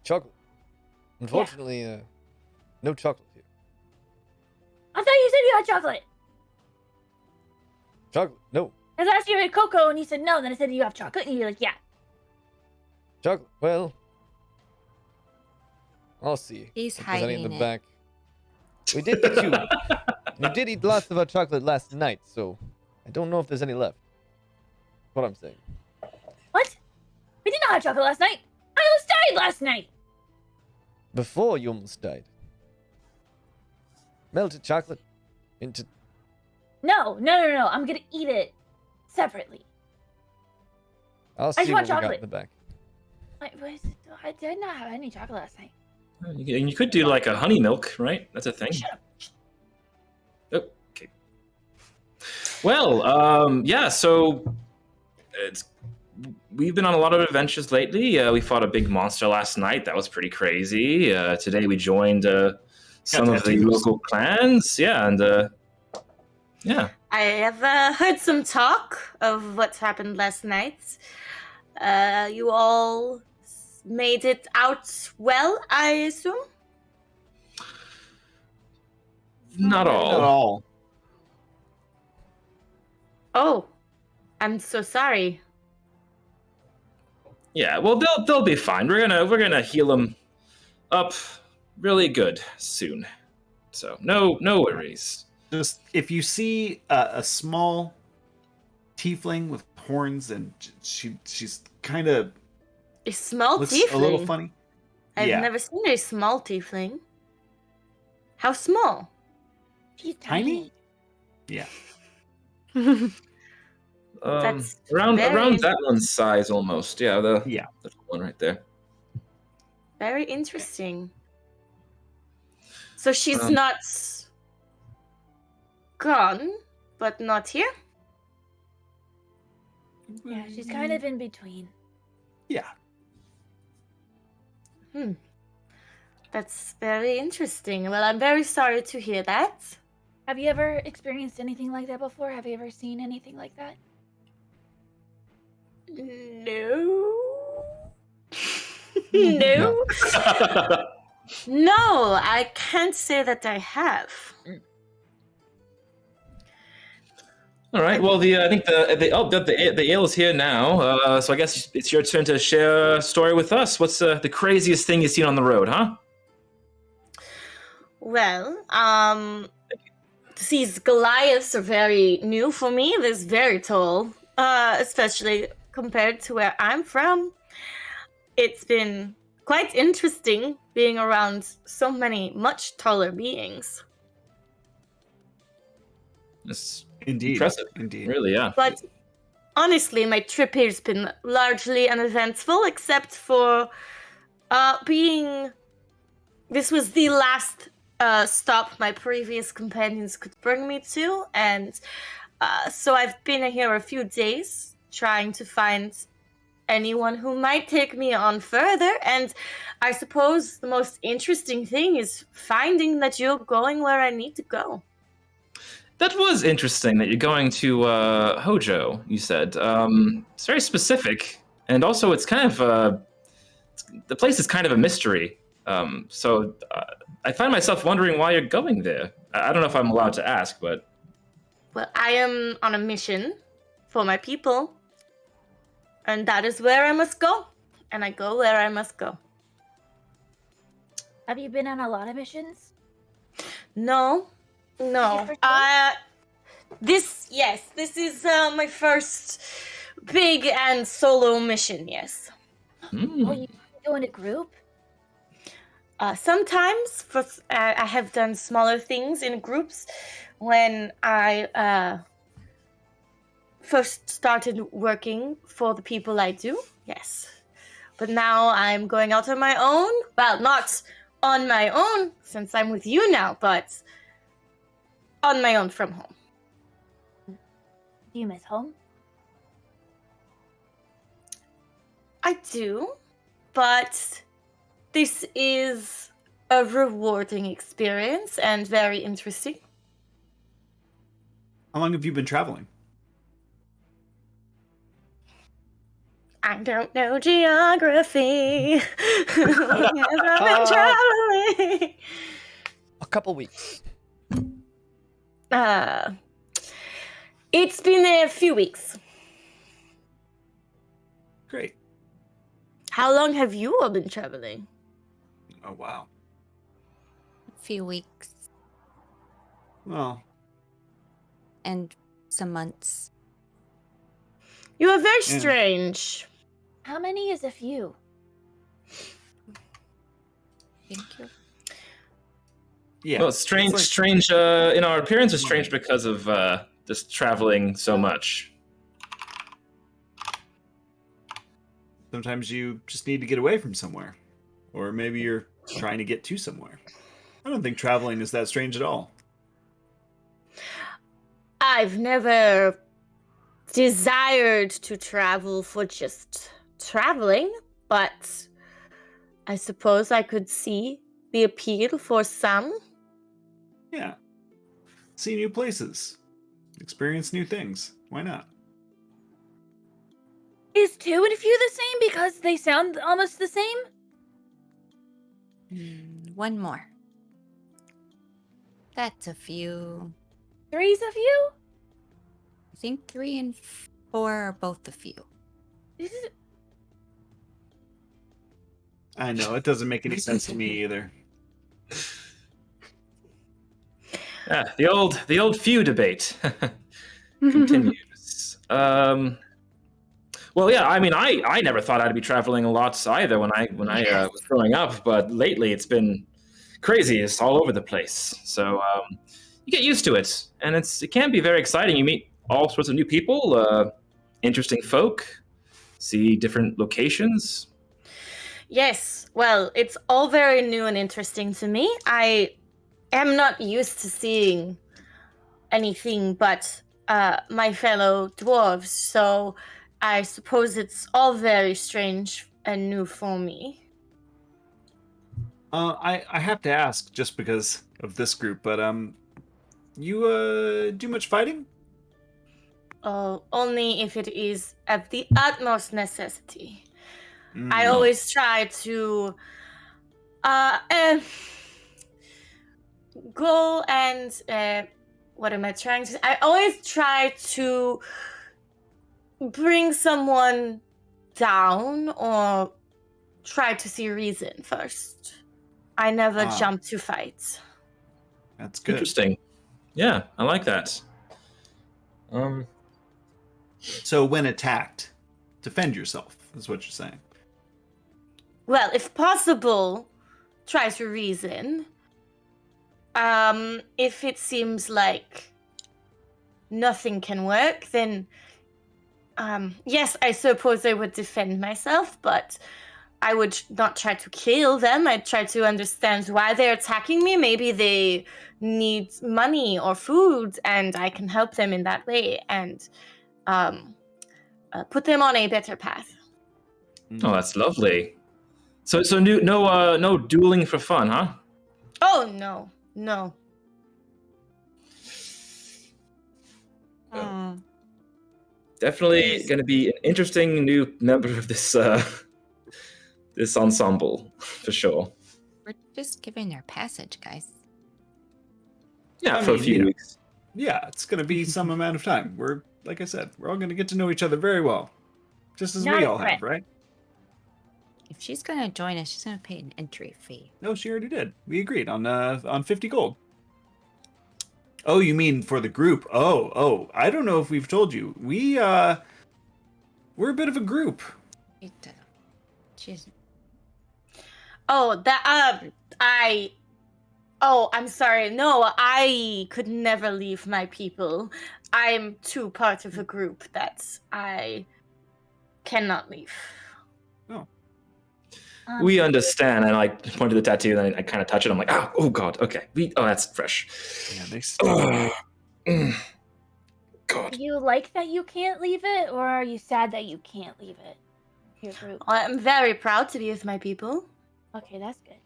Chocolate. Unfortunately, no chocolate here. I thought you said you had chocolate. Chocolate? No. I asked you if you had cocoa, and you said no. Then I said, do you have chocolate? And you're like, yeah. Chocolate. Well, I'll see. He's if there's any in hiding the it. back. We did get you. You did eat lots of our chocolate last night, so I don't know if there's any left. What I'm saying. What? We did not have chocolate last night. I almost died last night. Before you almost died. Melted chocolate into. No. I'm gonna eat it separately. I'll just see want what we got chocolate. in the back. I did not have any chocolate last night. You could do like a honey milk, right? That's a thing. Shut up. Oh, okay. Well, yeah. So we've been on a lot of adventures lately. We fought a big monster last night. That was pretty crazy. Today we joined some of the local clans. Yeah, and yeah. I have heard some talk of what happened last night. You all made it out well, I assume? Not all. Not all. Oh, I'm so sorry. Yeah, well, they'll be fine. We're gonna heal them up really good soon. So no worries. Just if you see a small tiefling with horns and she's kind of A small looks tiefling? a little funny. I've Yeah. never seen a small tiefling. How small? She's Tiny? tiny. Yeah. That's around very- that one's size almost. Yeah, the one right there. Very interesting. So she's Um, not gone, but not here? Yeah, she's kind of in between. Yeah. That's very interesting. Well, I'm very sorry to hear that. Have you ever experienced anything like that before? Have you ever seen anything like that? No. No. No, I can't say that I have. All right. Well, I think the ale is here now. So I guess it's your turn to share a story with us. What's the craziest thing you've seen on the road, huh? Well, these Goliaths are very new for me. They're very tall, especially compared to where I'm from. It's been quite interesting being around so many much taller beings. It's Indeed. impressive. Indeed. Really, yeah. But honestly, my trip here has been largely uneventful, except for being. This was the last stop my previous companions could bring me to, and so I've been here a few days trying to find anyone who might take me on further. And I suppose the most interesting thing is finding that you're going where I need to go. That was interesting that you're going to Hojo, you said. It's very specific, and also it's kind of the place is kind of a mystery. So I find myself wondering why you're going there. I don't know if I'm allowed to ask, but Well, I am on a mission for my people, and that is where I must go. And I go where I must go. Have you been on a lot of missions? No. Your first one? This is my first big and solo mission, yes. Oh, you go in a group? Sometimes I have done smaller things in groups when I first started working for the people I do, yes. But now I'm going out on my own. Well, not on my own since I'm with you now, but on my own from home. Do you miss home? I do, but this is a rewarding experience and very interesting. How long have you been traveling? I don't know geography. How long have I been traveling? A couple weeks. It's been a few weeks. Great. How long have you all been traveling? Oh, wow. A few weeks Well, and some months. You are very Yeah. strange. How many is a few? Thank you. yeah. Well, strange, It's like- strange. In our appearance is strange because of just traveling so much. Sometimes you just need to get away from somewhere. Or maybe you're trying to get to somewhere. I don't think traveling is that strange at all. I've never desired to travel for just traveling, but I suppose I could see the appeal for some. Yeah. See new places. Experience new things. Why not? Is 2 and few the same because they sound almost the same? One more. That's a few. 3's a few? I think 3 and 4 are both a few. Is it- I know, it doesn't make any sense to me either. Yeah, the old few debate continues. Well, yeah, I mean, I never thought I'd be traveling a lot either when I was growing up, but lately it's been crazy. It's all over the place. So you get used to it, and it can be very exciting. You meet all sorts of new people, interesting folk, see different locations. Yes, well, it's all very new and interesting to me. I am not used to seeing anything but my fellow dwarves, so I suppose it's all very strange and new for me. I have to ask, just because of this group, but you do much fighting? Oh, only if it is of the utmost necessity. I Mm. always try to go and what am I trying to say? I always try to bring someone down or try to see reason first. I never jump to fight. That's good. Interesting. Yeah, I like that. So when attacked, defend yourself, is what you're saying. Well, if possible, try to reason. If it seems like nothing can work, then yes, I suppose I would defend myself, but I would not try to kill them. I'd try to understand why they're attacking me. Maybe they need money or food, and I can help them in that way and put them on a better path. Oh, that's lovely. So no dueling for fun, huh? Oh, no. Definitely going to be an interesting new member of this this ensemble, for sure. We're just giving her passage, guys. Yeah, I for a mean, few you know. weeks. Yeah, it's going to be some amount of time. Like I said, we're all going to get to know each other very well. Just as Not we a all threat. have, right? If she's gonna join us, she's gonna pay an entry fee. No, she already did. We agreed on 50 gold. Oh, you mean for the group? Oh, I don't know if we've told you. We're a bit of a group. She's Oh, I'm sorry. No, I could never leave my people. I'm too part of a group that I cannot leave. Oh. We understand. And I point to the tattoo, and I kind of touch it. I'm like, oh God, okay. That's fresh. Yeah, they still. God. Do you like that you can't leave it, or are you sad that you can't leave it? Your group. I'm very proud to be with my people. Okay, that's good.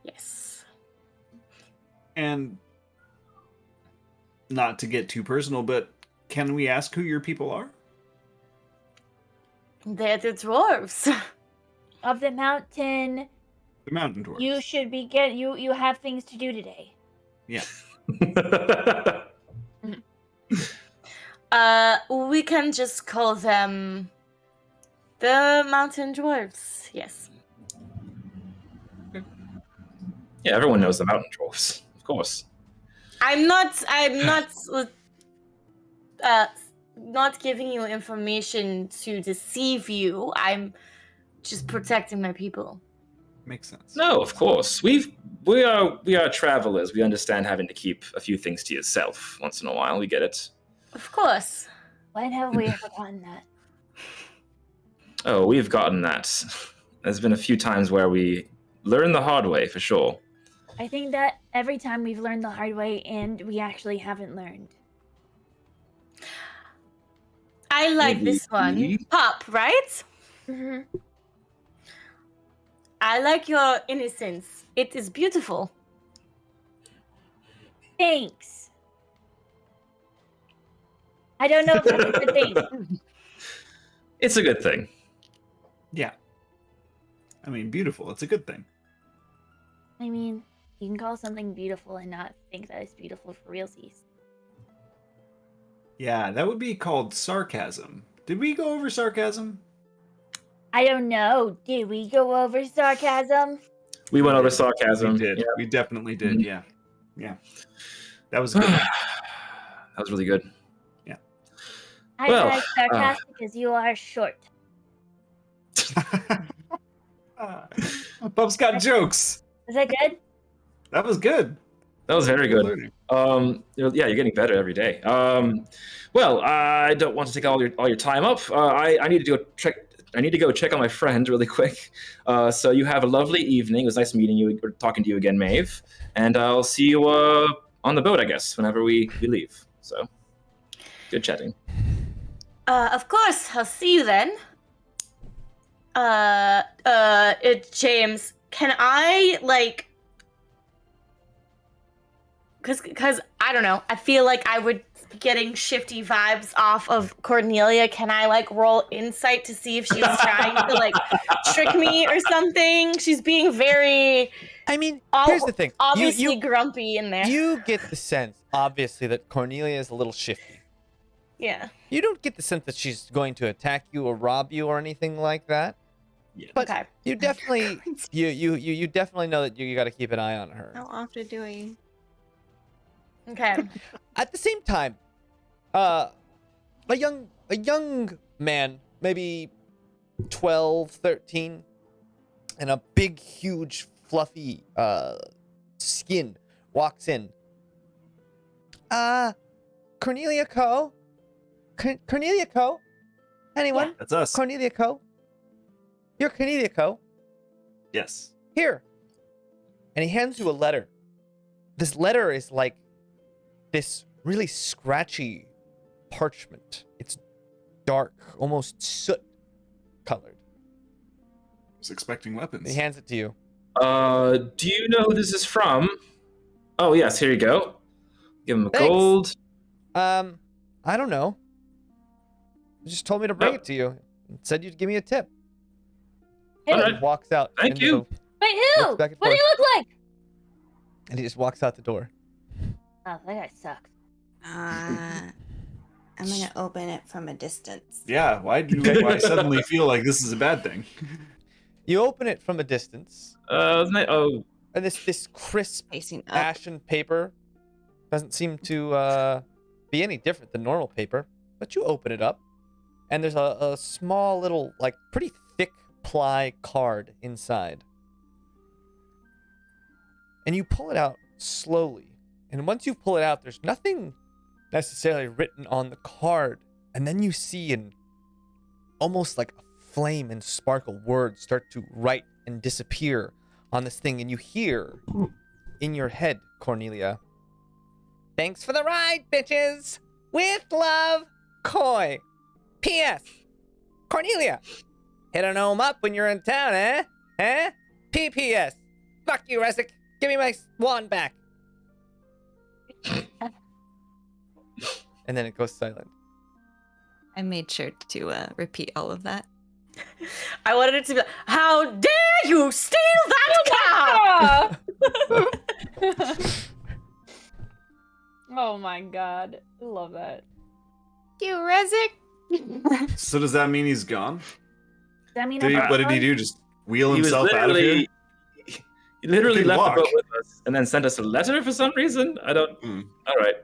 Yes. And not to get too personal, but can we ask who your people are? They're the dwarves. Of the mountain, The mountain dwarves. you should be you have things to do today. Yeah. We can just call them the mountain dwarves. Yes. Yeah, everyone knows the mountain dwarfs, of course. I'm not giving you information to deceive you. I'm just protecting my people. Makes sense. No, of course. We are travelers. We understand having to keep a few things to yourself once in a while. We get it. Of course. When have we ever gotten that? Oh, we've gotten that. There's been a few times where we learned the hard way, for sure. I think that every time we've learned the hard way, and we actually haven't learned. I like Maybe. this one. Pop, right? Mm-hmm. I like your innocence. It is beautiful. Thanks. I don't know if that's a good thing. It's a good thing. Yeah. I mean, beautiful. It's a good thing. I mean, you can call something beautiful and not think that it's beautiful for realsies. Yeah, that would be called sarcasm. Did we go over sarcasm? I don't know. Did we go over sarcasm? We went over sarcasm. We did. Yeah. We definitely did. Mhm. Yeah. Yeah. That was good. That was really good. I Well, like sarcastic because you are short. Bub's got jokes. Is that good? That was good. That was very good. Learning. Yeah, you're getting better every day. Well, I don't want to take all your time up. I need to go check. I need to go check on my friend really quick. So you have a lovely evening. It was nice meeting you or talking to you again, Maeve. And I'll see you on the boat, I guess, whenever we leave. So good chatting. Of course. I'll see you then. James, can I, like... Because, I don't know, I feel like I would be getting shifty vibes off of Cornelia. Can I, like, roll insight to see if she's trying to, like, trick me or something? She's being very... I mean, here's the thing. Obviously grumpy in there. You get the sense, obviously, that Cornelia is a little shifty. Yeah. You don't get the sense that she's going to attack you or rob you or anything like that. Yeah. But Okay. you definitely, you definitely know that you got to keep an eye on her. How often do we? Okay. At the same time, a young man, maybe 12, 13, and a big, huge, fluffy skin walks in. Cornelia Co? Cornelia Co? Anyone? Yeah. That's us. Cornelia Co? You're Cornelia Co? Yes. Here. And he hands you a letter. This letter is like this really scratchy parchment. It's dark, almost soot colored. I was expecting weapons. He hands it to you. Do you know who this is from? Oh, yes, here you go. Give him a Thanks. gold. I don't know. You just told me to bring Oh. it to you. And said you'd give me a tip. Hey, All And right. he walks out. Thank into you. the- wait, who? Looks What back do and you look like? and he just walks out the door. Oh, that guy sucks. I'm gonna open it from a distance. Yeah, why suddenly feel like this is a bad thing? You open it from a distance, Oh, and this crisp, Facing up. ashen paper doesn't seem to be any different than normal paper. But you open it up, and there's a small little, like, pretty thick ply card inside. And you pull it out slowly. And once you pull it out, there's nothing necessarily written on the card. And then you see an almost like a flame and sparkle words start to write and disappear on this thing. And you hear in your head, Cornelia, "Thanks for the ride, bitches. With love, Coy. P.S. Cornelia, hit a gnome up when you're in town, eh? Eh? P.P.S. Fuck you, Resic. Give me my wand back." And then it goes silent. I made sure to repeat all of that. I wanted it to be like, "How dare you steal that car!" Oh my god. I love that. You, Rezik. So does that mean he's gone? Does that mean What did he do? Just wheel he was himself out of here? He literally Good left walk. the boat with us and then sent us a letter for some reason. I don't. All right,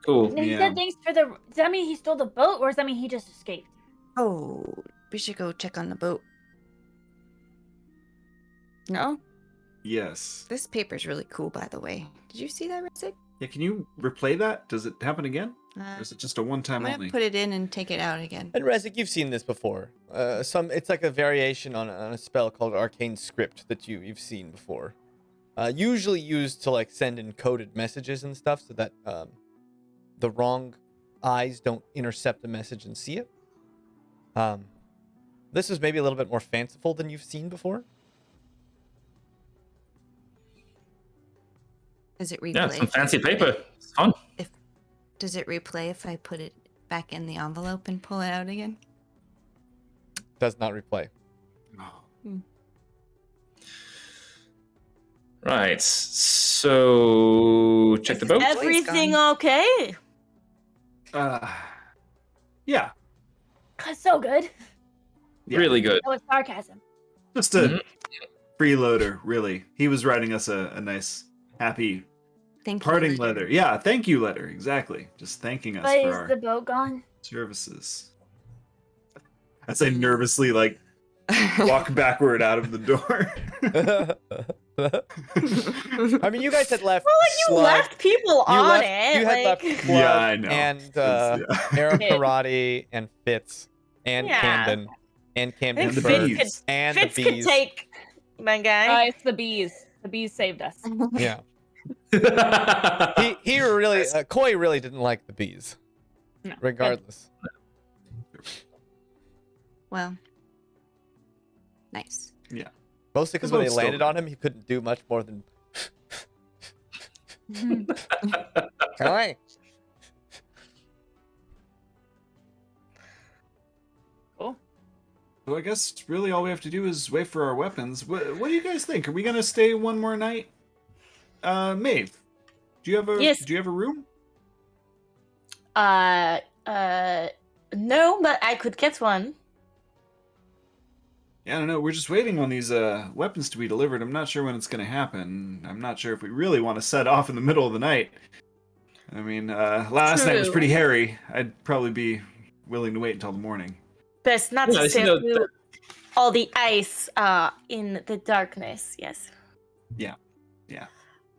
cool. He Yeah. said thanks for the. Does that mean he stole the boat, or does that mean he just escaped? Oh, we should go check on the boat. No? Yes. This paper's really cool, by the way. Did you see that, Rezik? Yeah, can you replay that? Does it happen again? Or is it just a I'm one-time gonna only? put it in and take it out again. And Rezik, you've seen this before. It's like a variation on a spell called Arcane Script that you've seen before. Usually used to like send encoded messages and stuff so that the wrong eyes don't intercept the message and see it. This is maybe a little bit more fanciful than you've seen before. Does it replay? Yeah, some fancy paper. It's fun. Does it replay if I put it back in the envelope and pull it out again? Does not replay. Oh. Right. So check the boat. Everything okay? Yeah. So good. Yeah. Really good. That was sarcasm. Just a freeloader, really. He was writing us a nice, happy Thank parting you. letter. Yeah, thank you letter. Exactly. Just thanking us But for is our the boat gone? services. I say nervously, like, walk backward out of the door. I mean, you guys had left. Well, like you Slug, left people you on left, it. You had like... left Slug Yeah, I know. and It's- Aaron Yeah. Karate and Fitz and Yeah. Camden and I Camden think the Fitz bees. could, and Fitz the could bees. take my guy. It's the bees. The bees saved us. Yeah. He really Coy really didn't like the bees. No. Regardless. Well, nice. Mostly because The when they boat's still landed there. on him, he couldn't do much more than Coy. Cool. So I guess really all we have to do is wait for our weapons. What do you guys think? Are we gonna stay one more night? Maeve, do you have a Yes. do you have a room? No, but I could get one. Yeah, I don't know. We're just waiting on these weapons to be delivered. I'm not sure when it's gonna happen. I'm not sure if we really want to set off in the middle of the night. I mean, last night was True. pretty hairy. I'd probably be willing to wait until the morning. Best not Yeah, to I see stay the- through all the ice in the darkness. Yes.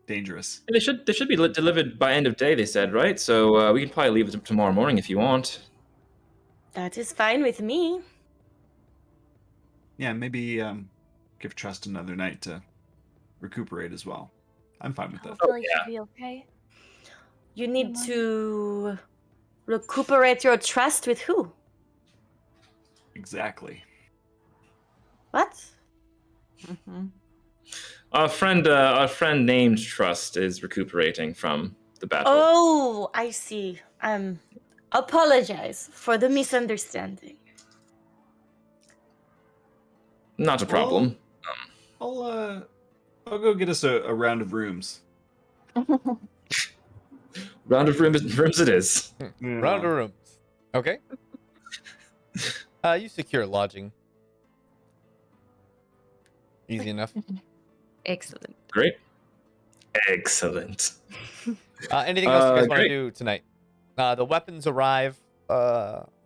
Dangerous. They should be delivered by end of day. They said, right? So we can probably leave it tomorrow morning if you want. That is fine with me. Yeah, maybe give Trust another night to recuperate as well. I'm fine with that. Hopefully she'll be okay. You need to recuperate your trust with who? Exactly. What? Mm-hmm. Our friend named Trust is recuperating from the battle. Oh, I see. Apologize for the misunderstanding. Not a problem. I'll go get us a round of rooms. Round of rooms it is. Round of rooms. Okay. You secure lodging. Easy enough. Excellent. Great. Excellent. Anything else you guys want to great. do tonight? The weapons arrive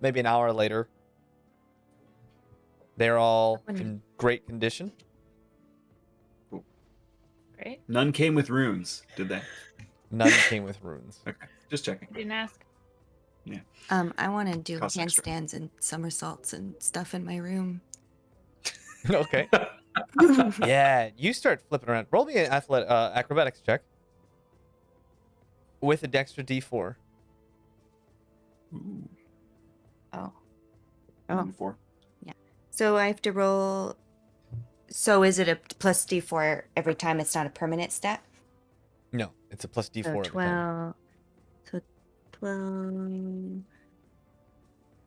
maybe an hour later. They're all in great condition. Great. None came with runes, did they? None came with runes. Okay, just checking. Didn't ask. I want to do Costs extra. handstands and somersaults and stuff in my room. Okay. Yeah, you start flipping around. Roll me an acrobatics check with a Dexter D4. Ooh, Oh. 4. So I have to roll. So is it a plus D4 every time? It's not a permanent stat? No, it's a plus D4. So every time. 12. So 12.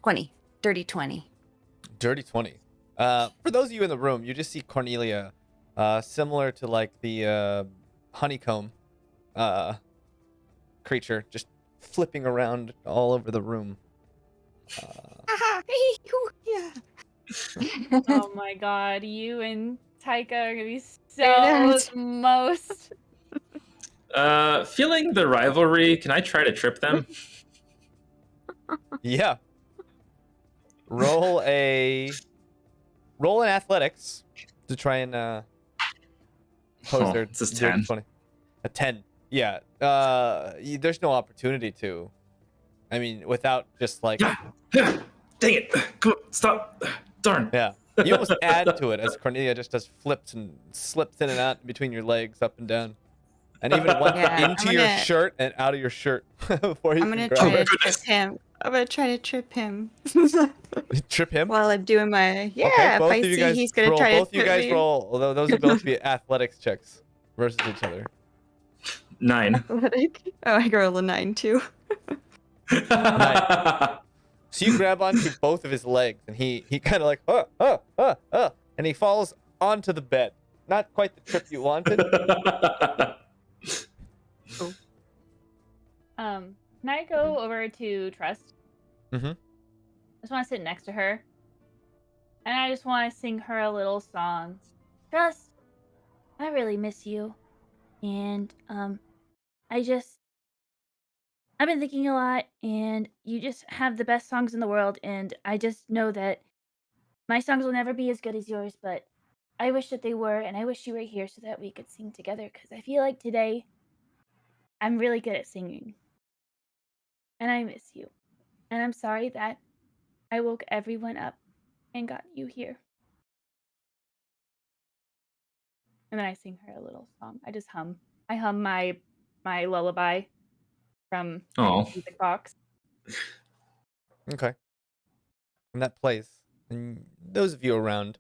20. Dirty 20. Dirty 20. For those of you in the room, you just see Cornelia, similar to like the honeycomb creature, just flipping around all over the room. Yeah. Oh my god, you and Taika are gonna be so Yes. most. Feeling the rivalry, can I try to trip them? Yeah. Roll an athletics to try and pose their this is dirty 10. 20. A 10. Yeah. There's no opportunity to. I mean, without just like. Dang it! Come on, stop! Darn. Yeah. You almost add to it as Cornelia just does flips and slips in and out between your legs, up and down. And even went Yeah, into I'm your gonna- shirt and out of your shirt before you I'm can gonna grab try it. to trip him. I'm gonna try to trip him Trip him? while I'm doing my Okay, if both I of you see guys he's gonna roll. try Both to you trip guys me. roll, although those would both be athletics checks versus each other. 9. Athletic. Oh, I roll a 9 too. So you grab onto both of his legs, and he kind of like, and he falls onto the bed. Not quite the trip you wanted. Can I go over to Trust? Mhm. I just want to sit next to her, and I just want to sing her a little song. Trust, I really miss you, and I've been thinking a lot, and you just have the best songs in the world, and I just know that my songs will never be as good as yours, but I wish that they were, and I wish you were here so that we could sing together, because I feel like today I'm really good at singing. And I miss you. And I'm sorry that I woke everyone up and got you here. And then I sing her a little song. I just hum. I hum my lullaby from Oh. Music Box. Okay. And that plays. And those of you around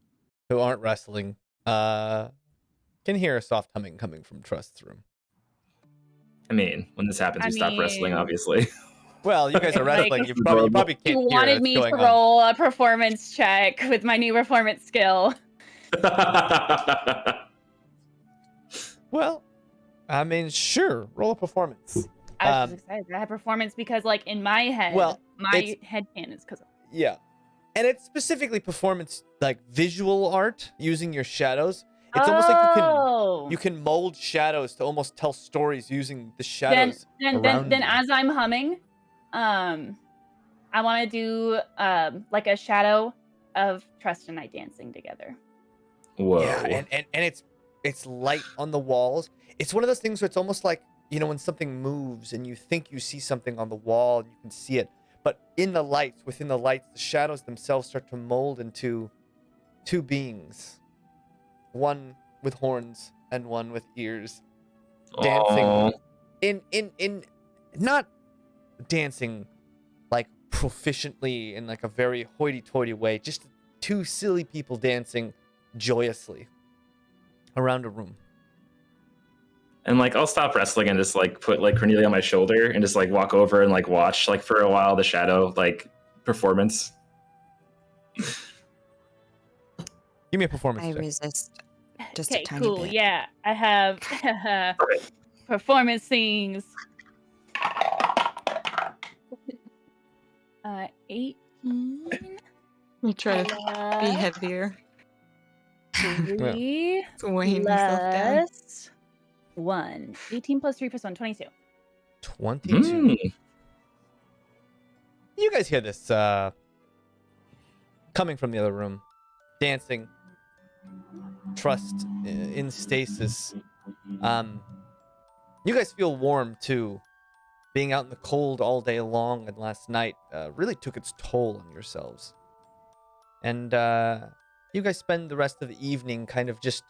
who aren't wrestling can hear a soft humming coming from Trust's room. I mean, when this happens, we stop wrestling, mean- obviously. Well, you guys are Like- wrestling. You probably can't You hear wanted what's me to going on. roll a performance check with my new performance skill. Well, I mean, sure. Roll a performance. I was just excited. I had performance because, like, in my head, Well, my headcanon is because of Yeah. And it's specifically performance, like visual art using your shadows. It's almost like you can mold shadows to almost tell stories using the shadows around then you. as I'm humming, I want to do like a shadow of Trust and I dancing together. Whoa. Yeah, and it's light on the walls. It's one of those things where it's almost like, you know, when something moves and you think you see something on the wall and you can see it, but in the lights, within the lights, the shadows themselves start to mold into two beings. One with horns and one with ears, dancing Aw. in not dancing like proficiently in like a very hoity-toity way, just two silly people dancing joyously around a room. And like I'll stop wrestling and just like put like Cornelia on my shoulder and just like walk over and like watch like for a while the shadow like performance. Give me a performance I check. resist just Okay, a tiny cool. bit. Yeah, I have performance things. 18 You try to be heavier. 3 Weighing myself down. plus 1. 18 plus 3 plus 1, 22. 22. You guys hear this coming from the other room. Dancing. Trust in stasis. You guys feel warm too. Being out in the cold all day long and last night really took its toll on yourselves. And you guys spend the rest of the evening kind of just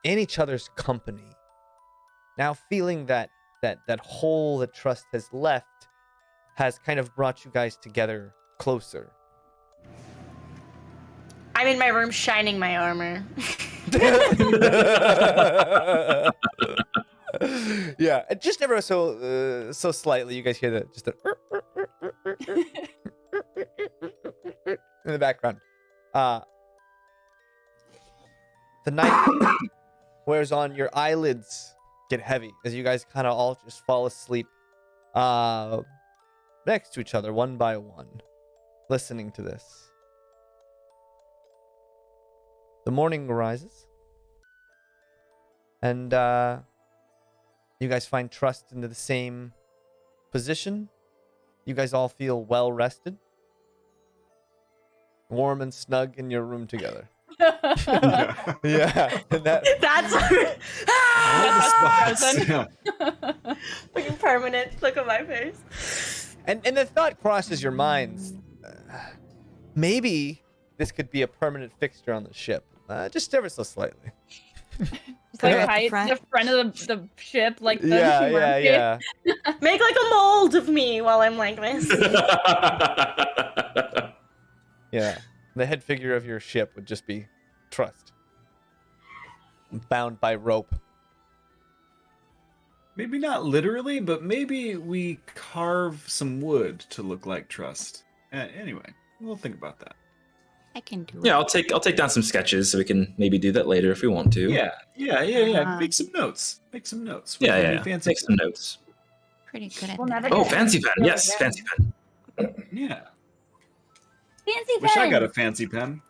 in each other's company. Now feeling that hole that Trust has left has kind of brought you guys together closer. I'm in my room shining my armor. Yeah, just ever so slightly, you guys hear that just in the background. The night wears on, your eyelids get heavy as you guys kind of all just fall asleep next to each other, one by one, listening to this. The morning arises, and you guys find Trust into the same position. You guys all feel well rested, warm and snug in your room together. Yeah, and That's Yeah. like a permanent look on my face. And the thought crosses your minds. Maybe this could be a permanent fixture on the ship, just ever so slightly. It's like At the right front. the front of the ship, like the Yeah. Make like a mold of me while I'm like this. Yeah. The head figure of your ship would just be Trust, bound by rope. Maybe not literally, but maybe we carve some wood to look like Trust. Anyway, we'll think about that. I can do it. Yeah, I'll take down some sketches so we can maybe do that later if we want to. Yeah. Make some notes. Make some notes. Yeah, With yeah. any fancy Take some notes. Pretty good at We'll that. never Oh, get fancy pen. Yeah, Yes, yeah. fancy pen. Yeah. Fancy Wish I pen. got a fancy pen.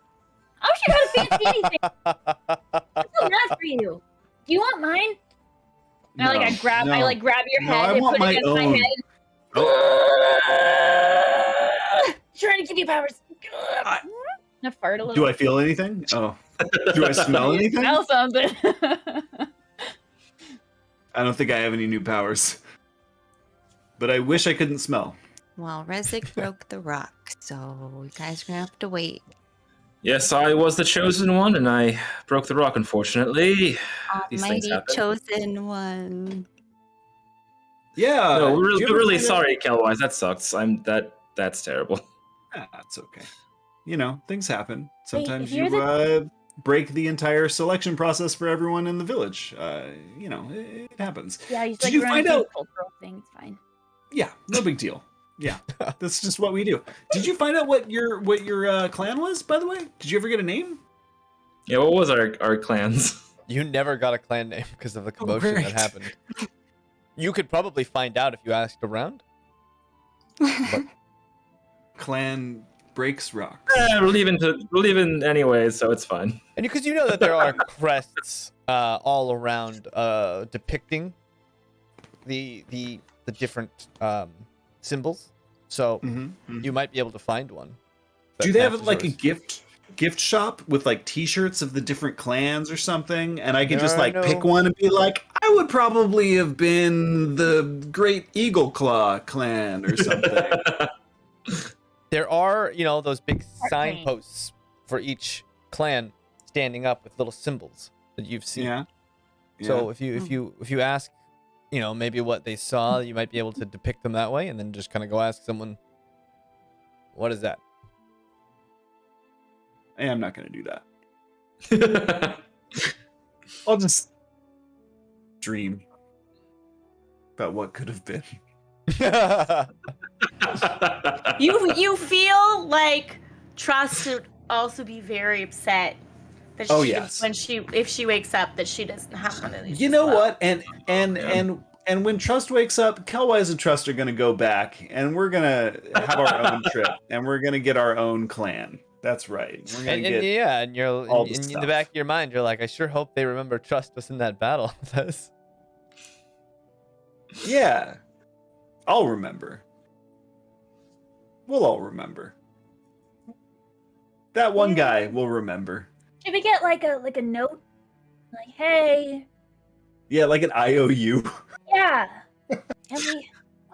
I wish I got a fancy anything. I feel bad for you. Do you want mine? No, I grab no. your No, head I and want put it my against my own. head. Trying to give you powers. I fart a little. Do I feel anything? Oh. Do I smell anything? Smell something. I don't think I have any new powers. But I wish I couldn't smell. Well, Rezik broke the rock, so you guys are gonna have to wait. Yes, I was the chosen one, and I broke the rock, unfortunately. These things Almighty happen. chosen one. Yeah. No, we're do you ever really find out- sorry, Kelwise. That sucks. That's terrible. That's okay. You know, things happen. Sometimes if you're you break the entire selection process for everyone in the village. You know, it happens. Yeah, you Did like you run find a out- cultural thing. It's fine. Yeah, no big deal. Yeah, that's just what we do. Did you find out what your clan was, by the way? Did you ever get a name? Yeah, what was our clans? You never got a clan name because of the commotion right. that happened. You could probably find out if you asked around. But Clan Breaks Rock. We're leaving anyway, so it's fine. and because you know that there are crests all around depicting the different symbols, so you might be able to find one. Do that they have matches like a yours. gift shop with like T-shirts of the different clans or something, and I could just There are like no- pick one and be like, I would probably have been the Great Eagle Claw clan or something. There are, those big Art paint. signposts for each clan standing up with little symbols that you've seen. Yeah. So if you ask, maybe what they saw, you might be able to depict them that way, and then just kind of go ask someone, "What is that?" Hey, I'm not gonna do that. I'll just dream about what could have been. You feel like Trust would also be very upset that Oh, she yes. if she wakes up that she doesn't have one of these. You as know well. what? And And when Trust wakes up, Kelwise and Trust are going to go back, and we're going to have our own trip, and we're going to get our own clan. That's right. We're going to get yeah, and you're all the in stuff. the back of your mind, you're like, I sure hope they remember Trust was in that battle with us. Yeah. I'll remember. We'll all remember. That one guy will remember. Should we get like a note? Like, hey. Yeah, like an IOU. Yeah. Can we?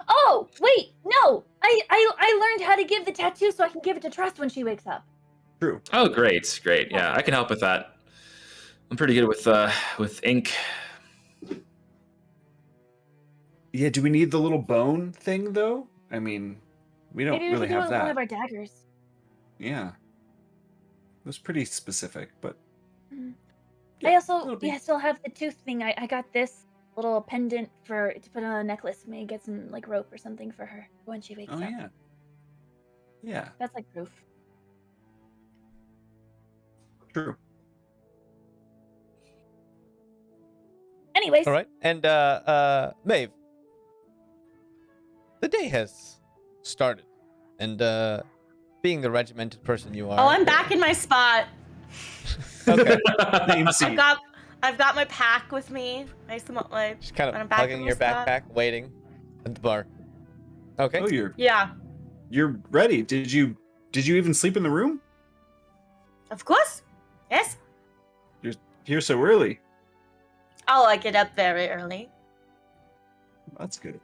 Oh, wait, no. I learned how to give the tattoo so I can give it to Trust when she wakes up. True. Oh, great. Yeah, I can help with that. I'm pretty good with ink. Yeah, do we need the little bone thing though? I mean, we don't Maybe we really should do it have with one that. of our daggers. Yeah. It was pretty specific, but I also it'll be- still have the tooth thing. I got this little pendant to put on a necklace. Maybe get some like rope or something for her when she wakes Oh up. yeah. Yeah, That's like proof. true. Anyways, All right, and Maeve, the day has started, and being the regimented person you are. Oh, I'm back in my spot. Okay. Same seat. I've got my pack with me. Nice and like. Just kind I'm of back hugging in your my spot. backpack, waiting at the bar. Okay. Oh, Yeah, you're ready. Did you even sleep in the room? of course. Yes. You're here so early. Oh, I get up very early. That's good.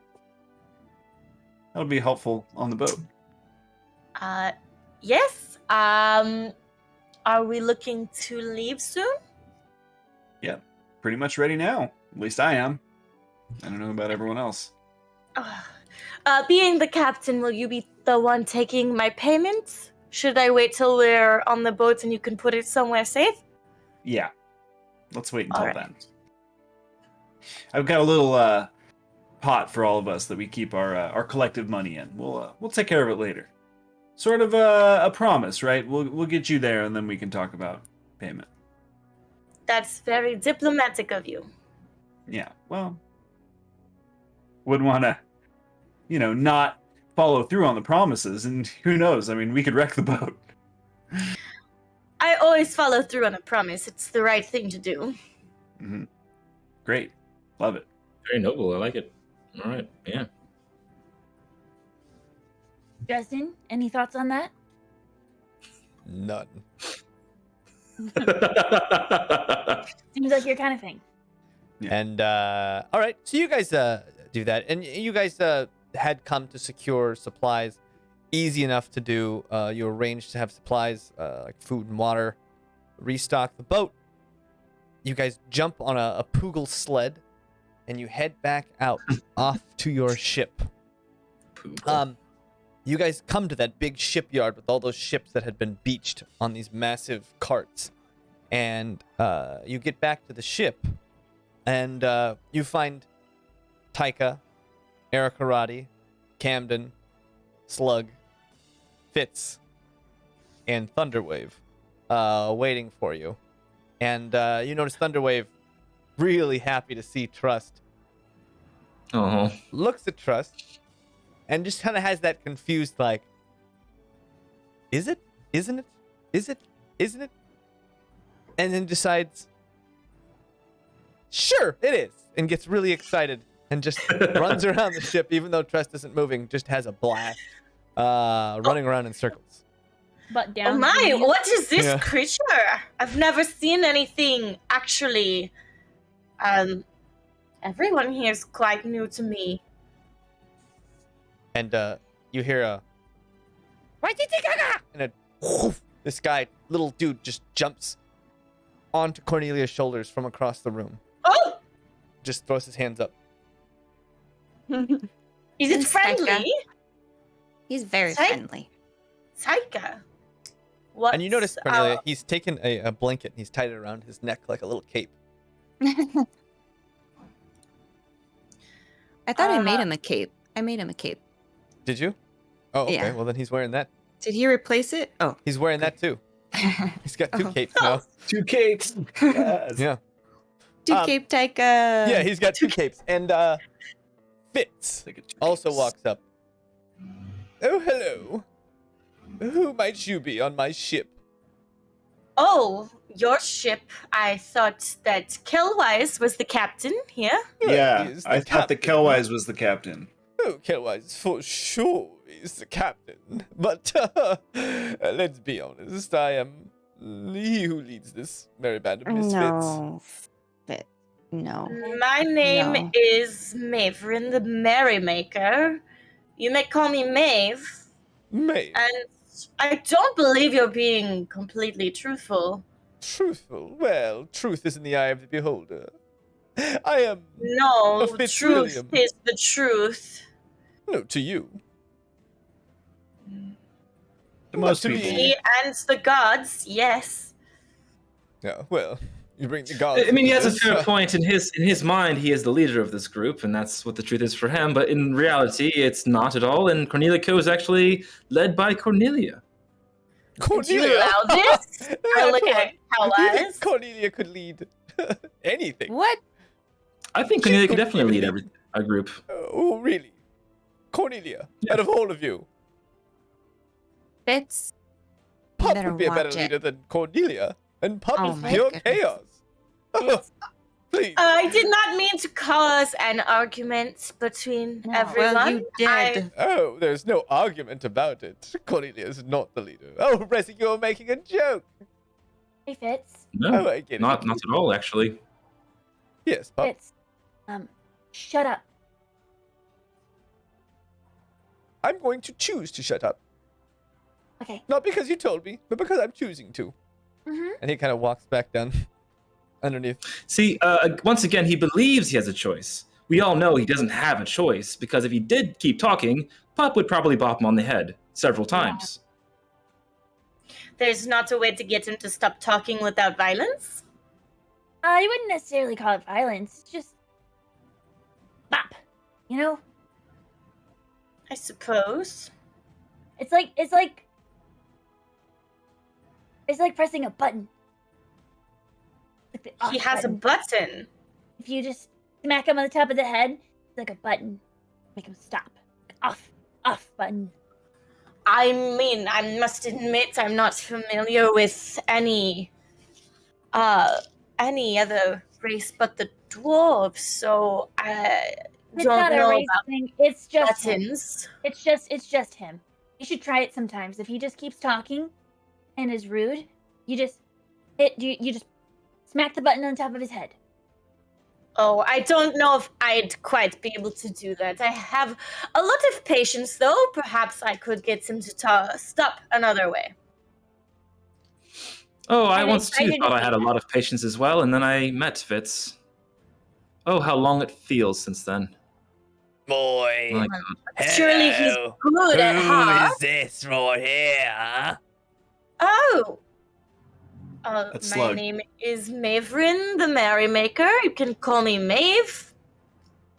That'll be helpful on the boat. Yes. Are we looking to leave soon? Yeah, pretty much ready now. At least I am. I don't know about everyone else. Being the captain, will you be the one taking my payment? Should I wait till we're on the boat and you can put it somewhere safe? Yeah. Let's wait until All right. then. I've got a little pot for all of us that we keep our collective money in. We'll take care of it later. Sort of a promise, right? We'll get you there and then we can talk about payment. That's very diplomatic of you. Yeah. Well, wouldn't want to, not follow through on the promises, and who knows? I mean, we could wreck the boat. I always follow through on a promise. It's the right thing to do. Mm-hmm. Great. Love it. Very noble. I like it. All right. Yeah. Justin, any thoughts on that? None. Seems like your kind of thing. Yeah. And all right, so you guys do that, and you guys had come to secure supplies, easy enough to do. You arranged to have supplies like food and water, restock the boat. You guys jump on a Poogle sled, and you head back out off to your ship. You guys come to that big shipyard with all those ships that had been beached on these massive carts, and you get back to the ship. And you find Taika, Erikarati, Camden, Slug, Fitz, and Thunderwave waiting for you. And you notice Thunderwave really happy to see Trust. Oh. Looks at Trust and just kind of has that confused like, is it? Isn't it? Is it? Isn't it? And then decides, sure, it is, and gets really excited and just runs around the ship, even though Trust isn't moving, just has a blast, running around in circles. But down. Oh my, what is this Yeah. creature? I've never seen anything, actually. Everyone here is quite new to me. And you hear a, and a, whoof, this guy, little dude, just jumps onto Cornelia's shoulders from across the room. Oh! Just throws his hands up. Is it It's Taika. friendly? He's very Taika. friendly. Taika. What? And you notice, Cornelia, he's taken a blanket and he's tied it around his neck like a little cape. I thought I made Uh, him a cape. I made him a cape. Did you? Oh, okay. Yeah. Well, then he's wearing that. Did he replace it? Oh. He's wearing that too. He's got two Oh. capes now. 2 cakes. Yes. Yeah. Do Um, cape Taika. Yeah, he's got two capes. And Fitz Take it to also Jaymes. walks up. Oh, hello. Who might you be on my ship? Oh, your ship. I thought that Kelwise was the captain here. Yeah, He's the I thought that captain. Kelwise was the captain. Oh, Kelwise for sure is the captain. But let's be honest, I am he who leads this merry band of misfits. No. No. My name No. is Maevrin the Merrymaker. You may call me Maeve. May And I don't believe you're being completely truthful. truthful. Well, truth is in the eye of the beholder. I am No, A truth Fitzwilliam. is the truth. no to you. To most to me. people. Me and the gods, yes. Yeah, well, you bring the gods. I mean, he into has a this. fair point. In his mind, he is the leader of this group, and that's what the truth is for him. But in reality, it's not at all. And Cornelia Co is actually led by Cornelia. Do you allow this? I look at Do you think Kelwise. Cornelia could lead anything? What? I think She Cornelia could could definitely even lead a group. Oh, really? Cornelia, Yeah. out of all of you, Fitz? Pup better would be a better watch it. leader than Cornelia, and Pup Oh is my pure goodness. chaos. Please. I did not mean to cause an argument between No. everyone. Well, you did. Oh, there's no argument about it. Cornelia is not the leader. Oh, Resi, you're making a joke. Hey, Fitz. No, Oh, I get not it. at all, actually. Yes, Pup. Fitz. Shut up. I'm going to choose to shut up. Okay. Not because you told me, but because I'm choosing to. Mm-hmm. And he kind of walks back down underneath. See, once again, he believes he has a choice. We all know he doesn't have a choice, because if he did keep talking, Pup would probably bop him on the head several times. There's not a way to get him to stop talking without violence. I wouldn't necessarily call it violence. It's just bop. You know? I suppose. It's like pressing a button. Like the off He has a button. button. If you just smack him on the top of the head, it's like a button. Make him stop. Off button. I mean, I must admit I'm not familiar with any other race but the dwarves, so I It's don't not a know race about thing. It's just him. buttons. It's just him. You should try it sometimes. If he just keeps talking and is rude, you just smack the button on top of his head. Oh, I don't know if I'd quite be able to do that. I have a lot of patience, though. Perhaps I could get him to stop another way. Oh, I I'm once too excited thought to I see had a that. lot of patience as well, and then I met Fitz. Oh, how long it feels since then. Boy. My Surely he's hello. good at heart. this right here? Oh. That's My Slug. name is Maevrin the Merrymaker. You can call me Maeve.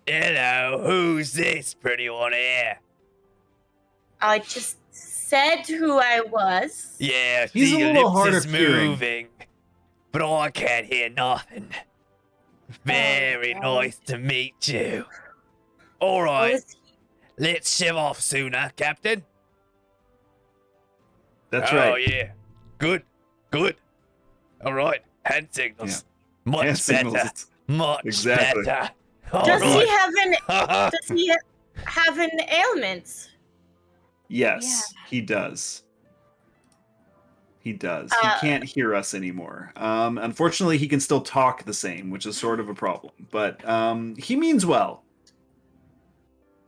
Hello, who's this pretty one here? I just said who I was. Yeah, He's the a little lips hard is of hearing. moving, but I can't hear nothing. Very Okay. nice to meet you. All What right, was he? let's shove off sooner, Captain. That's Oh right. yeah, good. All right, hand signals. Much Hand signals. better. Much Exactly. better. All Does right. he have an ailment? Yes, he does. He does. He can't hear us anymore. Unfortunately, he can still talk the same, which is sort of a problem. But he means well.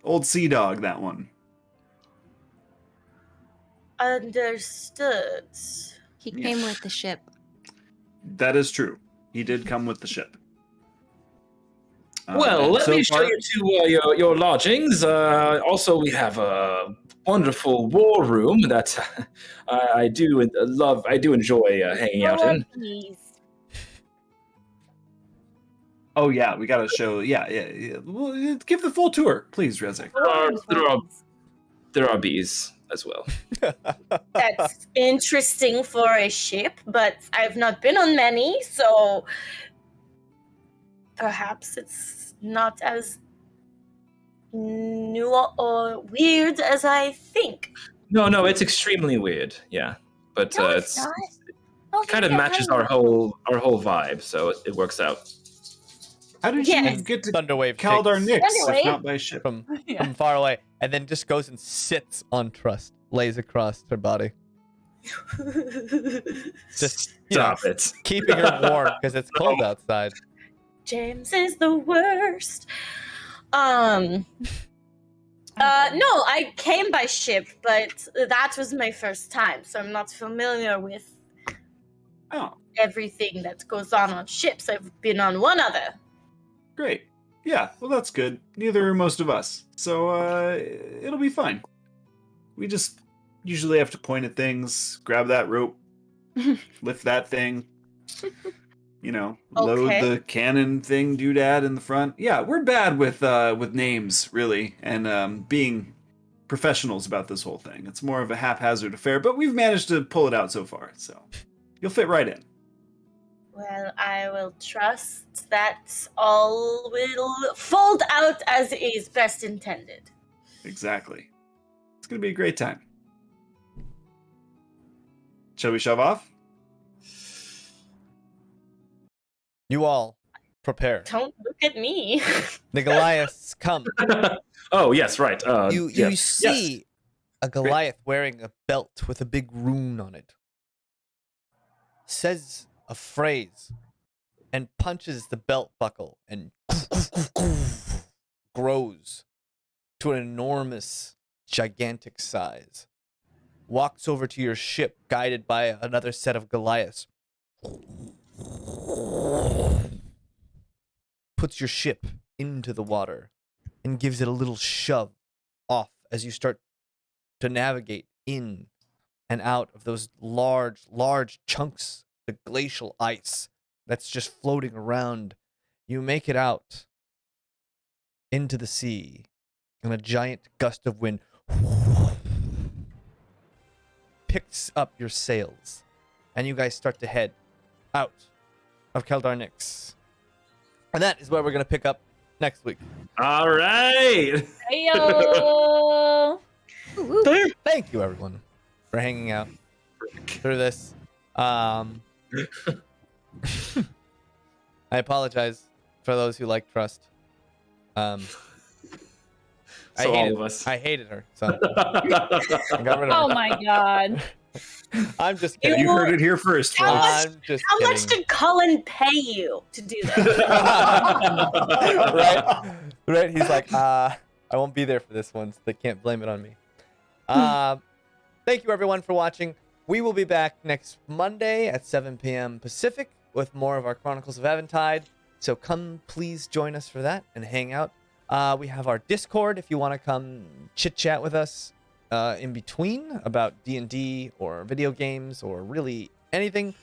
Old Sea Dog, that one. Understood. He came with the ship. That is true. He did come with the ship. Well, and let so me show far- you to your lodgings. Also, we have a wonderful war room that I do love. I do enjoy hanging out in. Please. Oh yeah, we gotta show. Yeah. Well, give the full tour, please, Rezik. There are bees as well. That's interesting for a ship, but I've not been on many, so perhaps it's not as new or weird as I think. No, it's extremely weird. Yeah, but No, it's not. Oh, kind of yeah, matches I our know. whole vibe, so it works out. How did Yes. you get to Thunderwave Kaldar takes Nix if Thunderwave? not by ship? from Yeah. from far away, and then just goes and sits on Trust, lays across her body, just Stop it. keeping her warm because it's cold outside. Jaymes is the worst. No, I came by ship, but that was my first time, so I'm not familiar with Oh, everything that goes on ships. I've been on one other. great. Yeah, well, that's good. Neither are most of us. So, it'll be fine. We just usually have to point at things, grab that rope, lift that thing, load Okay. the cannon thing doodad in the front. Yeah, we're bad with names, really, and being professionals about this whole thing. It's more of a haphazard affair, but we've managed to pull it out so far, so you'll fit right in. Well, I will trust that all will fold out as is best intended. Exactly. It's going to be a great time. Shall we shove off? You all prepare. Don't look at me. The Goliaths come. Oh yes, right. You yes. see a Goliath wearing a belt with a big rune on it. Says a phrase and punches the belt buckle and grows to an enormous, gigantic size. Walks over to your ship, guided by another set of Goliaths. Puts your ship into the water and gives it a little shove off as you start to navigate in and out of those large chunks of glacial ice that's just floating around. You make it out into the sea, and a giant gust of wind picks up your sails, and you guys start to head out of Kaldar Nix. And that is where we're going to pick up next week. All right. Heyo! Thank you, everyone, for hanging out through this. I apologize for those who like Trust. I all of us. I hated her, so I got rid of her. Oh my god. I'm just kidding. You heard it here first, How folks. much- I'm just How kidding. much did Cullen pay you to do that? right? He's like, I won't be there for this one, so they can't blame it on me. Thank you, everyone, for watching. We will be back next Monday at 7 p.m. Pacific with more of our Chronicles of Aventide. So come, please join us for that and hang out. We have our Discord if you want to come chit-chat with us in between about D&D or video games or really anything.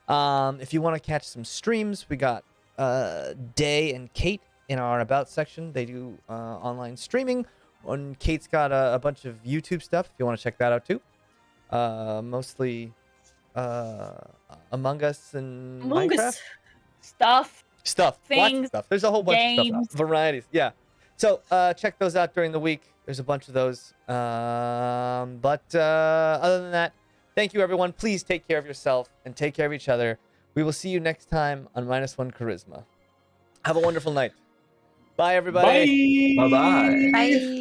If you want to catch some streams, we got Daye and Kate in our About section. They do online streaming. And Kate's got a bunch of YouTube stuff if you want to check that out too. Mostly Among Us and Among Us. Minecraft Stuff. stuff. Lots of Things, stuff. There's a whole bunch of games. stuff. Varieties. Yeah. So check those out during the week. There's a bunch of those. But other than that, thank you, everyone. Please take care of yourself and take care of each other. We will see you next time on MinusOneCHarisma. Have a wonderful night. Bye, everybody. Bye. Bye.